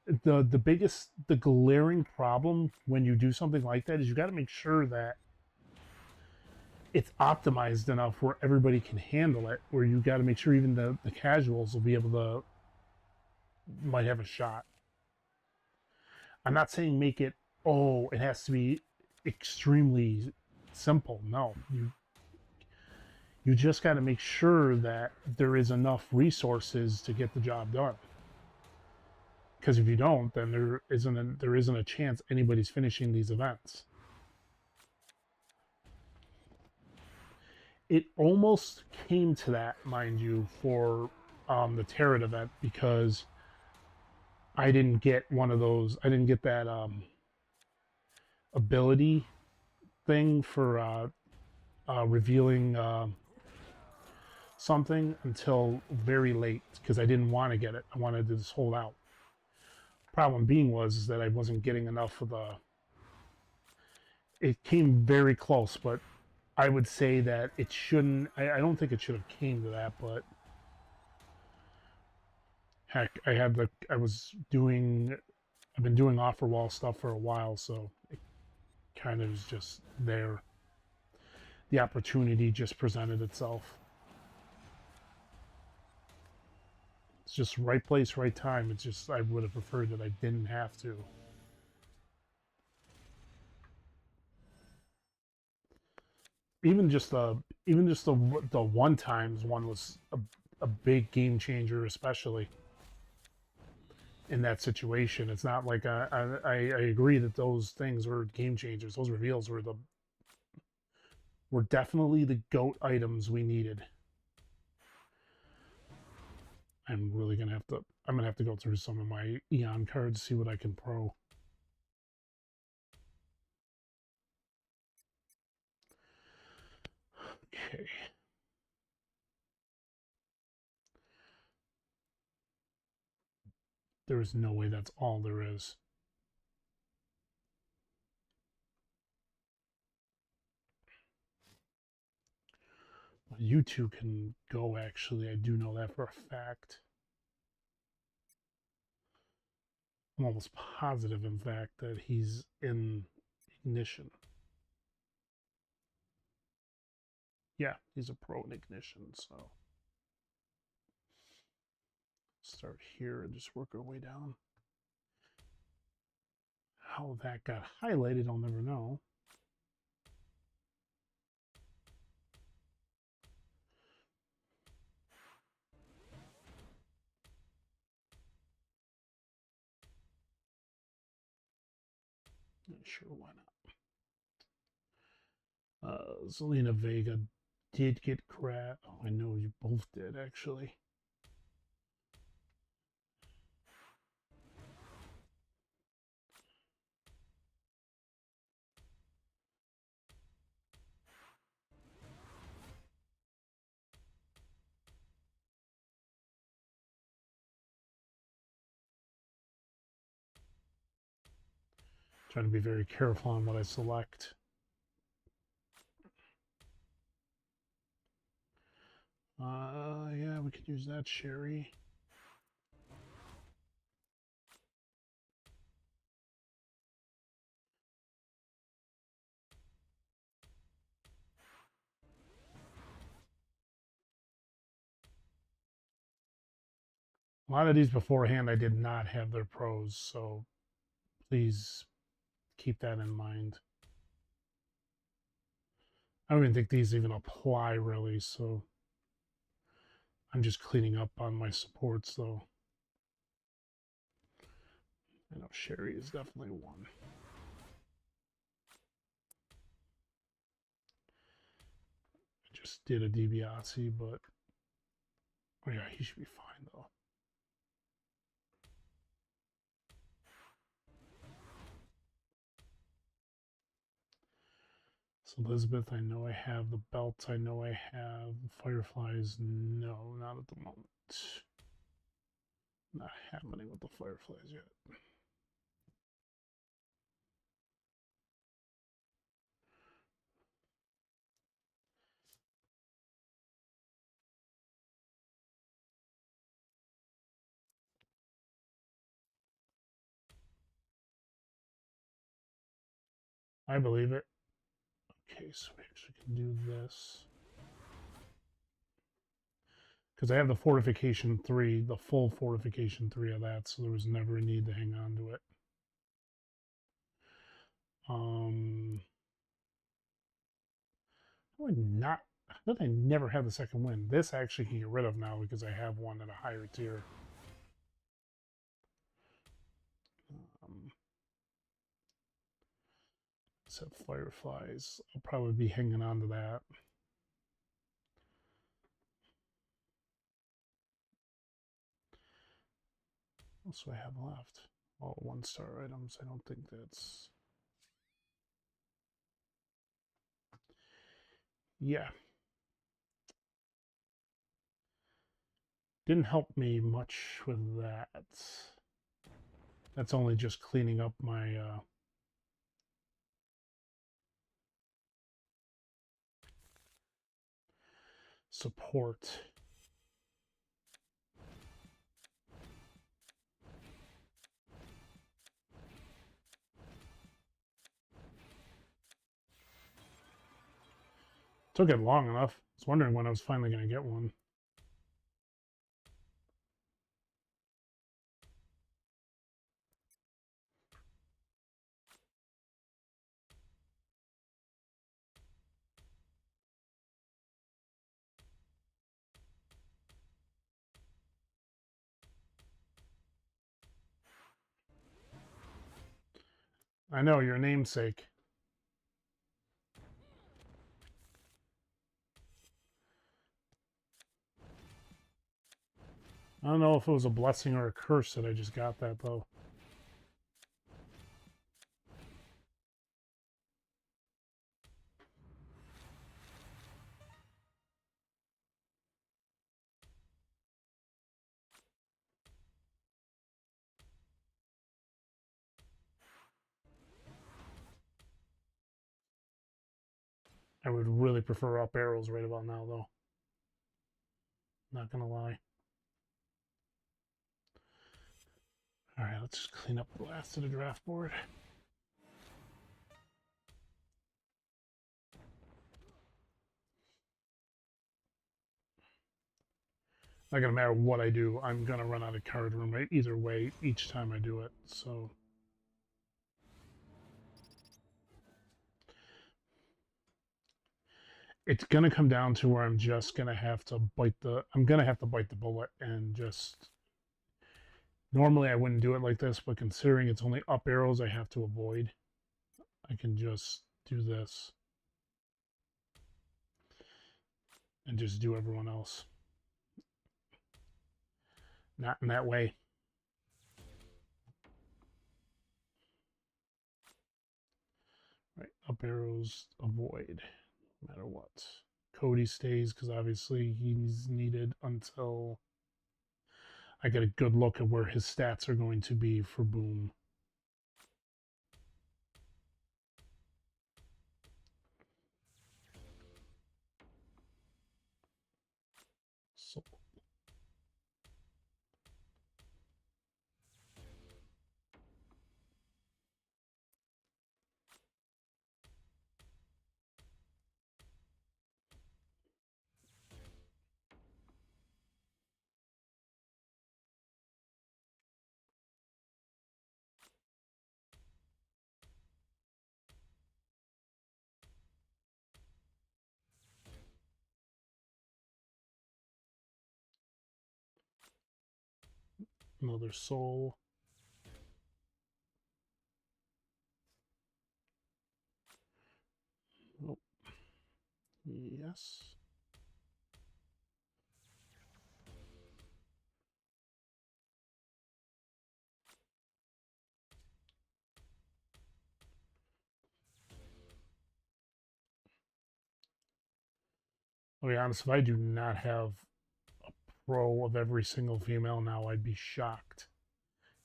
[SPEAKER 1] the glaring problem when you do something like that is you got to make sure that it's optimized enough where everybody can handle it, where you got to make sure even the casuals will be able to, might have a shot. I'm not saying make it, oh, it has to be extremely simple. No, you just got to make sure that there is enough resources to get the job done. Because if you don't, then there isn't a chance anybody's finishing these events. It almost came to that, mind you, for the Tarot event, because I didn't get one of those. I didn't get that ability thing for revealing something until very late because I didn't want to get it. I wanted to just hold out. Problem being was that I wasn't getting enough of the. It came very close, but I would say that it shouldn't. I don't think it should have came to that, but heck, I've been doing offer wall stuff for a while, so kind of is just there. The opportunity just presented itself. It's just right place, right time. It's just I would have preferred that I didn't have to. Even just the one times one was a big game changer, especially in that situation. It's not like I agree that those things were game changers. Those reveals were definitely the GOAT items we needed. I'm really gonna have to. I'm gonna have to go through some of my Eon cards, see what I can pro. Okay. There is no way that's all there is. You two can go, actually. I do know that for a fact. I'm almost positive, in fact, that he's in Ignition. Yeah, he's a pro in Ignition, so start here and just work our way down. How that got highlighted, I'll never know. Not sure why not. Zelina Vega did get grabbed. Oh, I know you both did, actually. Trying to be very careful on what I select. Yeah, we could use that Sherry. A lot of these beforehand I did not have their pros, so please keep that in mind. I don't even think these even apply really, so I'm just cleaning up on my supports though. I know Sherry is definitely one. I just did a DiBiase, but oh yeah, he should be fine though. So Elizabeth, I know I have the belts. I know I have Fireflies. No, not at the moment. Not happening with the Fireflies yet. I believe it. Okay, so we actually can do this. Because I have the Fortification 3, the full Fortification 3 of that, so there was never a need to hang on to it. How did I never have the second win? This I actually can get rid of now because I have one at a higher tier. Except Fireflies. I'll probably be hanging on to that. What else do I have left? Oh, 1-star items. I don't think that's... Yeah. Didn't help me much with that. That's only just cleaning up my support. Took it long enough. I was wondering when I was finally going to get one. I know, your namesake. I don't know if it was a blessing or a curse that I just got that, though. I would really prefer up arrows right about now, though. Not gonna lie. Alright, let's just clean up the last of the draft board. Not gonna matter what I do, I'm gonna run out of card room right either way each time I do it, so. It's gonna come down to where I'm just gonna have to bite the bullet and just. Normally I wouldn't do it like this, but considering it's only up arrows I have to avoid, I can just do this and just do everyone else. Not in that way. Right, up arrows, avoid, no matter what. Cody stays because obviously he's needed until I get a good look at where his stats are going to be for Boom. So. Another soul. Oh. Yes. I'll be honest, if I do not have a pro of every single female now, I'd be shocked.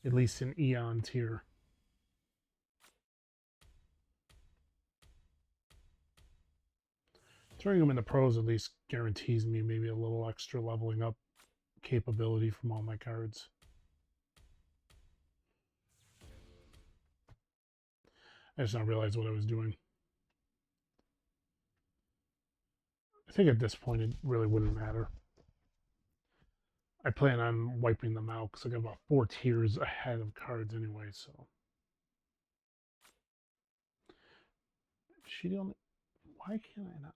[SPEAKER 1] At least in Eon tier. Throwing them in the pros at least guarantees me maybe a little extra leveling up capability from all my cards. I just not realize what I was doing. I think at this point it really wouldn't matter. I plan on wiping them out because I got about 4 tiers ahead of cards anyway, so. Is she the only. Why can't I not?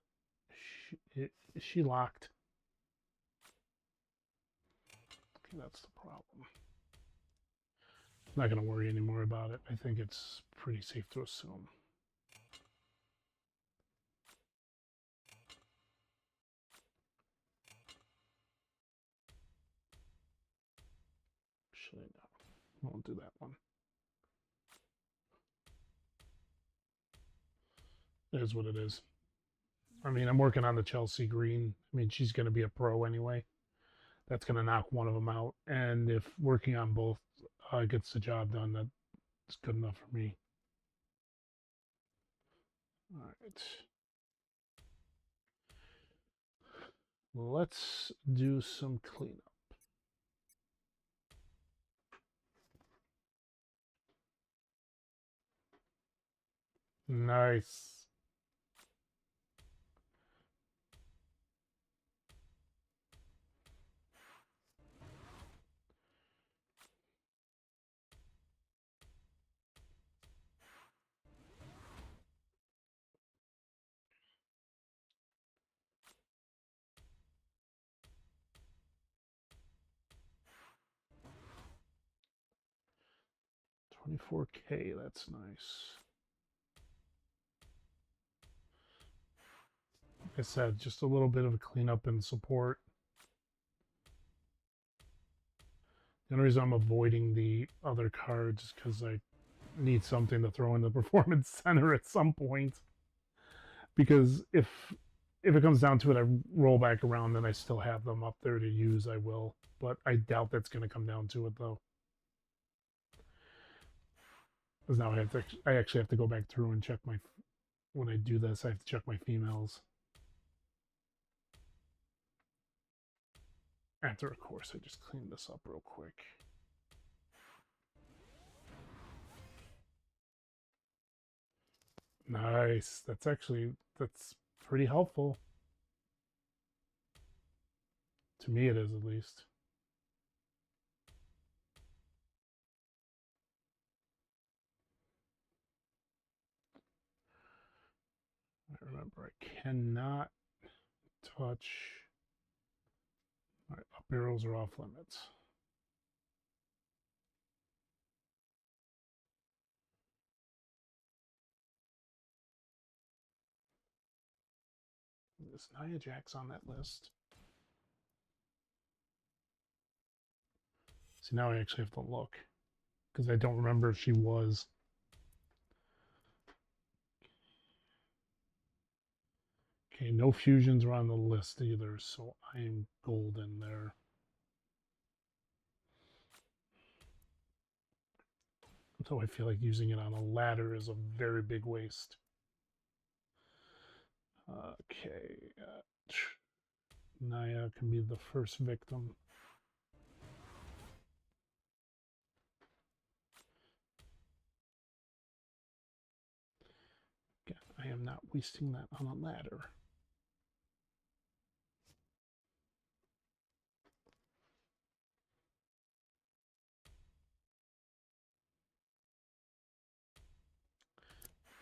[SPEAKER 1] Is she locked? Okay, that's the problem. I'm not going to worry anymore about it. I think it's pretty safe to assume. Actually, no. Won't do that one. It is what it is. I mean, I'm working on the Chelsea Green. I mean, she's going to be a pro anyway. That's going to knock one of them out. And if working on both gets the job done, that's good enough for me. All right. Let's do some cleanup. Nice. 24K, that's nice. Like I said, just a little bit of a cleanup and support. The only reason I'm avoiding the other cards is because I need something to throw in the performance center at some point. Because if it comes down to it, I roll back around and I still have them up there to use, I will. But I doubt that's going to come down to it, though. Because now I actually have to go back through and check my, when I do this, I have to check my females. After, of course, I just clean this up real quick. Nice. That's pretty helpful. To me, it is, at least. I remember I cannot touch. My up arrows are off limits. Is Nia Jax on that list? See, now I actually have to look because I don't remember if she was. Okay, no fusions are on the list either, so I am golden there. Although I feel like using it on a ladder is a very big waste. Okay, Naya can be the first victim. Again, I am not wasting that on a ladder.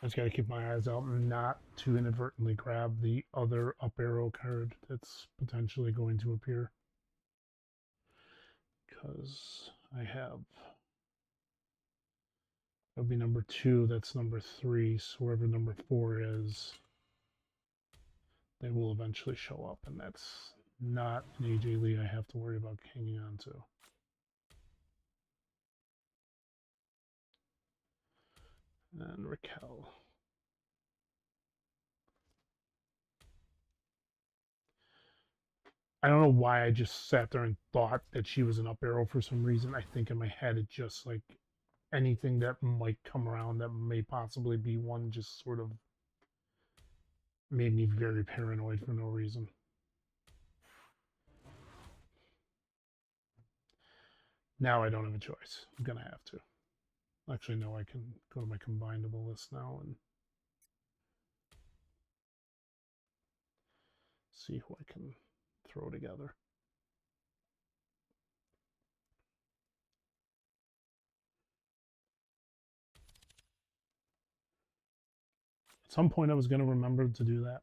[SPEAKER 1] I just got to keep my eyes out not to inadvertently grab the other up arrow card that's potentially going to appear. Because I have, that would be number 2, that's number 3, so wherever number 4 is, they will eventually show up, and that's not an AJ Lee I have to worry about hanging on to. And Raquel. I don't know why I just sat there and thought that she was an up arrow for some reason. I think in my head it just like anything that might come around that may possibly be one just sort of made me very paranoid for no reason. Now I don't have a choice. I'm going to have to. Actually, no, I can go to my combinable list now and see who I can throw together. At some point I was going to remember to do that.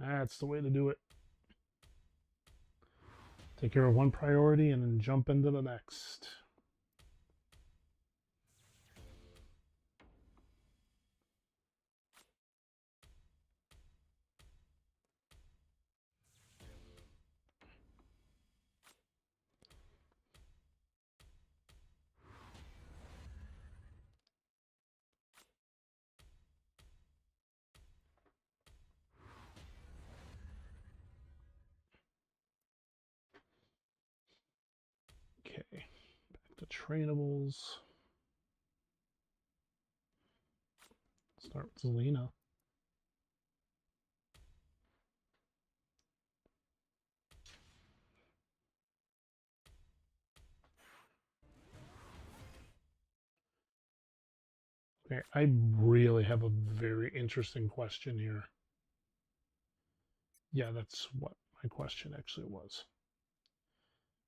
[SPEAKER 1] That's the way to do it. Take care of one priority and then jump into the next. Okay, back to trainables. Start with Zelina. Okay, I really have a very interesting question here. Yeah, that's what my question actually was.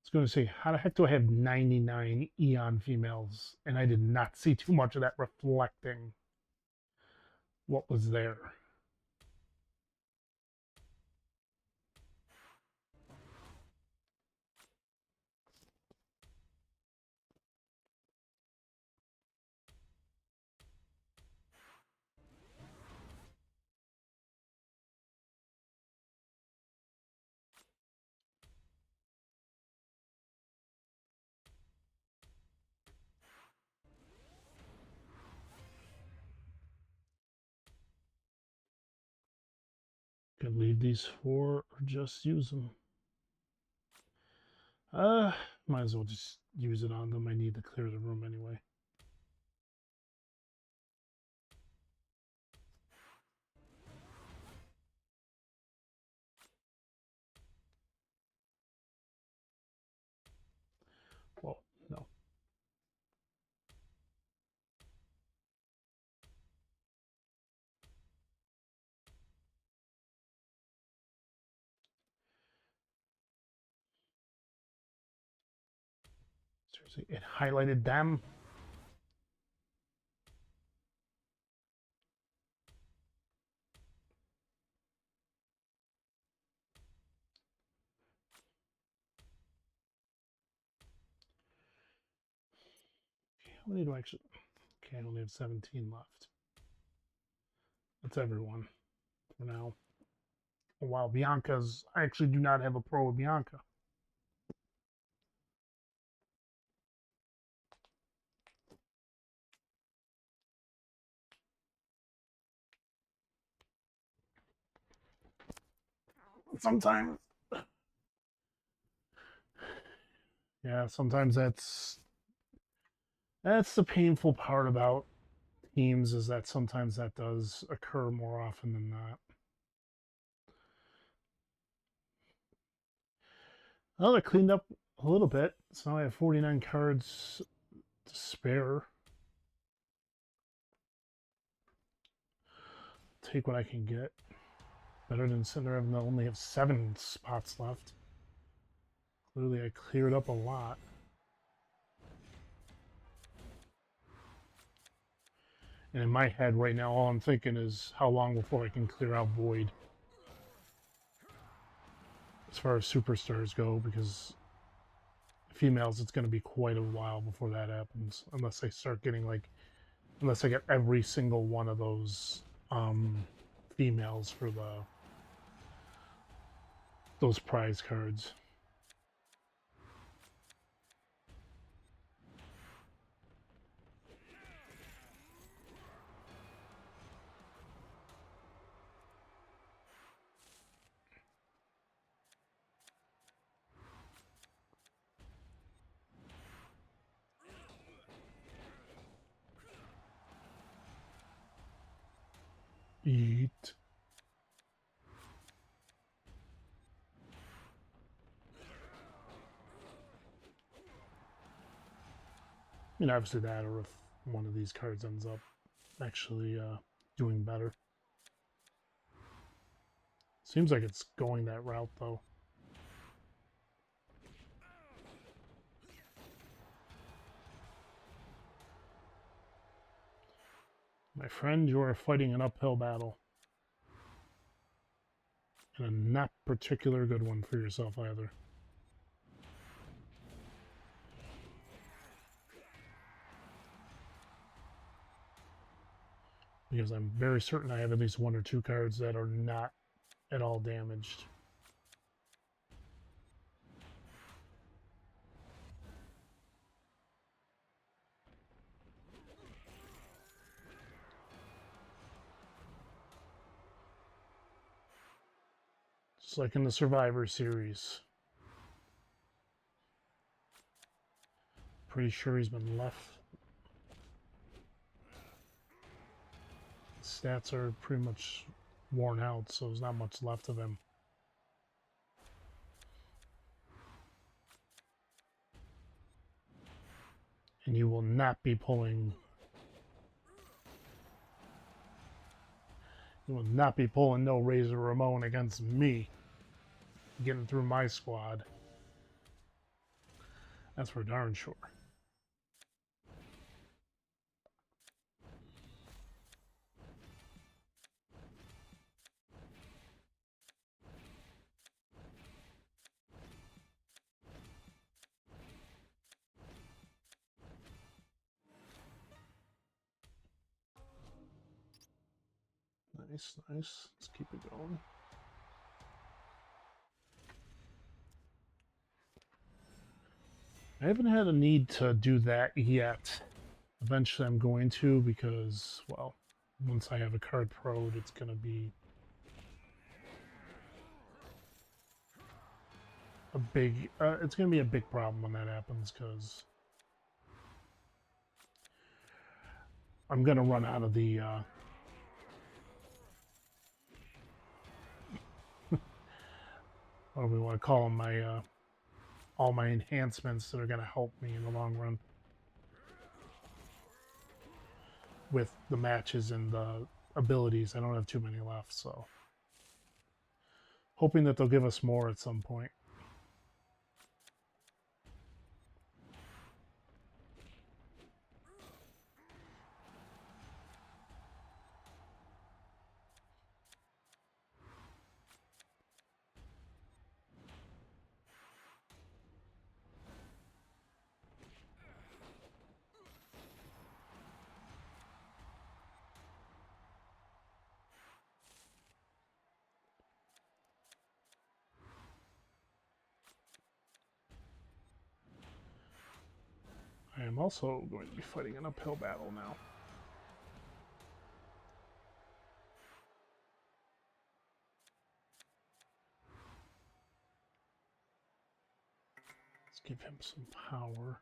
[SPEAKER 1] was going to say, how the heck do I have 99 Eon females? And I did not see too much of that reflecting what was there. Could leave these 4 or just use them. Might as well just use it on them. I need to clear the room anyway. Well, no. Seriously, it highlighted them. How many do I actually... Okay, I only have 17 left. That's everyone for now. Oh, wow, Bianca's... I actually do not have a pro with Bianca. Sometimes... Yeah, sometimes that's the painful part about teams, is that sometimes that does occur more often than not. Well, I cleaned up a little bit, so now I have 49 cards to spare. Take what I can get. Better than sitting there and only have 7 spots left. Clearly I cleared up a lot. And in my head right now, all I'm thinking is how long before I can clear out Void. As far as superstars go, because females, it's going to be quite a while before that happens. Unless I start getting like, unless I get every single one of those females for those prize cards. Eat. I mean, obviously that, or if one of these cards ends up actually doing better. Seems like it's going that route, though. My friend, you are fighting an uphill battle. And a not particular good one for yourself either. Because I'm very certain I have at least 1 or 2 cards that are not at all damaged. Just like in the Survivor series. Pretty sure he's been left. Stats are pretty much worn out, so there's not much left of him. And you will not be pulling... You will not be pulling no Razor Ramon against me. Getting through my squad. That's for darn sure. Nice, nice. Let's keep it going. I haven't had a need to do that yet. Eventually I'm going to, because, well, once I have a card pro'd, it's going to be a big, it's going to be a big problem when that happens, because I'm going to run out of the, what do we want to call them, my, all my enhancements that are going to help me in the long run with the matches and the abilities. I don't have too many left, so hoping that they'll give us more at some point. I am also going to be fighting an uphill battle now. Let's give him some power.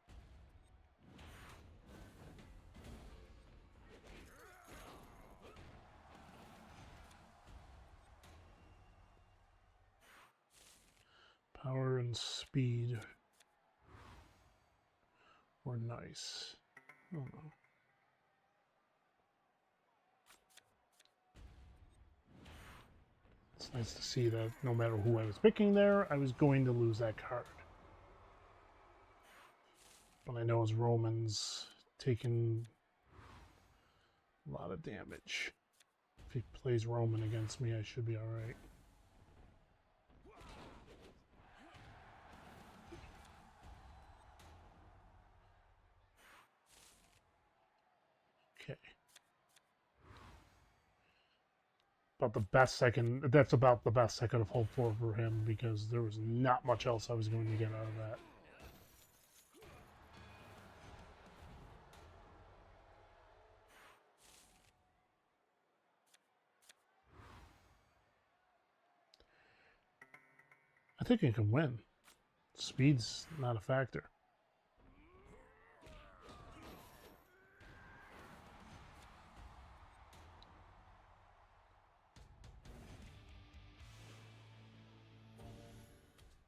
[SPEAKER 1] Power and speed were nice. I don't know. It's nice to see that no matter who I was picking there, I was going to lose that card. But I know as Roman's taking a lot of damage. If he plays Roman against me, I should be alright. Okay. About the best I can, that's about the best I could have hoped for him, because there was not much else I was going to get out of that. I think I can win. Speed's not a factor.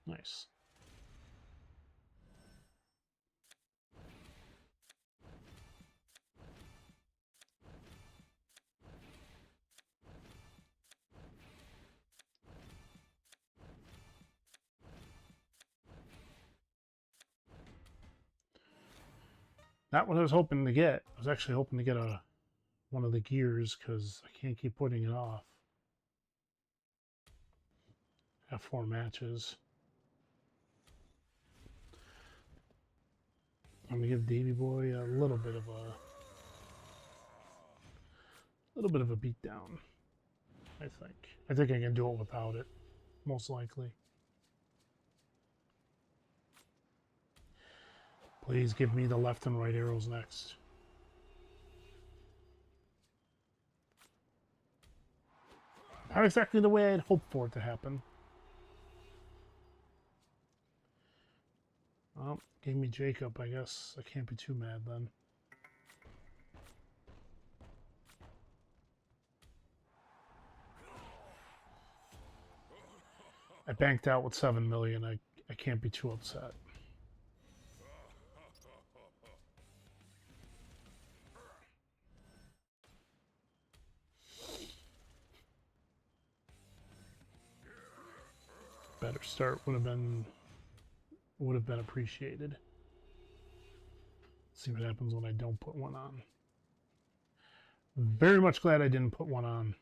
[SPEAKER 1] Nice. Not what I was hoping to get. I was actually hoping to get one of the gears, because I can't keep putting it off. I have 4 matches. I'm gonna give Davy Boy a little bit of a beat down. I think I can do it without it, most likely. Please give me the left and right arrows next. Not exactly the way I'd hoped for it to happen. Well, gave me Jacob. I guess I can't be too mad then. I banked out with 7 million. I can't be too upset. Better start would have been appreciated. Let's see what happens when I don't put one on. Very much glad I didn't put one on.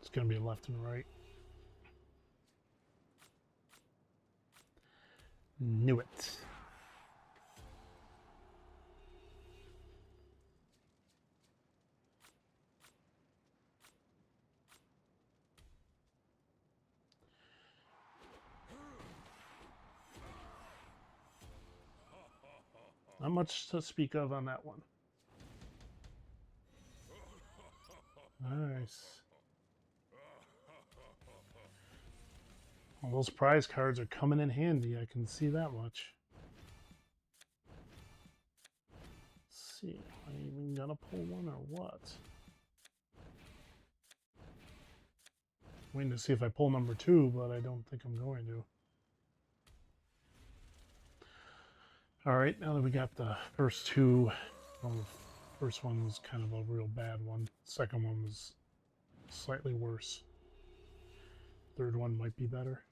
[SPEAKER 1] It's going to be left and right. Knew it. Not much to speak of on that one. Nice. Well, those prize cards are coming in handy, I can see that much. Let's see, am I even gonna pull one or what? Waiting to see if I pull number 2, but I don't think I'm going to. Alright, now that we got the first two, well, the first one was kind of a real bad one. The second one was slightly worse. Third one might be better.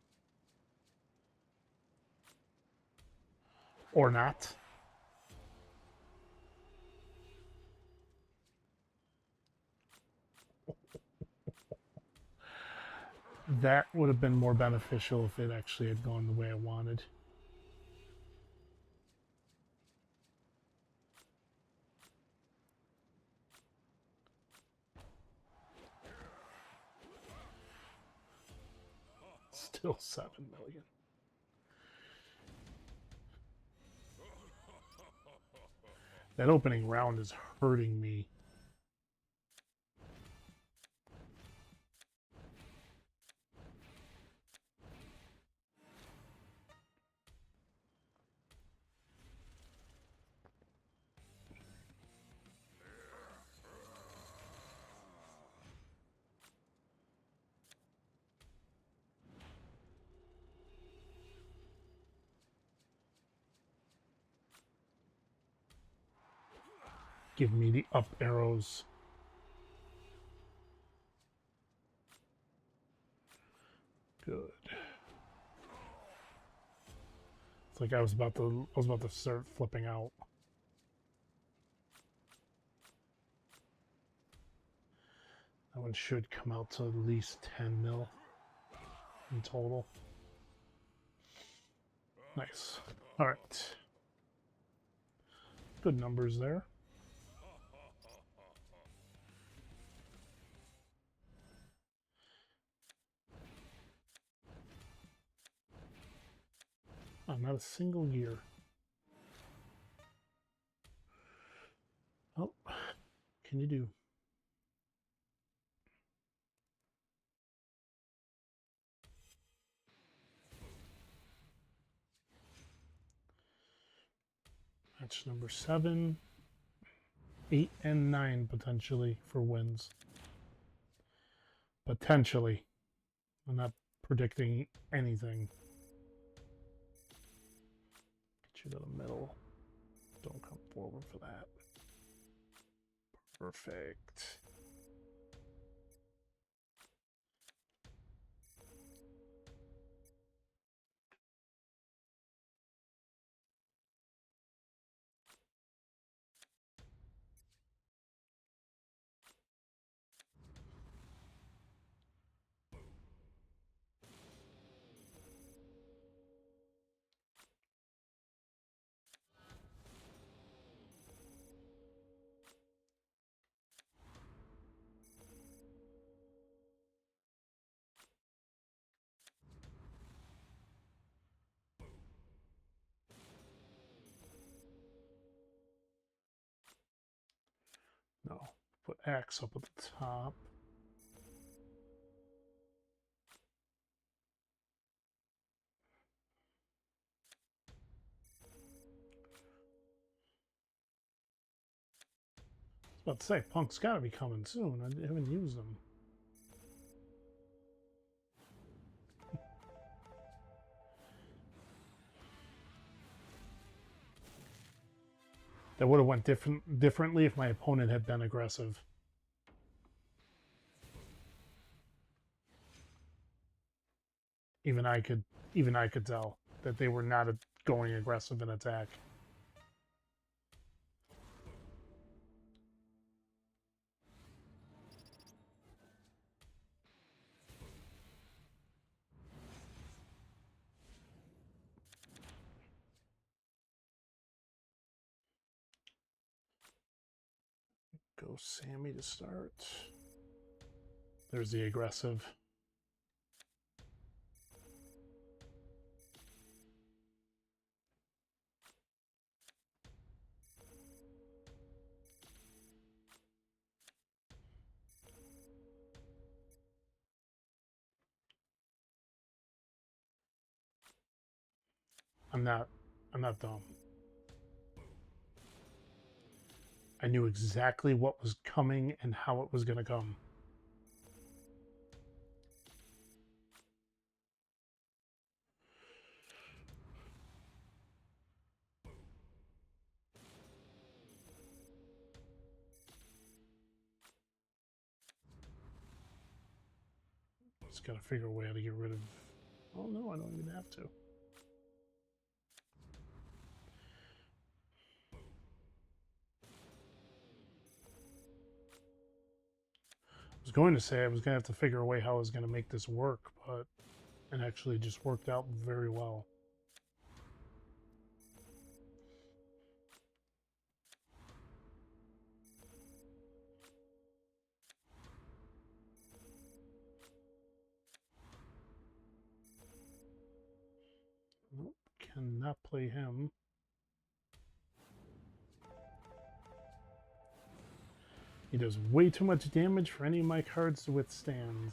[SPEAKER 1] Or not. That would have been more beneficial if it actually had gone the way I wanted. Still 7 million. That opening round is hurting me. Give me the up arrows. Good. It's like I was about to start flipping out. That one should come out to at least 10 mil in total. Nice. All right. Good numbers there. Oh, not a single gear. Oh, can you do? Match number 7, 8, and 9 potentially for wins. Potentially. I'm not predicting anything. Get you to the middle. Don't come forward for that. Perfect. No, put X up at the top. I was about to say, Punk's got to be coming soon. I haven't used them. That would have went differently if my opponent had been aggressive. Even I could tell that they were not going aggressive in attack. Go Sammy to start. There's the aggressive. I'm not dumb. I knew exactly what was coming and how it was going to come. Just got to figure a way how to get rid of... Oh no, I don't even have to. I was going to say I was going to have to figure a way how I was going to make this work, but it actually just worked out very well. Nope, cannot play him. He does way too much damage for any of my cards to withstand.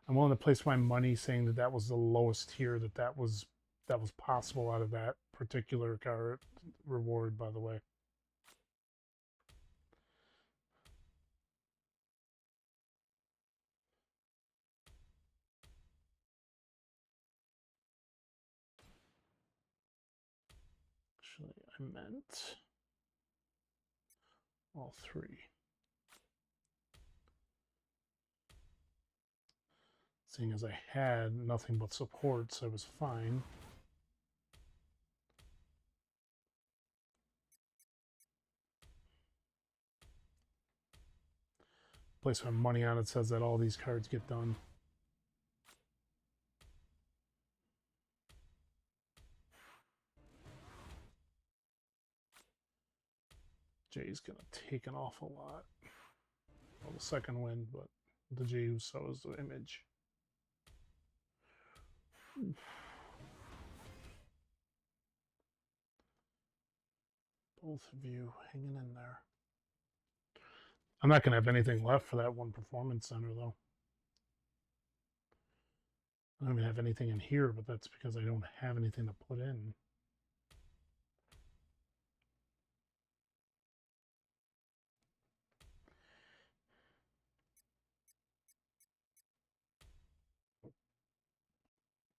[SPEAKER 1] I'm willing to place my money saying that that was the lowest tier that was possible out of that particular card reward, by the way. Actually, I meant all three. Seeing as I had nothing but supports, I was fine. Place my money on it says that all these cards get done. Jay's gonna take an awful lot. Well, the second win, but the Jay who sows the image. Both of you hanging in there. I'm not going to have anything left for that one performance center, though. I don't even have anything in here, but that's because I don't have anything to put in.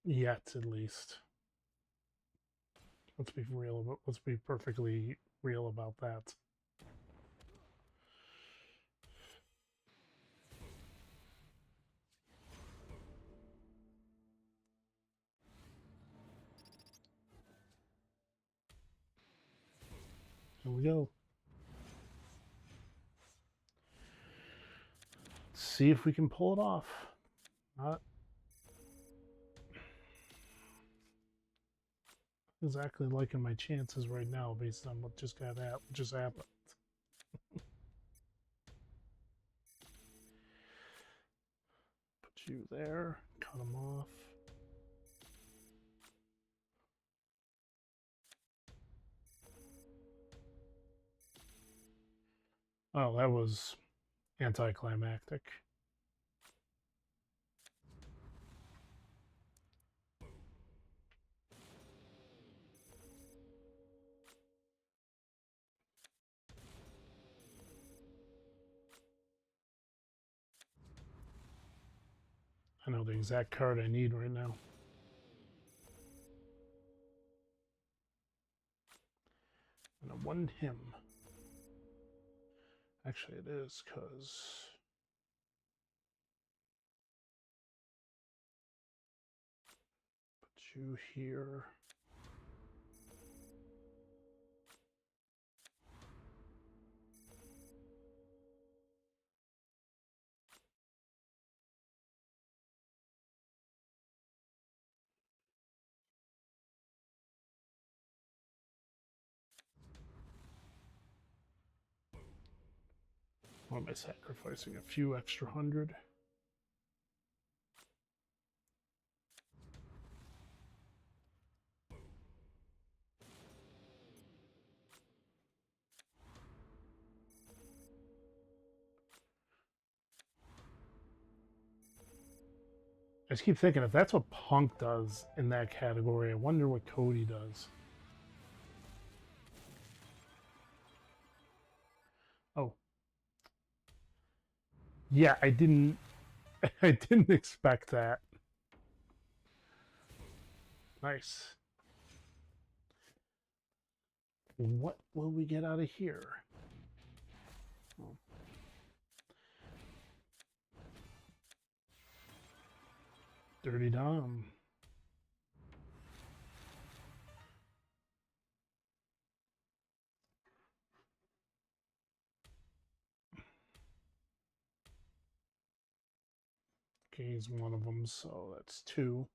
[SPEAKER 1] Yet, at least. Let's be real about. Let's be perfectly real about that. Here we go. Let's see if we can pull it off. Not exactly liking my chances right now based on what just happened. Put you there, cut them off. Oh, that was anticlimactic. I know the exact card I need right now. And I won him. Actually, it is because you here. Or am I sacrificing a few extra hundred? I just keep thinking, if that's what Punk does in that category, I wonder what Cody does. Oh. Yeah, I didn't expect that. Nice. What will we get out of here? Oh. Dirty Dom. Okay, he's one of them, so that's 2.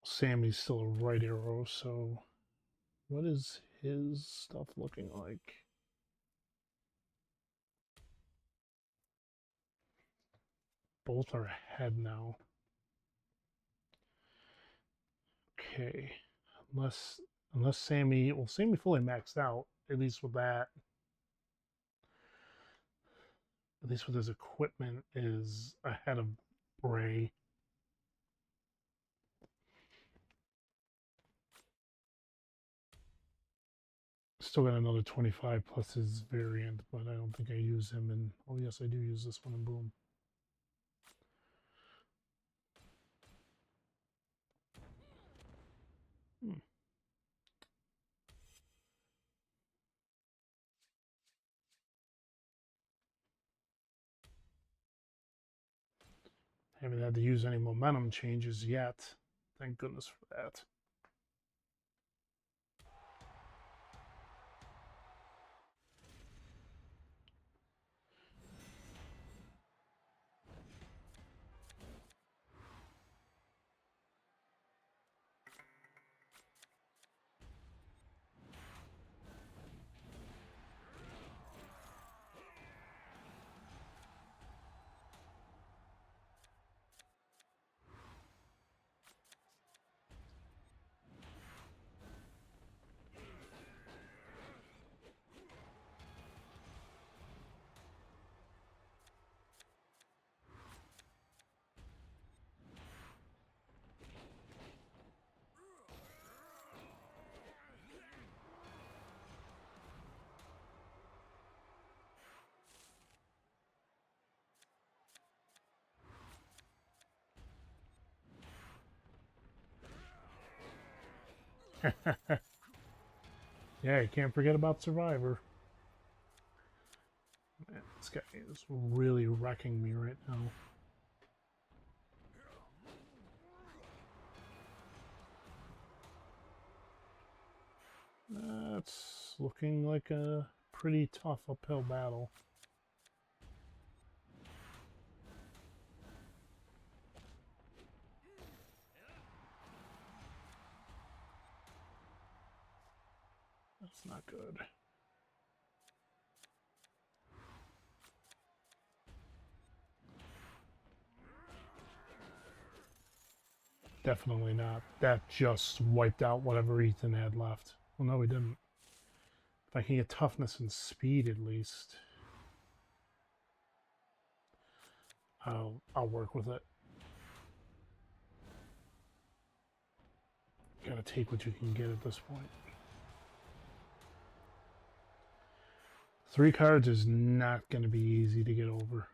[SPEAKER 1] Sammy's still a right arrow, so what is his stuff looking like? Both are ahead now. Okay. Unless Sammy, well, Sammy fully maxed out, at least with that. At least with his equipment is ahead of Bray. Still got another 25 plus his variant, but I don't think I use him in... Oh, yes, I do use this one in Boom. Haven't had to use any momentum changes yet. Thank goodness for that. Yeah, you can't forget about Survivor. Man, this guy is really wrecking me right now. That's looking like a pretty tough uphill battle. That's not good. Definitely not. That just wiped out whatever Ethan had left. Well, no, he didn't. If I can get toughness and speed at least, I'll work with it. Gotta take what you can get at this point. 3 cards is not going to be easy to get over.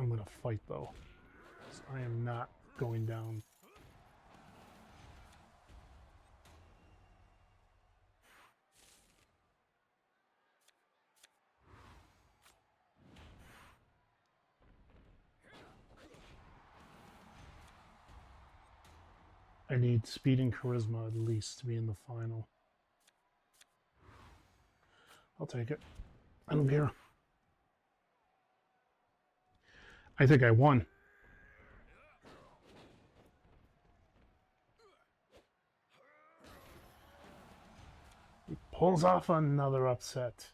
[SPEAKER 1] I'm going to fight, though. So I am not going down. I need speed and charisma at least to be in the final. I'll take it. I don't care. I think I won. He pulls off another upset.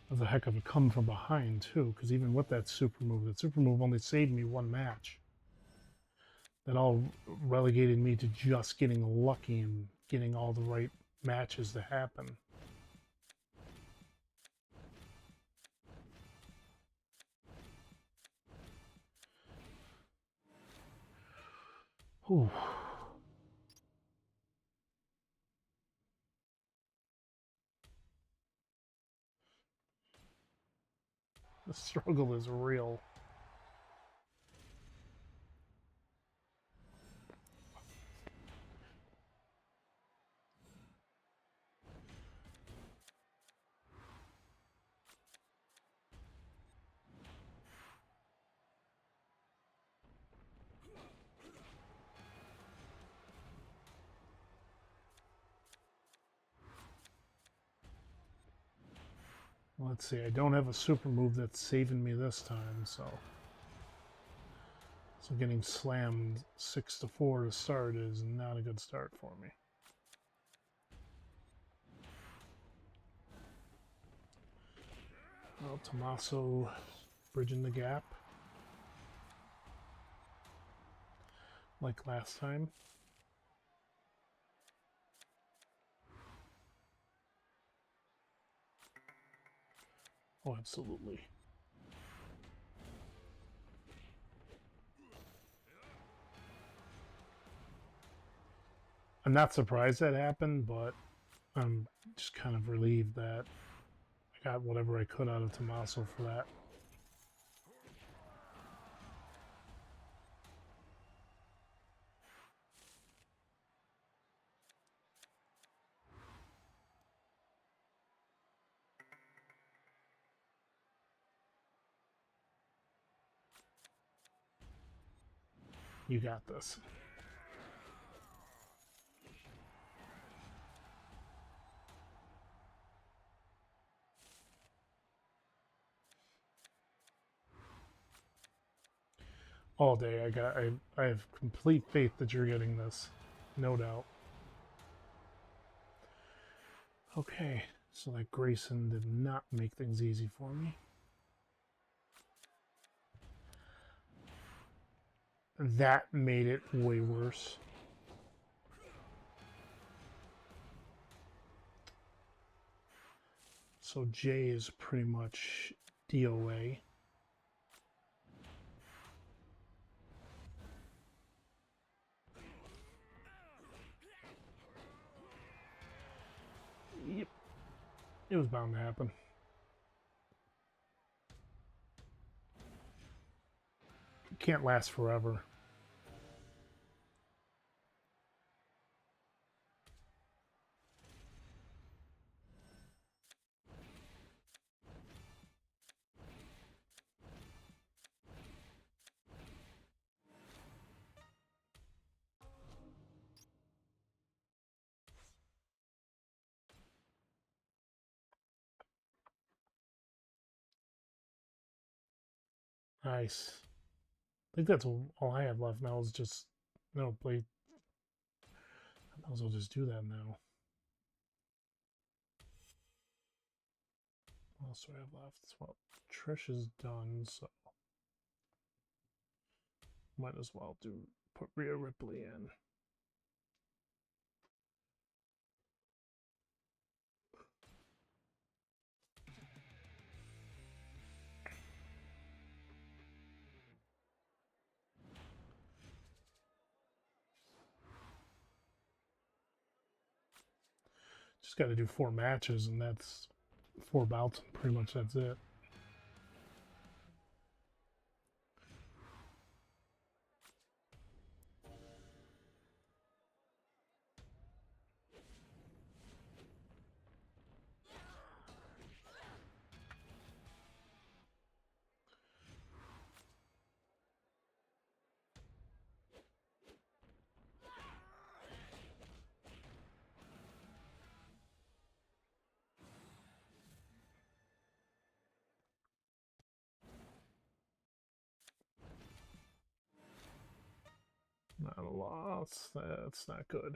[SPEAKER 1] That was a heck of a come from behind, too, because even with that super move only saved me one match. That all relegated me to just getting lucky and getting all the right matches to happen. Whew. The struggle is real. Let's see, I don't have a super move that's saving me this time, so getting slammed 6-4 to start is not a good start for me. Well, Tommaso bridging the gap like last time. Oh, absolutely. I'm not surprised that happened, but I'm just kind of relieved that I got whatever I could out of Tommaso for that. You got this. All day. I have complete faith that you're getting this. No doubt. Okay, so that Grayson did not make things easy for me. That made it way worse. So J is pretty much DOA. Yep. It was bound to happen. It can't last forever. Nice. I think that's all I have left now is just, play. I might as well just do that now. What else do I have left? Well, Trish is done, so might as well put Rhea Ripley in. Just got to do 4 matches, and that's 4 bouts, and pretty much that's it. Not a loss. That's not good.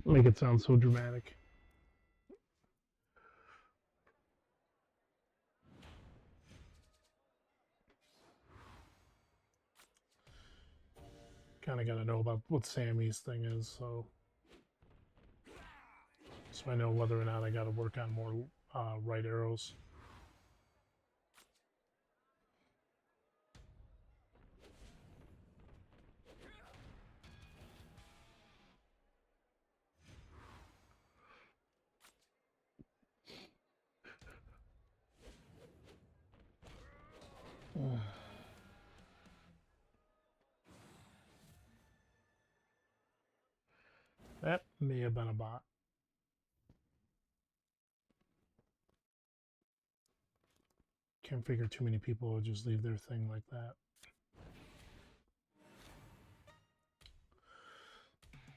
[SPEAKER 1] Make it sound so dramatic. Kind of got to know about what Sammy's thing is, so I know whether or not I got to work on more right arrows. That may have been a bot. Can't figure too many people would just leave their thing like that.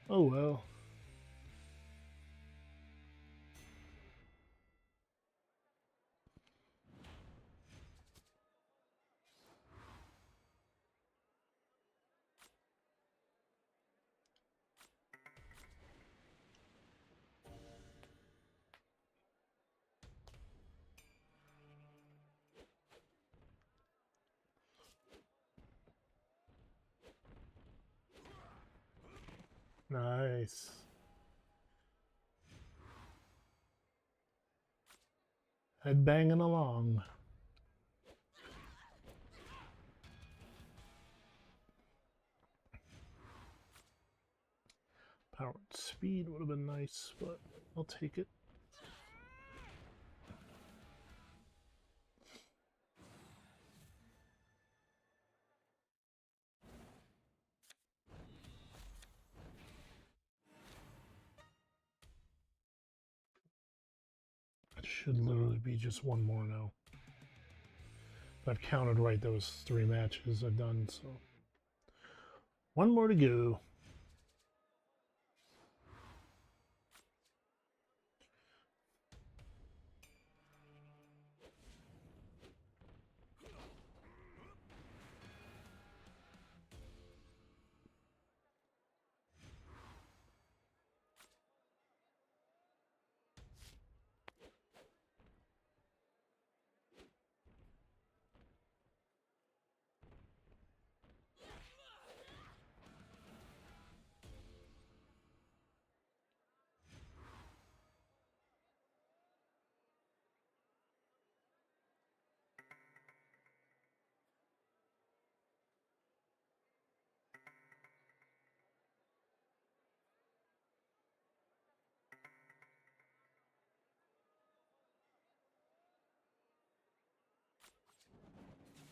[SPEAKER 1] Oh well. Nice. Head banging along. Power and speed would have been nice, but I'll take it. It should literally be just one more now. If I've counted right, there was 3 matches I've done, so one more to go.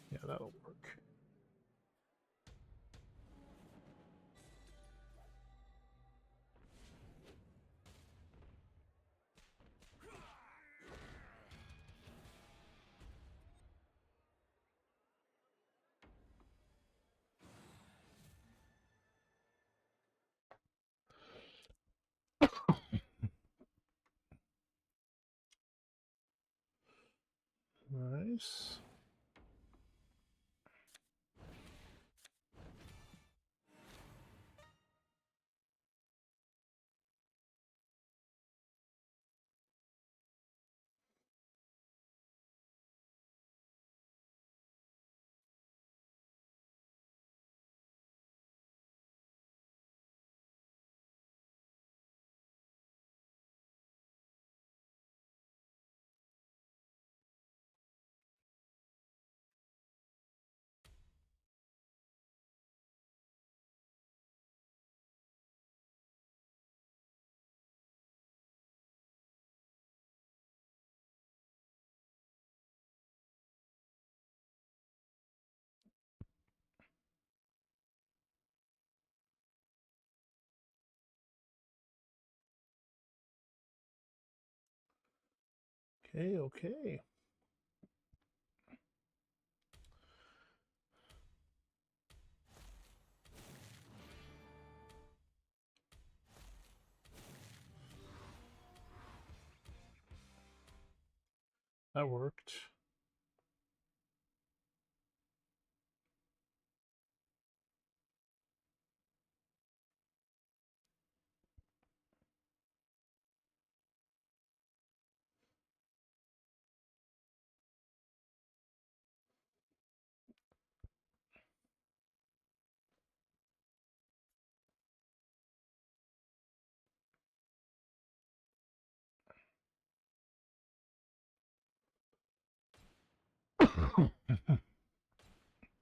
[SPEAKER 1] Yeah, that'll work. Nice. Okay, okay. That worked.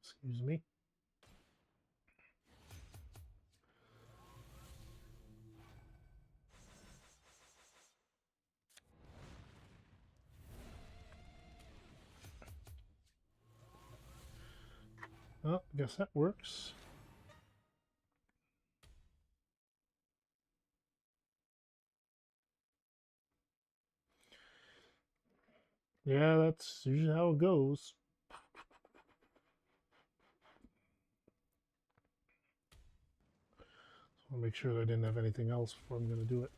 [SPEAKER 1] Excuse me. Well, I guess that works. Yeah, that's usually how it goes. So I'll make sure that I didn't have anything else before I'm going to do it.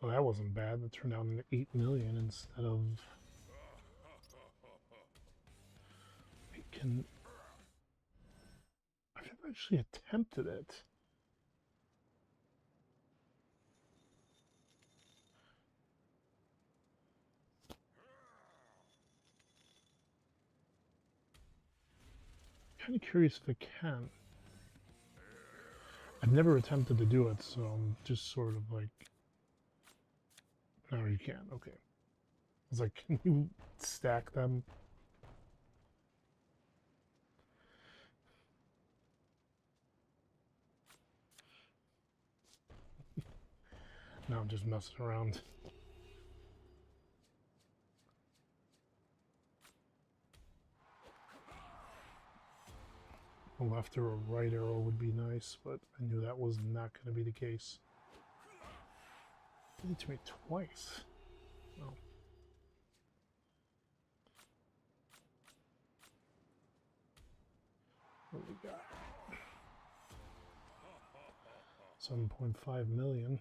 [SPEAKER 1] Well, that wasn't bad. That turned out into 8 million instead of... I've never actually attempted it. Kind of curious if it can. I've never attempted to do it, so I'm just sort of like... No, you can't. Okay. I was like, can you stack them? No, I'm just messing around. A left or a right arrow would be nice, but I knew that was not going to be the case. Did it to me twice. Oh. What do we got? 7.5 million.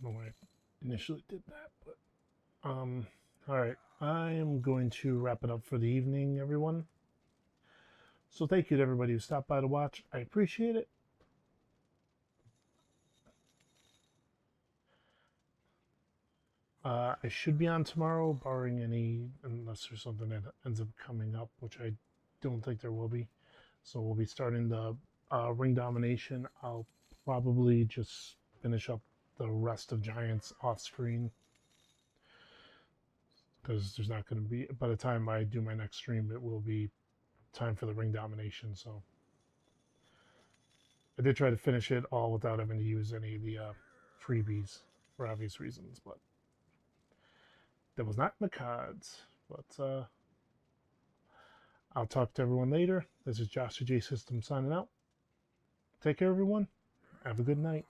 [SPEAKER 1] Don't know why I initially did that, but all right. I am going to wrap it up for the evening, everyone. So thank you to everybody who stopped by to watch. I appreciate it. I should be on tomorrow, barring any, unless there's something that ends up coming up, which I don't think there will be. So we'll be starting the ring domination. I'll probably just finish up the rest of Giants off screen, because there's not going to be, by the time I do my next stream, it will be time for the ring domination. So I did try to finish it all without having to use any of the freebies for obvious reasons, but that was not in the cards. But I'll talk to everyone later. This is JOSHTHEJSYSTEM signing out. Take care, everyone. Have a good night.